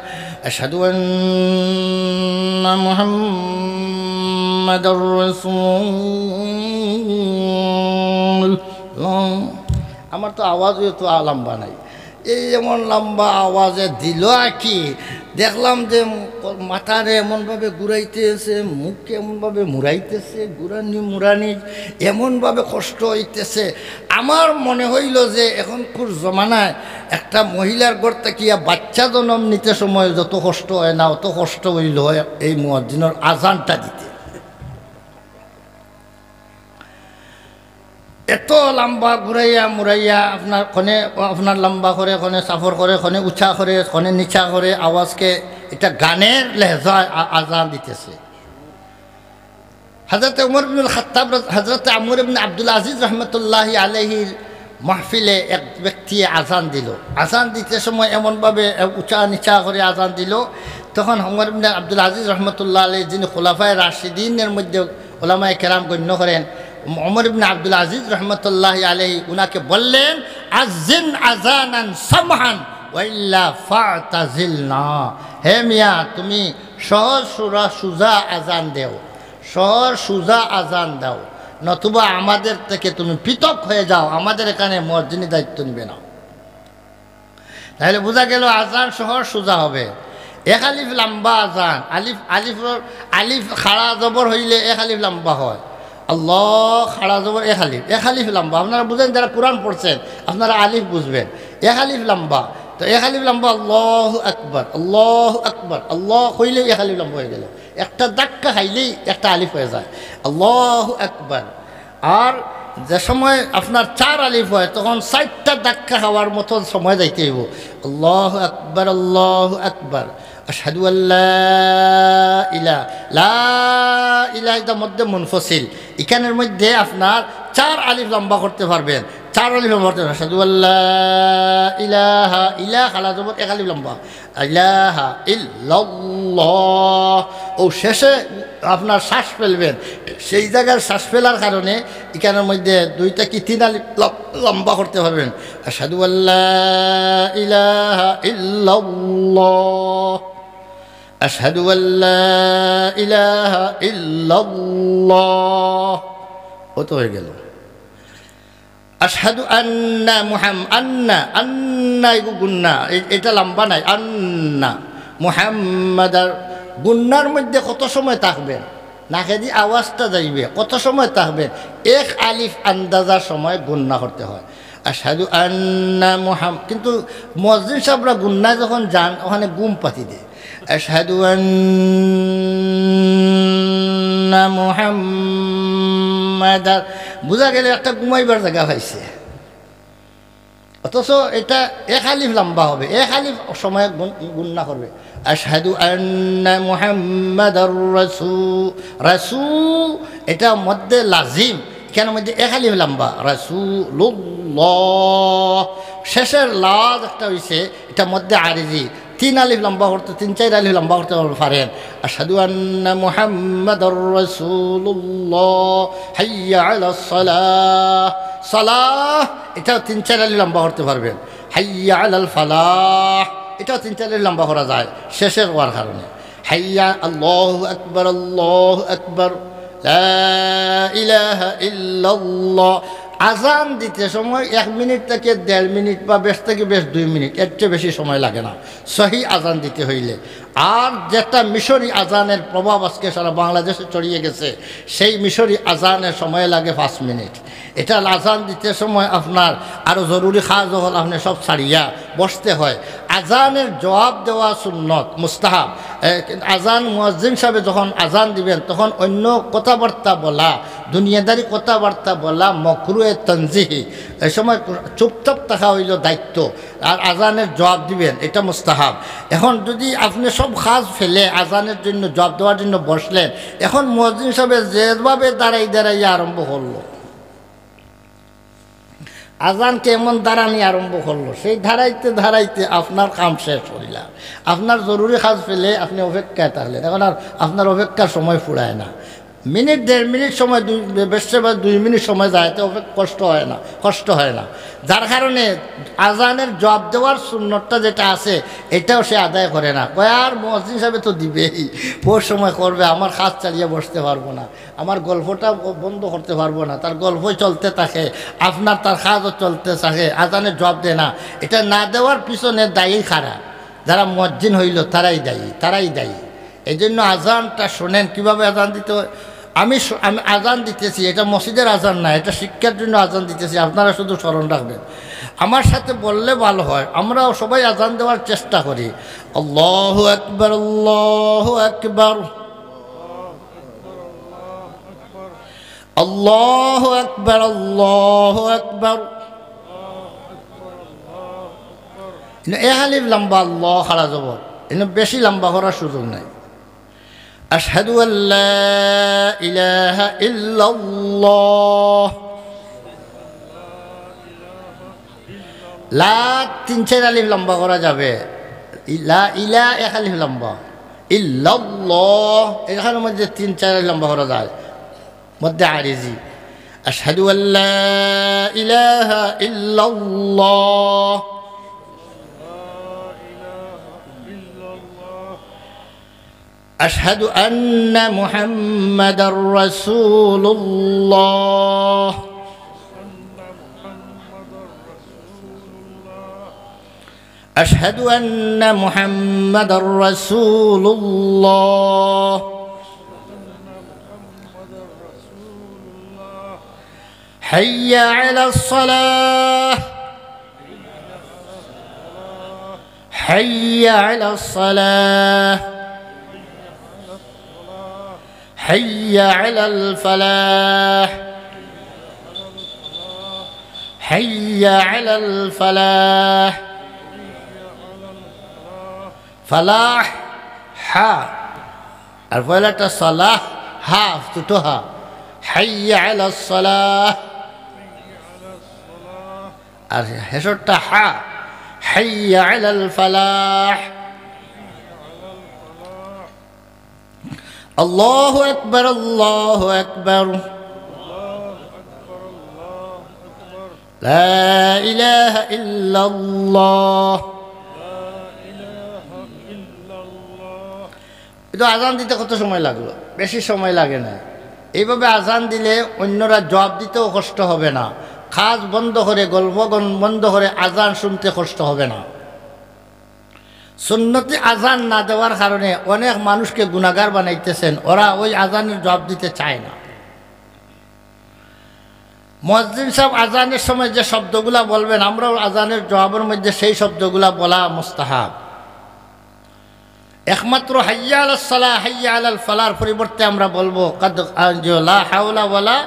আশহাদু আন্না মুহাম্মাদুর রাসূল। আমার তো আওয়াজও তো লম্বা নাই, এই এমন লম্বা আওয়াজে দিল আর কি। দেখলাম যে মাথারে এমনভাবে ঘুরাইতেছে, মুখকে এমনভাবে মুড়াইতেছে, মুরানি এমনভাবে কষ্ট হইতেছে। আমার মনে হইল যে এখনকার জমানায় একটা মহিলার ঘর থেকে বাচ্চা জন্ম নিতে সময় যত কষ্ট হয় না, অত কষ্ট হইল এই মুয়াজ্জিনের আজানটা দিতে। এত লম্বা ঘুরাইয়া মুরাইয়া আপনার লম্বা করে, খনে সাফর করে, খনে উঁচা করে, খনে নিচা করে, আওয়াজকে এটা গানের লেহজায় আজান দিতেছে। হযরত উমর ইবনুল খাত্তাব, হযরত আমর ইবনে আব্দুল আজিজ রহমতুল্লাহি আলাইহির মাহফিলে এক ব্যক্তি আজান দিল। আজান দিতে সময় এমনভাবে উঁচা নিচা করে আজান দিল, তখন উমর ইবনে আব্দুল আজিজ রহমতুল্লাহ আলাইহি, যিনি খুলাফায়ে রাশিদিনের মধ্যে উলামায়ে কেরাম গণ্য করেন, উমর ইবনে আব্দুল আজিজ রহমতুল্লাহি আলাইহি উনাকে বললেন, আযিন আযানান সামহান ওয়াইল্লা ফাতাজিলনা। হে মিয়া, তুমি সহজ সুজা আজান দেও, সহজ সুজা আজান দাও, নতুবা আমাদের থেকে তুমি পৃথক হয়ে যাও, আমাদের এখানে মুয়াজ্জিনের দায়িত্ব নিবে না। তাহলে বোঝা গেল আজান সহজ সুজা হবে। এক আলিফ লম্বা আজান, আলিফ খাড়া জবর হইলে এক আলিফ লম্বা হয়, আল্লাহ খাড়া জবর এক আলিফ লম্বা। আপনারা বুঝেন, যারা কোরআন পড়ছেন আপনারা আলিফ বুঝবেন। এক আলিফ লম্বা, তো এক আলিফ লম্বা আল্লাহ আকবার, আল্লাহ আকবার, আল্লাহ হইলেই এক আলিফ লম্বা হয়ে গেল। একটা ধাক্কা খাইলেই একটা আলিফ হয়ে যায়, আল্লাহ আকবার। আর যে সময় আপনার 4 আলিফ হয় তখন 4টা ধাক্কা খাওয়ার মতন সময় যাইতে হইব। আল্লাহ আকবার, আল্লাহ আকবার, আশহাদু আল্লা ইলাহা লা ইলাহা, এটার মধ্যে মুনফসিল। এখানের মধ্যে আপনার 4 আলিফ লম্বা করতে পারবেন, 4 আলিফ লম্বা করতে পারবেন। আশহাদু আল্লা ইলাহা, ইলাহা খালা জবর এক আলিফ লম্বা, ইলাহা ইল্লাল্লাহ। ও শেষে আপনার শ্বাস ফেলবেন, সেই জায়গার শ্বাস ফেলার কারণে এখানের মধ্যে 2টা কি 3 আলিফ লম্বা করতে পারবেন। আশহাদু আল্লা ইলাহা ইল্লাল্লাহ, আশহাদু আল্লা ইলাহা ইল্লাল্লাহ। ও তো হয়ে গেল। আশহাদু আন্না আন্না আন্না, এগো গুন্না, এটা লম্বা নাই। আন্না মুহাম্মাদার, গুন্নার মধ্যে কত সময় থাকবেন, নাকে দিয়ে আওয়াজটা যাইবে, কত সময় থাকবেন? 1 আলিফ আন্দাজার সময় গুন্না করতে হয়। আশহাদু আন্না কিন্তু মুয়াজ্জিন সাহেবরা গুন্নায় যখন যান ওখানে গুম পাতি দেয়। আশহাদু আন্না মুহাম্মাদার, বোঝা গেলে একটা ঘুমাইবার জায়গা পাইছে, অথচ এটা 1 আলিফ লম্বা হবে, 1 আলিফ সময় গুন্না করবে। আশহাদু আন্না মুহাম্মাদার রাসূল, এটা মধ্যে লাজিম, কেন মধ্যে 1 আলিফ লম্বা, রাসূলুল্লাহ। শেষের লাজ একটা হইছে, এটা মধ্যে আরিজি, 3 আলিফ লম্বা করতে, 3-4 আলিফ লম্বা করতে পারেন। আশহাদু আন্না মুহাম্মাদার রাসূলুল্লাহ, হাইয়া আলাস সালাহ, সালাহ এটাও 3-4 আলিফ লম্বা করতে পারবেন। হাইয়া আলাল ফালাহ, এটাও 3-4 আলিফ লম্বা করা যায় শেষের হওয়ার কারণে। হাইয়া, আল্লাহু আকবার, আল্লাহু আকবার, লা ইলাহা ইল্লাল্লাহ। আজান দিতে সময় 1 মিনিট থেকে 1.5 মিনিট বা বেশ থেকে বেশ 2 মিনিট, এর চেয়ে বেশি সময় লাগে না সহি আজান দিতে হইলে। আর যেটা মিশরি আজানের প্রভাব আজকে সারা বাংলাদেশে ছড়িয়ে গেছে, সেই মিশরি আজানের সময় লাগে 5 মিনিট। এটা আজান দিতে সময় আপনার আরও জরুরি কাজ হল আপনি সব ছাড়িয়া বসতে হয়। আজানের জবাব দেওয়া সুন্নত, মুস্তাহাব। আজান মুয়াজ্জিন সাহেব যখন আজান দিবেন তখন অন্য কথাবার্তা বলা, দুনিয়াদারি কথাবার্তা বলা মকরুহে তানজিহি। এই সময় চুপচাপ থাকা হইল দায়িত্ব, আর আজানের জবাব দিবেন এটা মুস্তাহাব। এখন যদি আপনি সব কাজ ফেলে আজানের জন্য জবাব দেওয়ার জন্য বসলেন, এখন মুয়াজ্জিন সাহেব যেভাবে দাঁড়াইয়া আরম্ভ করলো, আজান কেমন দাঁড়ানি আরম্ভ করলো, সেই ধারাইতে আপনার কাম শেষ হইলা। আপনার জরুরি কাজ ফেলে আপনি অপেক্ষায় থাকলেন, এখন আর আপনার অপেক্ষার সময় ফুরায় না। মিনিট 1.5 মিনিট সময়, বেশি বা 2 মিনিট সময় যায়, তো কষ্ট হয় না। যার কারণে আজানের জবাব দেওয়ার সুন্নতটা যেটা আছে এটাও সে আদায় করে না। আর মুয়াজ্জিন সাহেব তো দিবেই, ওর সময় করবে, আমার কাজ চালিয়ে বসতে পারবো না, আমার গল্পটা বন্ধ করতে পারবো না, তার গল্পই চলতে থাকে, আপনার তার কাজও চলতে থাকে, আজানের জবাব দেয় না। এটা না দেওয়ার পিছনে দায়ী খারাপ, যারা মুয়াজ্জিন হইল তারাই দায়ী। এই জন্য আজানটা শোনেন কীভাবে আজান দিতে হয়। আমি আজান দিতেছি, এটা মসজিদের আজান না, এটা শিক্ষার জন্য আজান দিতেছি, আপনারা শুধু স্মরণ রাখবেন। আমার সাথে বললে ভালো হয়, আমরাও সবাই আজান দেওয়ার চেষ্টা করি। আল্লাহু আকবার, আল্লাহু আকবার, আল্লাহু আকবার, আল্লাহু আকবার। আলিফ লম্বা, আল্লাহ খাড়া জবর, বেশি লম্বা করার সুযোগ নাই। আশহাদু আল্লা ইলাহা ইল্লাল্লাহ, লা 3-4 আলিফ লম্বা করা যাবে, লা ইলা 1 আলিফ লম্বা, ইল্লাল্লাহ এখানের মধ্যে 3-4 আলিফ লম্বা করা যায়, মধ্যে আরিজি। আশহাদু আল্লা ইলাহা ইল্লাল্লাহ, أشهد أن محمد رسول الله، أشهد أن محمد رسول الله، حي على الصلاة حي على الصلاة حي على الفلاح حي على الفلاح فلاح حا الفلاح الصلاة ها افتتها حي على الصلاة هشرت حا حي على الفلاح الله أكبر الله أكبر لا إله إلا الله এটা আজান দিতে কত সময় লাগলো? বেশি সময় লাগে না। এইভাবে আজান দিলে অন্যরা জবাব দিতেও কষ্ট হবে না, কাজ বন্ধ করে গল্প বন্ধ করে আজান শুনতে কষ্ট হবে না। সুন্নতি আজান না দেওয়ার কারণে অনেক মানুষকে গুনাহগার বানাইতেছেন, ওরা ওই আজানের জবাব দিতে চায় না। মুয়াজ্জিন সাহেব আজানের সময় যে শব্দগুলা বলবেন, আমরাও আজানের জবাবের মধ্যে সেই শব্দগুলা বলা মুস্তাহাব। একমাত্র হাইয়া আলাস সালাহ হাইয়া আলাল ফালার পরিবর্তে আমরা বলবো কাদ লা হাওলা ওয়ালা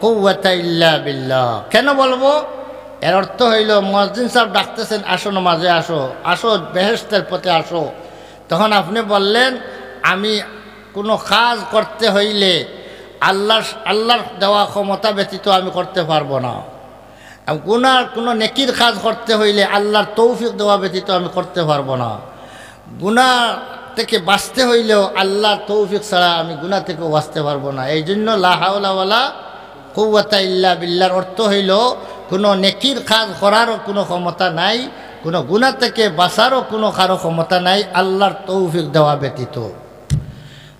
কুওয়াতা ইল্লা বিল্লাহ। কেন বলবো? এর অর্থ হইল মুয়াজ্জিন সাহেব ডাকতেছেন, আসো নামাজে আসো, আসো বেহেশতের পথে আসো। তখন বললেন, আমি কোনো কাজ করতে হইলে আল্লাহর দেওয়া ক্ষমতা ব্যতীত আমি করতে পারবো না। গুনার কোনো নেকির কাজ করতে হইলে আল্লাহর তৌফিক দেওয়া ব্যতীত আমি করতে পারবো না। গুনাহ থেকে বাঁচতে হইলেও আল্লাহর তৌফিক ছাড়া আমি গুনাহ থেকে বাঁচতে পারবো না। এই জন্য লা হাওলা ওয়ালা কুওয়াতা ইল্লা বিল্লাহর অর্থ হইল কোনো নেকির কাজ করারও কোনো ক্ষমতা নাই, কোনো গুনাহ থেকে বাঁচারও কোনো কারো ক্ষমতা নাই আল্লাহর তৌফিক দেওয়া ব্যতীত।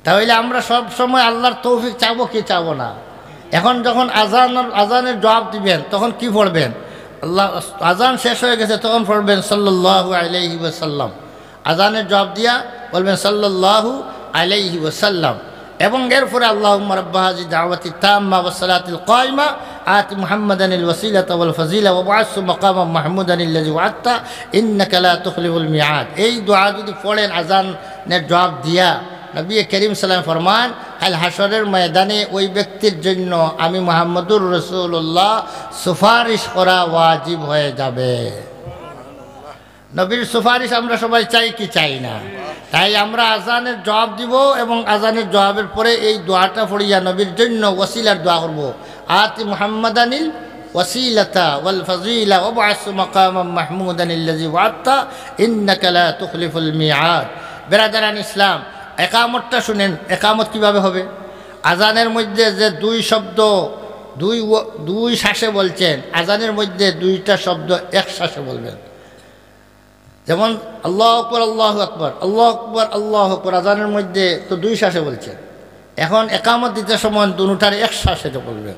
তাহলে আমরা সব সময় আল্লাহর তৌফিক চাবো কি চাবো না? এখন যখন আজানের জবাব দিবেন তখন কি পড়বেন? আজান শেষ হয়ে গেছে তখন পড়বেন সাল্লাল্লাহু আলাইহি ওয়াসাল্লাম। আজানের জবাব দিয়া বলবেন সাল্লাল্লাহু আলাইহি ওয়াসাল্লাম, এবং এরপরে আল্লাহুম্মা রাব্বা হাযিহি দাওয়াতি তাম্মা ওয়াস সালাতিল কায়িমা আতি মুহাম্মাদানিল ওয়াসিলাতা ওয়াল ফাজিলা ওয়া বা'আসহু মাকামান মাহমুদানিল্লাযী ওয়া'আদতা ইন্নাকা লা তুখলিফুল মিআদ। এই দোয়া যদি পড়েন আজানের জবাব দিয়া, নবী করিম সাল্লাল্লাহু আলাইহি ফরমান, কাল হাসরের ময়দানে ওই ব্যক্তির জন্য আমি মুহাম্মদুর রাসূলুল্লাহ সুপারিশ করা ওয়াজিব হয়ে যাবে। নবীর সুপারিশ আমরা সবাই চাই কি চাই না? তাই আমরা আজানের জবাব দিব এবং আজানের জবাবের পরে এই দোয়াটা পড়িয়া নবীর জন্য ওয়াসিলার দোয়া করব, আতি মুহাম্মাদানিল ওয়াসিলাতা ওয়াল ফাজিলা ওয়া বা'আসহু মাকামান মাহমুদানিল্লাযী ওয়া'আদতা ইন্নাকা লা তুখলিফুল মিআদ। বেরাদারান ইসলাম, একামতটা শুনেন। একামত কিভাবে হবে? আজানের মধ্যে যে দুই শব্দ দুই শ্বাসে বলছেন, আজানের মধ্যে দুইটা শব্দ এক শ্বাসে বলবেন। যেমন আল্লাহু আকবার আল্লাহু আকবার, আল্লাহু আকবার আল্লাহু আকবার আজানের মধ্যে তো দুই শ্বাসে বলছেন। এখন একামত দিতে সময় দুটার এক শ্বাসে বলবেন,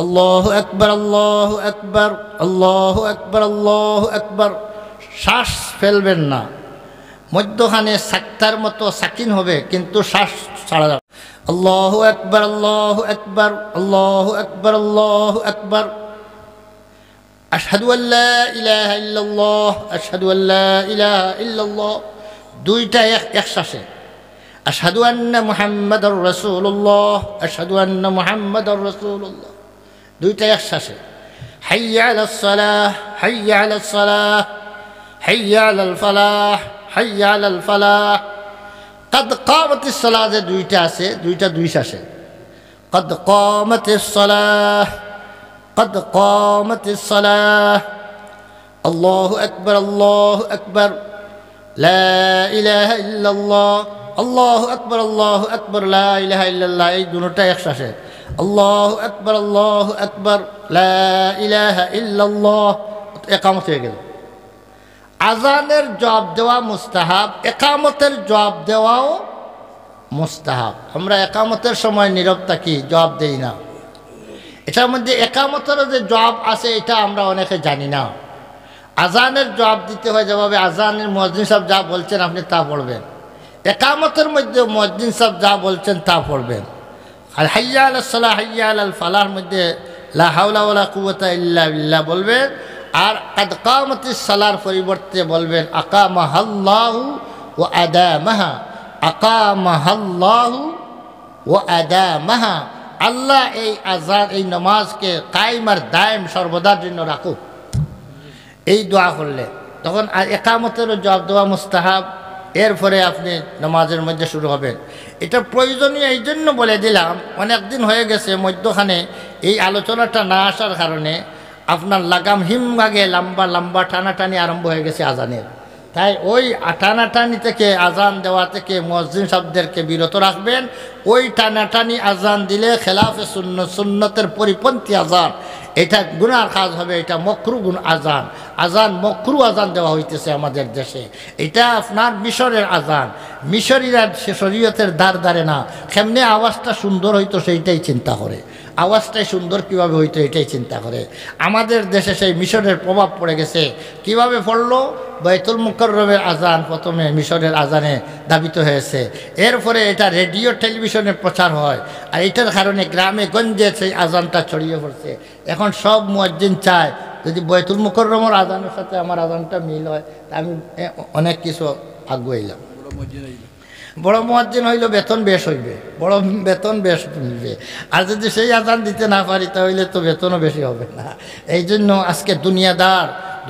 আল্লাহু আকবার আল্লাহু আকবার আল্লাহু আকবার আল্লাহু আকবার। শ্বাস ফেলবেন না, মধ্যখানে সাক্তার মতো সাকিন হবে, কিন্তু শ্বাস ছাড়া যাবে। আল্লাহু আকবার আল্লাহু আকবার আল্লাহু আকবার আল্লাহু আকবার। আশহাদু আল্লা ইলাহা ইল্লাল্লাহ আশহাদু আল্লা ইলাহা ইল্লাল্লাহ, দুইটা এক শ্বাসে। আশহাদু আন্না মুহাম্মাদুর রাসূলুল্লাহ আশহাদু আন্না মুহাম্মাদুর রাসূলুল্লাহ, দুইটা এক শ্বাসে। হাইয়া আলাস সালাহ হাইয়া আলাস সালাহ হাইয়া আলাল ফালাহ হাইয়া আলাল ফালাহ। কদ কামাতিস সালাহ যে দুইটা আছে, দুইটা দুই শ্বাসে। কদ কামাতিস সালাহ কদ কামাতিস সালাহ আল্লাহু আকবার আল্লাহু আকবার লা ইলাহা ইল্লাল্লাহ আল্লাহু আকবার লা ইলাহা ইল্লাল্লাহ। এই দুটোটা এক শ্বাসে। আল্লাহু আকবার লা ইলাহা ইল্লাল্লাহ, একামত হয়ে গেল। আজানের জবাব দেওয়া মুস্তাহাব, একামতের জবাব দেওয়াও মুস্তাহাব। আমরা একামতের সময় নীরব থাকি, জবাব দেই না। এটার মধ্যে একামতেরও যে জবাব আছে এটা আমরা অনেকে জানি না। আজানের জবাব দিতে হয় যেভাবে আজানের মুয়াজ্জিন সাহেব যা বলছেন আপনি তা পড়বেন, একামতের মধ্যে মুয়াজ্জিন সাহেব যা বলছেন তা পড়বেন। আর হাইয়া আলাস সালাহ হাইয়া আলাল ফালাহর মধ্যে লা হাওলা ওয়ালা কুওয়াতা ইল্লা বিল্লাহ বলবেন। আর কাদ কামাতিস সালার পরিবর্তে বলবেন আকামাহাল্লাহু ওয়া আদামাহা, আকামাহাল্লাহু ওয়া আদামাহা। আল্লাহ এই আযান, এই নামাজকে কায়েম আর দায়েম সর্বদার জন্য রাখুক। এই দোয়া করলে তখন একামতেরও জবাব দেওয়া মুস্তাহাব। এরপরে আপনি নামাজের মধ্যে শুরু হবেন। এটা প্রয়োজনীয় এই জন্য বলে দিলাম, অনেক দিন হয়ে গেছে মধ্যখানে এই আলোচনাটা না আসার কারণে আপনার লাগাম হিমভাগে লম্বা লম্বা টানাটানি আরম্ভ হয়ে গেছে আজানের। তাই ওই টানাটানি থেকে আজান দেওয়া থেকে মুয়াজ্জিন সাহেবদেরকে বিরত রাখবেন। ওই টানাটানি আজান দিলে খেলাফে সুন্নতের পরিপন্থী আজান, এটা গুনার কাজ হবে, এটা মকরু গুণ আজান। আজান মকরু আজান দেওয়া হইতেছে আমাদের দেশে। এটা আপনার মিশরের আজান। মিশরীরা শরীয়তের দ্বার দ্বারে না, কেমনে আওয়াজটা সুন্দর হইতো সেইটাই চিন্তা করে, আওয়াজটাই সুন্দর কীভাবে হইতো এটাই চিন্তা করে। আমাদের দেশে সেই মিশরের প্রভাব পড়ে গেছে। কিভাবে পড়লো? বাইতুল মুকাররমের আজান প্রথমে মিশরের আজানে ধাবিত হয়েছে, এরপরে এটা রেডিও টেলিভিশনে প্রচার হয়, আর এটার কারণে গ্রামে গঞ্জে সেই আজানটা ছড়িয়ে পড়ছে। এখন সব মুয়াজ্জিন চায় যদি বাইতুল মুকাররমের আজানের সাথে আমার আজানটা মিল হয়, তা আমি অনেক কিছু আগুয়াইলাম। বড় মুয়াজ্জিন হইল বেতন বেশ হইবে, বড় বেতন বেশ মিলবে। আর যদি সেই আজান দিতে না পারি তাহলে তো বেতনও বেশি হবে না। এই জন্য আজকে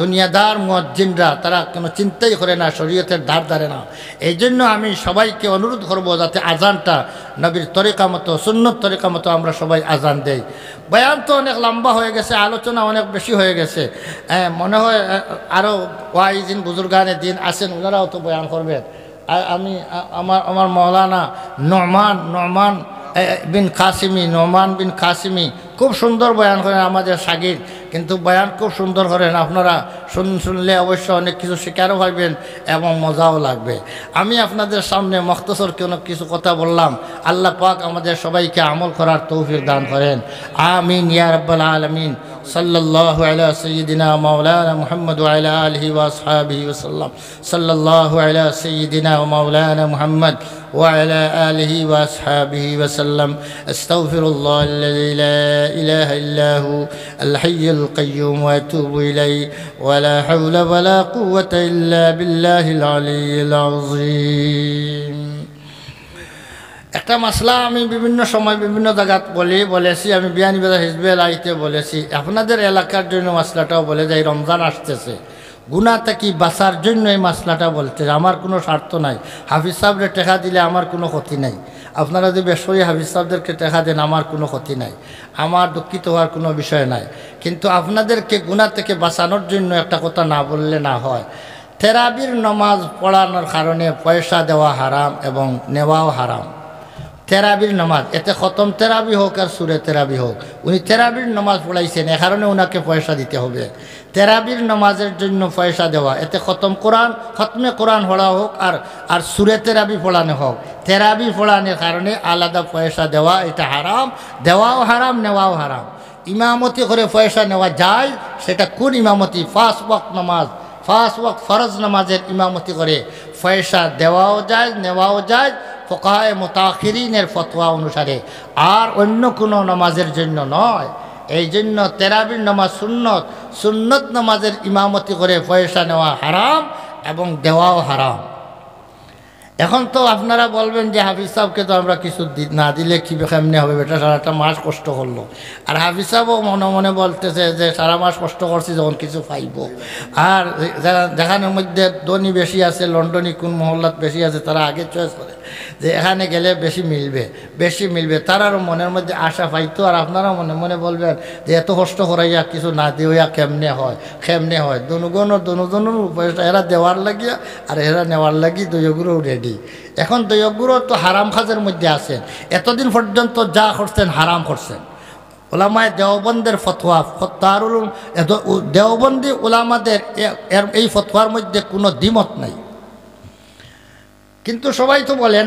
দুনিয়াদার মুয়াজ্জিনরা তারা কোনো চিন্তাই করে না, শরীয়তের ধার ধারে না। এই জন্য আমি সবাইকে অনুরোধ করব যাতে আজানটা নবীর তরিকা মতো, সুন্নত তরিকা মতো আমরা সবাই আজান দেই। বয়ান তো অনেক লম্বা হয়ে গেছে, আলোচনা অনেক বেশি হয়ে গেছে। মনে হয় আরও ওয়াইজিন বুজুর্গানে দিন আছেন, ওনারাও তো বয়ান করবেন। আমি আমার মৌলানা নোমান বিন কাসিমি খুব সুন্দর বয়ান করেন, আমাদের শাগির, কিন্তু বয়ান খুব সুন্দর করেন। আপনারা শুনলে অবশ্য অনেক কিছু শিকারও পাইবেন এবং মজাও লাগবে। আমি আপনাদের সামনে মুখতসর কোনো কিছু কথা বললাম। আল্লাহ পাক আমাদের সবাইকে আমল করার তৌফিক দান করেন। আমিন ইয়া রাব্বাল আলামিন। সাল্লাল্লাহু আলা সাইয়্যিদিনা মাওলানা মুহাম্মদ ওয়া আলা আলিহি ওয়া আসহাবিহি ওয়া সাল্লাম। সাল্লাল্লাহু আলা সাইয়্যিদিনা মাওলানা মুহাম্মদ ওয়া আলা আলিহি ওয়া আসহাবিহি ওয়া সাল্লাম। আস্তাগফিরুল্লাহাল্লাযী লা ইলাহা ইল্লা হু আল হাইয়ুল কাইয়্যুম ওয়া আতুবু ইলাইহি ওয়া লা হাওলা ওয়া লা কুওয়াতা ইল্লা বিল্লাহিল আলিয়্যিল আযীম। একটা মাসলা আমি বিভিন্ন সময় বিভিন্ন জায়গাত বলেছি। আমি বিয়ানীবাজার হিজবে লাইতে বলেছি, আপনাদের এলাকার জন্য মাসলাটাও বলে যাই। রমজান আসতেছে, গুনাহ থেকে বাঁচার জন্য এই মাসলাটা বলতে। আমার কোনো স্বার্থ নাই, হাফিজ সাহেবরে টেকা দিলে আমার কোনো ক্ষতি নাই। আপনারা যদি বেসরকারি হাফিজ সাহেবদেরকে টেকা দেন আমার কোনো ক্ষতি নাই, আমার দুঃখিত হওয়ার কোনো বিষয় নাই। কিন্তু আপনাদেরকে গুনাহ থেকে বাঁচানোর জন্য একটা কথা না বললে না হয়। তেরাবির নামাজ পড়ানোর কারণে পয়সা দেওয়া হারাম এবং নেওয়াও হারাম। তেরাবির নামাজ, এতে খতম তেরাবি হোক আর সুরে তেরাবি হোক, উনি তেরাবির নামাজ পড়াইছেন, এ কারণে ওনাকে পয়সা দিতে হবে। তেরাবির নামাজের জন্য পয়সা দেওয়া, এতে খতমে কোরআন পড়া হোক আর সুরে তেরাবি পড়ানো হোক, তেরাবি পড়ানোর কারণে আলাদা পয়সা দেওয়া, এটা হারাম। দেওয়াও হারাম, নেওয়াও হারাম। ইমামতি করে পয়সা নেওয়া যায়, সেটা কোন ইমামতি? 5 ওয়াক্ত নামাজ, 5 ওয়াক্ত ফরজ নামাজের ইমামতি করে পয়সা দেওয়াও যায়, নেওয়াও যায় ফুকাহায়ে মুতাখিরিনের ফতোয়া অনুসারে, আর অন্য কোনো নামাজের জন্য নয়। এই জন্য তেরাবির নামাজ সুন্নত নামাজের ইমামতি করে পয়সা নেওয়া হারাম এবং দেওয়াও হারাম। এখন তো আপনারা বলবেন যে হাফিজ সাহেবকে তো আমরা কিছু না দিলে কী কেমনে হবে, বেটা সারাটা মাস কষ্ট করলো। আর হাফিজ সাহেবও মনে মনে বলতেছে যে সারা মাস কষ্ট করছি যখন কিছু পাইব। আর যেখানের মধ্যে ধনী বেশি আছে, লন্ডনী কোন মহল্লাত বেশি আছে, তারা আগে চয়েস করে যে এখানে গেলে বেশি মিলবে, তারারও মনের মধ্যে আশা পাইতো। আর আপনারা মনে মনে বলবেন যে এত কষ্ট করাইয়া কিছু না দিওয়া কেমনে হয়। দুজনের পয়সা এরা দেওয়ার লাগিয়া আর এরা নেওয়ার লাগি দুইগুলো রেডি। এখন দুইগুলো তো হারাম কাজের মধ্যে আছেন, এতদিন পর্যন্ত যা করছেন হারাম করছেন। ওলামায়ে দেওবন্দের ফতোয়া, দেওবন্দি ওলামাদের এই ফতোয়ার মধ্যে কোনো দ্বিমত নাই। কিন্তু সবাই তো বলে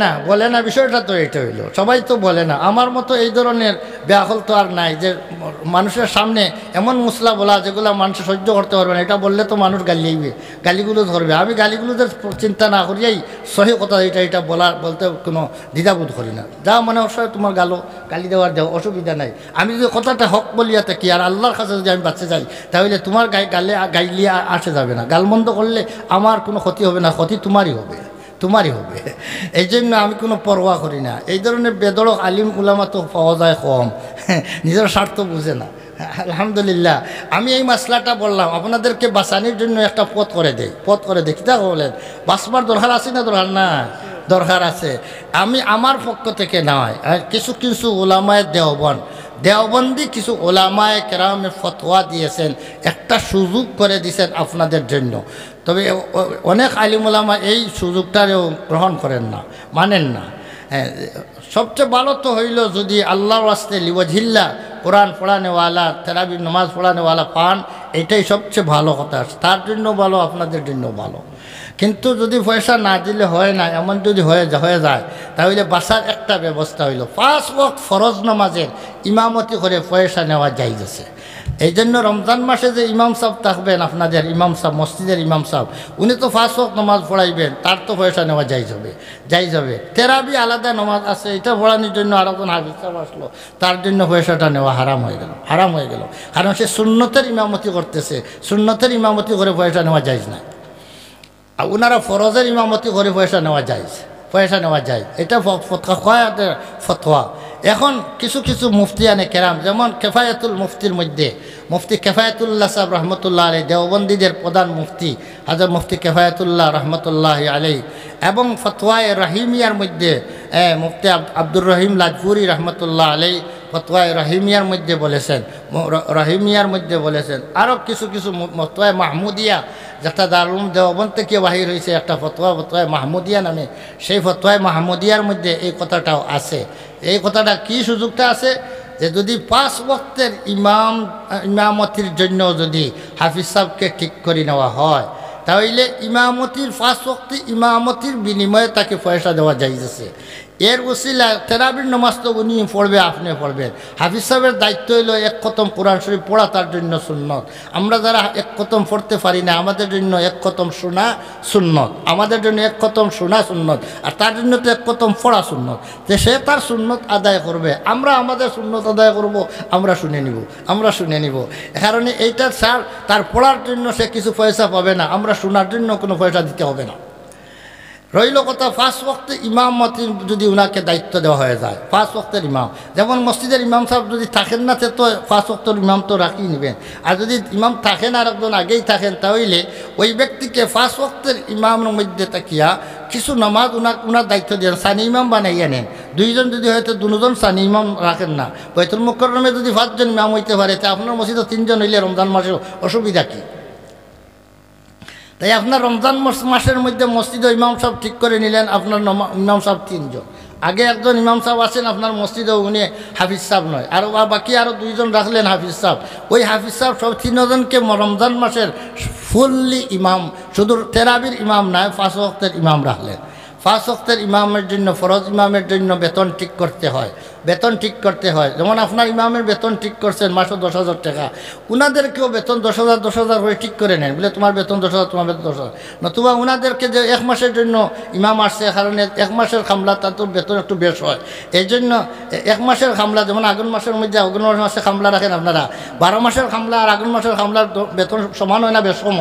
না বিষয়টা তো এটা হইলো, সবাই তো বলে না। আমার মতো এই ধরনের ব্যাকুল তো আর নাই যে মানুষের সামনে এমন মুসলা বলা যেগুলো মানুষ সহ্য করতে পারবে না, এটা বললে তো মানুষ গালিয়াইবে, গালিগুলো ধরবে। আমি গালিগুলোদের চিন্তা না করিয়াই সহি কথা এটা বলতে কোনো দ্বিধাবোধ করি না। যা মনে অবশ্যই তোমার গালি দেওয়ার যাও, অসুবিধা নাই। আমি যদি কথাটা হক বলিয়া থাকি আর আল্লাহর কাছে যদি আমি বাঁচতে যাই, তাহলে তোমার গাইলিয়ে আসে যাবে না। গালমন্দ করলে আমার কোনো ক্ষতি হবে না, ক্ষতি তোমারই হবে। এই জন্য আমি কোনো পরোয়া করি না। এই ধরনের বেদরক আলিম উলামা তো পাওয়া যায় কম, নিজের স্বার্থ বুঝে না। আলহামদুলিল্লাহ, আমি এই মাসলাটা বললাম আপনাদেরকে বাঁচানোর জন্য একটা পথ করে দেই। কিতা বলেন, বাঁচবার দরকার আছে না দরকার না? দরকার আছে। আমি আমার পক্ষ থেকে নয়, কিছু ওলামায়ে দেওবন্দি কিছু ওলামায়ে কেরামে ফতোয়া দিয়েছেন, একটা সুযোগ করে দিয়েছেন আপনাদের জন্য। তবে অনেক আলিম ওলামা এই সুযোগটাও গ্রহণ করেন না, মানেন না। সবচেয়ে ভালো তো হইল যদি আল্লাহর ওয়াস্তে লিওয়াজহিল্লাহ কোরআন পড়ানেওয়ালা, তেরাবির নামাজ পড়ানেওয়ালা পান, এটাই সবচেয়ে ভালো কথা। তার জন্য ভালো, আপনাদের জন্য ভালো। কিন্তু যদি পয়সা না দিলে হয় না, এমন যদি হয়ে যায়, তাহলে বাসার একটা ব্যবস্থা হইল 5 ওয়াক্ত ফরজ নামাজের ইমামতি করে পয়সা নেওয়া যাইতেছে। এই জন্য রমজান মাসে যে ইমাম সাহেব থাকবেন, আপনাদের ইমাম সাহেব, মসজিদের ইমাম সাহেব, উনি তো 5 ওয়াক্ত নামাজ পড়াইবেন, তার তো পয়সা নেওয়া যাই যাবে। তেরাবি আলাদা নামাজ আছে, এটা পড়ানোর জন্য আর একজন হাফিজ সাহেব আসলো, তার জন্য পয়সাটা নেওয়া হারাম হয়ে গেল। কারণ সে সুন্নতের ইমামতি করতেছে, সুন্নতের ইমামতি করে পয়সা নেওয়া যায় না। আর ওনারা ফরজের ইমামতি করে পয়সা নেওয়া যায়, এটা ফতোয়া। এখন কিছু মুফতিয়ানে কেরাম, যেমন কেফায়াতুল মুফতির মধ্যে মুফতি কেফায়াতুল্লাহ সাহেব রহমতুল্লাহ আলাই, দেওবন্দীদের প্রধান মুফতি হাজর মুফতি কেফায়াতুল্লাহ রহমতুল্লাহ আলাই, এবং ফতোয়ায়ে রহিমিয়ার মধ্যে মুফতি আব্দুর রহিম লাজপুরি রহমতুল্লাহ আলাই ফতোয়ায়ে রহিমিয়ার মধ্যে বলেছেন। আরও কিছু ফতোয়ায়ে মাহমুদিয়া, যেটা দারুল দেওবন্দ থেকে বাহির হয়েছে একটা ফতোয়ায়ে মাহমুদিয়া নামে, সেই ফতোয়ায়ে মাহমুদিয়ার মধ্যে এই কথাটাও আছে। এই কথাটা কি সুযোগটা আছে যে যদি 5 ওয়াক্তের ইমামতির জন্য যদি হাফিজ সাহেবকে ঠিক করে নেওয়া হয়, তাহলে ইমামতির 5 ওয়াক্তে ইমামতির বিনিময়ে তাকে পয়সা দেওয়া যাইতেছে। এর উসিলা তেরাবির নামাজ তো উনি পড়বে, আপনি পড়বেন। হাফিজ সাহেবের দায়িত্ব হইল 1 খতম কোরআন শরীফ পড়া, তার জন্য সুন্নত। আমরা যারা 1 খতম পড়তে পারি না, আমাদের জন্য 1 খতম শোনা সুন্নত, আমাদের জন্য 1 খতম শোনা সুন্নত, আর তার জন্য তো 1 খতম পড়া সুন্নত। যে সে তার সুন্নত আদায় করবে, আমরা আমাদের সুন্নত আদায় করব, আমরা শুনে নিব। কারণে এইটা তার পড়ার জন্য সে কিছু পয়সা পাবে না, আমরা শোনার জন্য কোনো পয়সা দিতে হবে না। রইল কথা 5 ওয়াক্তে ইমামতি যদি উনাকে দায়িত্ব দেওয়া হয়ে যায়, 5 ওয়াক্তের ইমাম, যেমন মসজিদের ইমাম সাহেব যদি থাকেন না, সে তো 5 ওয়াক্তের ইমাম তো রাখিয়ে নেবেন। আর যদি ইমাম থাকেন আর একজন আগেই থাকেন, তাহলে ওই ব্যক্তিকে 5 ওয়াক্তের ইমামের মধ্যে তাকিয়া কিছু নামাজ উনার দায়িত্ব দেন, সানি ইমাম বানাইয়া নেন। 2 জন যদি হয়তো 2 জন সানি ইমাম রাখেন না, বাইতুল মুকাররমে যদি 5 জন ইমাম হইতে পারে, তা আপনার মসজিদে 3 জন হইলে রমজান মাসে অসুবিধা কী? তাই আপনার রমজান মাসের মধ্যে মসজিদে ইমাম সাহেব ঠিক করে নিলেন, আপনার ইমাম সাহেব 3 জন। আগে একজন ইমাম সাহেব আছেন আপনার মসজিদে, উনি হাফিজ সাহেব নয়, আর বাকি আরও 2 জন রাখলেন হাফিজ সাহেব। ওই হাফিজ সাহেব সব 3 জনকে রমজান মাসের ফুললি ইমাম, শুধু তেরাবির ইমাম নয়, 5 ওয়াক্তের ইমাম রাখলেন। 5 ওয়াক্তের ইমামের জন্য, ফরজ ইমামের জন্য বেতন ঠিক করতে হয়। যেমন আপনার ইমামের বেতন ঠিক করছেন মাসে 10,000 টাকা, উনাদেরকেও বেতন 10,000 করে ঠিক করে নেন, বলে তোমার বেতন 10,000, তোমার বেতন 10,000। নতুবা উনাদেরকে যে 1 মাসের জন্য ইমাম আসছে, কারণে 1 মাসের খামলা, তার তো বেতন একটু বেশ হয়। এই জন্য 1 মাসের খামলা, যেমন আগুন মাসের মধ্যে আগুন মাসে খামলা রাখেন আপনারা, 12 মাসের খামলা আর আগুন মাসের খামলার বেতন সমান হয় না? বেশ কম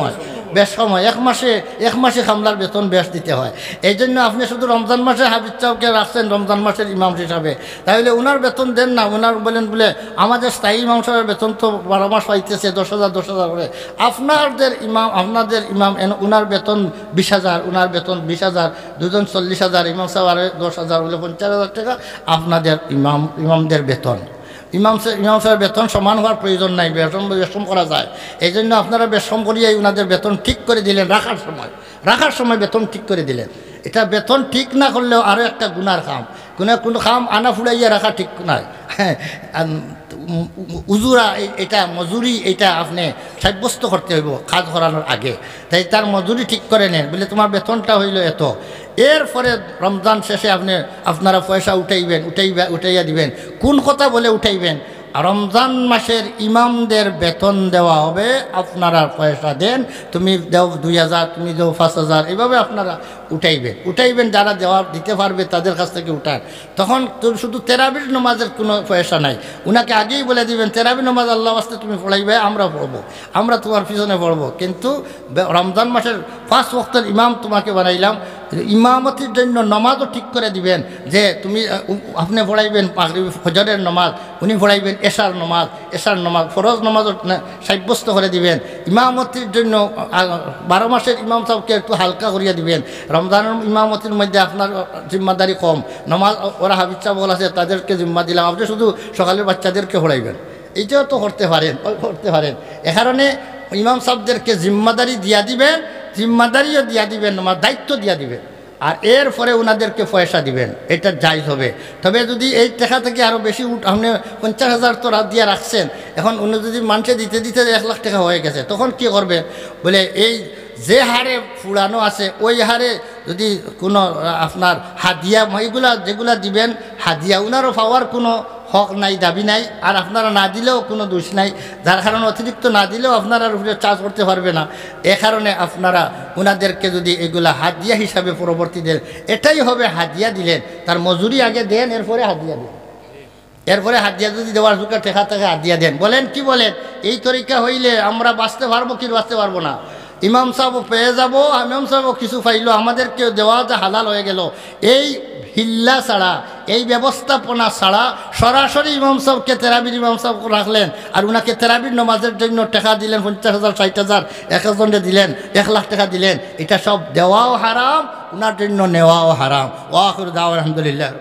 হয়। 1 মাসে খামলার বেতন বেশ দিতে হয়। এই জন্য আপনি শুধু রমজান মাসে হাফিজ সাহেবকে রাখছেন রমজান মাসের ইমাম হিসাবে, তাহলে উনার বেতন দেন না। উনার বলে আমাদের স্থায়ী ইমাম সাহেবের বেতন তো 12 মাস পাইতেছে 10,000 করে, আপনাদের ইমাম উনার বেতন 20,000, উনার বেতন 20,000, 2 জন 40,000, ইমাম সাহেব আর 10,000 হলে 50,000 টাকা আপনাদের ইমামদের বেতন। ইমাম সাহেবের বেতন সমান হওয়ার প্রয়োজন নাই, বেশম করা যায়। এই জন্য আপনারা বেশম করিয়াই ওনাদের বেতন ঠিক করে দিলেন, রাখার সময় বেতন ঠিক করে দিলেন। এটা বেতন ঠিক না করলেও আরও একটা গুনার কাম, কোনো কাম আনা ফুড়াইয়া রাখা ঠিক নয়। উজুরা এটা মজুরি এটা আপনি সাব্যস্ত করতে হইব কাজ করানোর আগে, তাই তার মজুরি ঠিক করে নেন, বলে তোমার বেতনটা হইল এত। এরপরে রমজান শেষে আপনারা পয়সা উঠাইয়া দিবেন। কোন কথা বলে উঠাইবেন? রমজান মাসের ইমামদের বেতন দেওয়া হবে, আপনারা পয়সা দেন, তুমি দেও 2000, তুমি দেও 5000, এইভাবে আপনারা উঠাইবেন। যারা দিতে পারবে তাদের কাছ থেকে উঠান। তখন শুধু তেরাবির নামাজের কোনো পয়সা নাই, উনাকে আগেই বলে দিবেন তেরাবি নামাজ আল্লাহ ওয়াস্তে তুমি পড়াইবে, আমরা পড়বো, আমরা তোমার পিছনে পড়বো, কিন্তু রমজান মাসের 5 ওয়াক্তের ইমাম তোমাকে বানাইলাম। ইমামতির জন্য নমাজও ঠিক করে দিবেন, যে তুমি আপনি পড়াইবেন মাগরিব ফজরের নমাজ, উনি পড়াইবেন এশার নমাজ, ফরজ নমাজও সাব্যস্ত করে দিবেন। ইমামতির জন্য 12 মাসের ইমাম সাহেবকে একটু হালকা করিয়া দিবেন। রমজানের ইমামতির মধ্যে আপনার জিম্মাদারি কম, নমাজ ওরা হাবিজ সাহেব আছে তাদেরকে জিম্মা দিলাম, আপনি শুধু সকালের বাচ্চাদেরকে পড়াইবেন, এইটাও তো করতে পারেন। এ কারণে ইমাম সাহেবদেরকে জিম্মাদারি জিম্মাদারিও দিয়া দিবেন, আমার দায়িত্ব দিয়া দিবেন, আর এরপরে ওনাদেরকে পয়সা দিবেন, এটা জায়েজ হবে। তবে যদি এই টাকা থেকে আরও বেশি আপনি 50,000 তো রাত দিয়ে রাখছেন, এখন উনি যদি মানুষে দিতে 1 লাখ টাকা হয়ে গেছে, তখন কি করবে? বলে এই যে হারে ফুরানো আছে ওই হারে যদি কোনো আপনার হাদিয়া যেগুলা দিবেন হাদিয়া, উনারও পাওয়ার কোনো হক নাই, দাবি নাই, আর আপনারা না দিলেও কোনো দোষ নাই, যার কারণে অতিরিক্ত না দিলেও আপনারা উপরে চার্জ করতে পারবে না। এ কারণে আপনারা ওনাদেরকে যদি এগুলা হাদিয়া হিসাবে পরবর্তী দেন, এটাই হবে হাদিয়া দিলেন, তার মজুরি আগে দেন, এরপরে হাদিয়া দেন। এরপরে হাদিয়া যদি দেওয়ার যুগে টেকা থেকে হাদিয়া দেন। বলেন কি বলেন? এই তরিকা হইলে আমরা বাঁচতে পারবো কি বাঁচতে পারবো না? ইমাম সাহেবও পেয়ে যাবো, ইমাম সাহেবও কিছু পাইলো, আমাদেরকেও দেওয়া যে হালাল হয়ে গেল। এই হিল্লা ছাড়া, এই ব্যবস্থাপনা ছাড়া সরাসরি ইমাম সাহেবকে তেরাবির ইমাম সাহেব রাখলেন, আর উনাকে তেরাবির নমাজের জন্য টাকা দিলেন 50,000, 60,000, 1,000 দিলেন, 1 লাখ টাকা দিলেন, এটা সব দেওয়াও হারাম, উনার জন্য নেওয়াও হারাম। ওয়া আখিরু দাওয়ানা আলহামদুলিল্লাহ।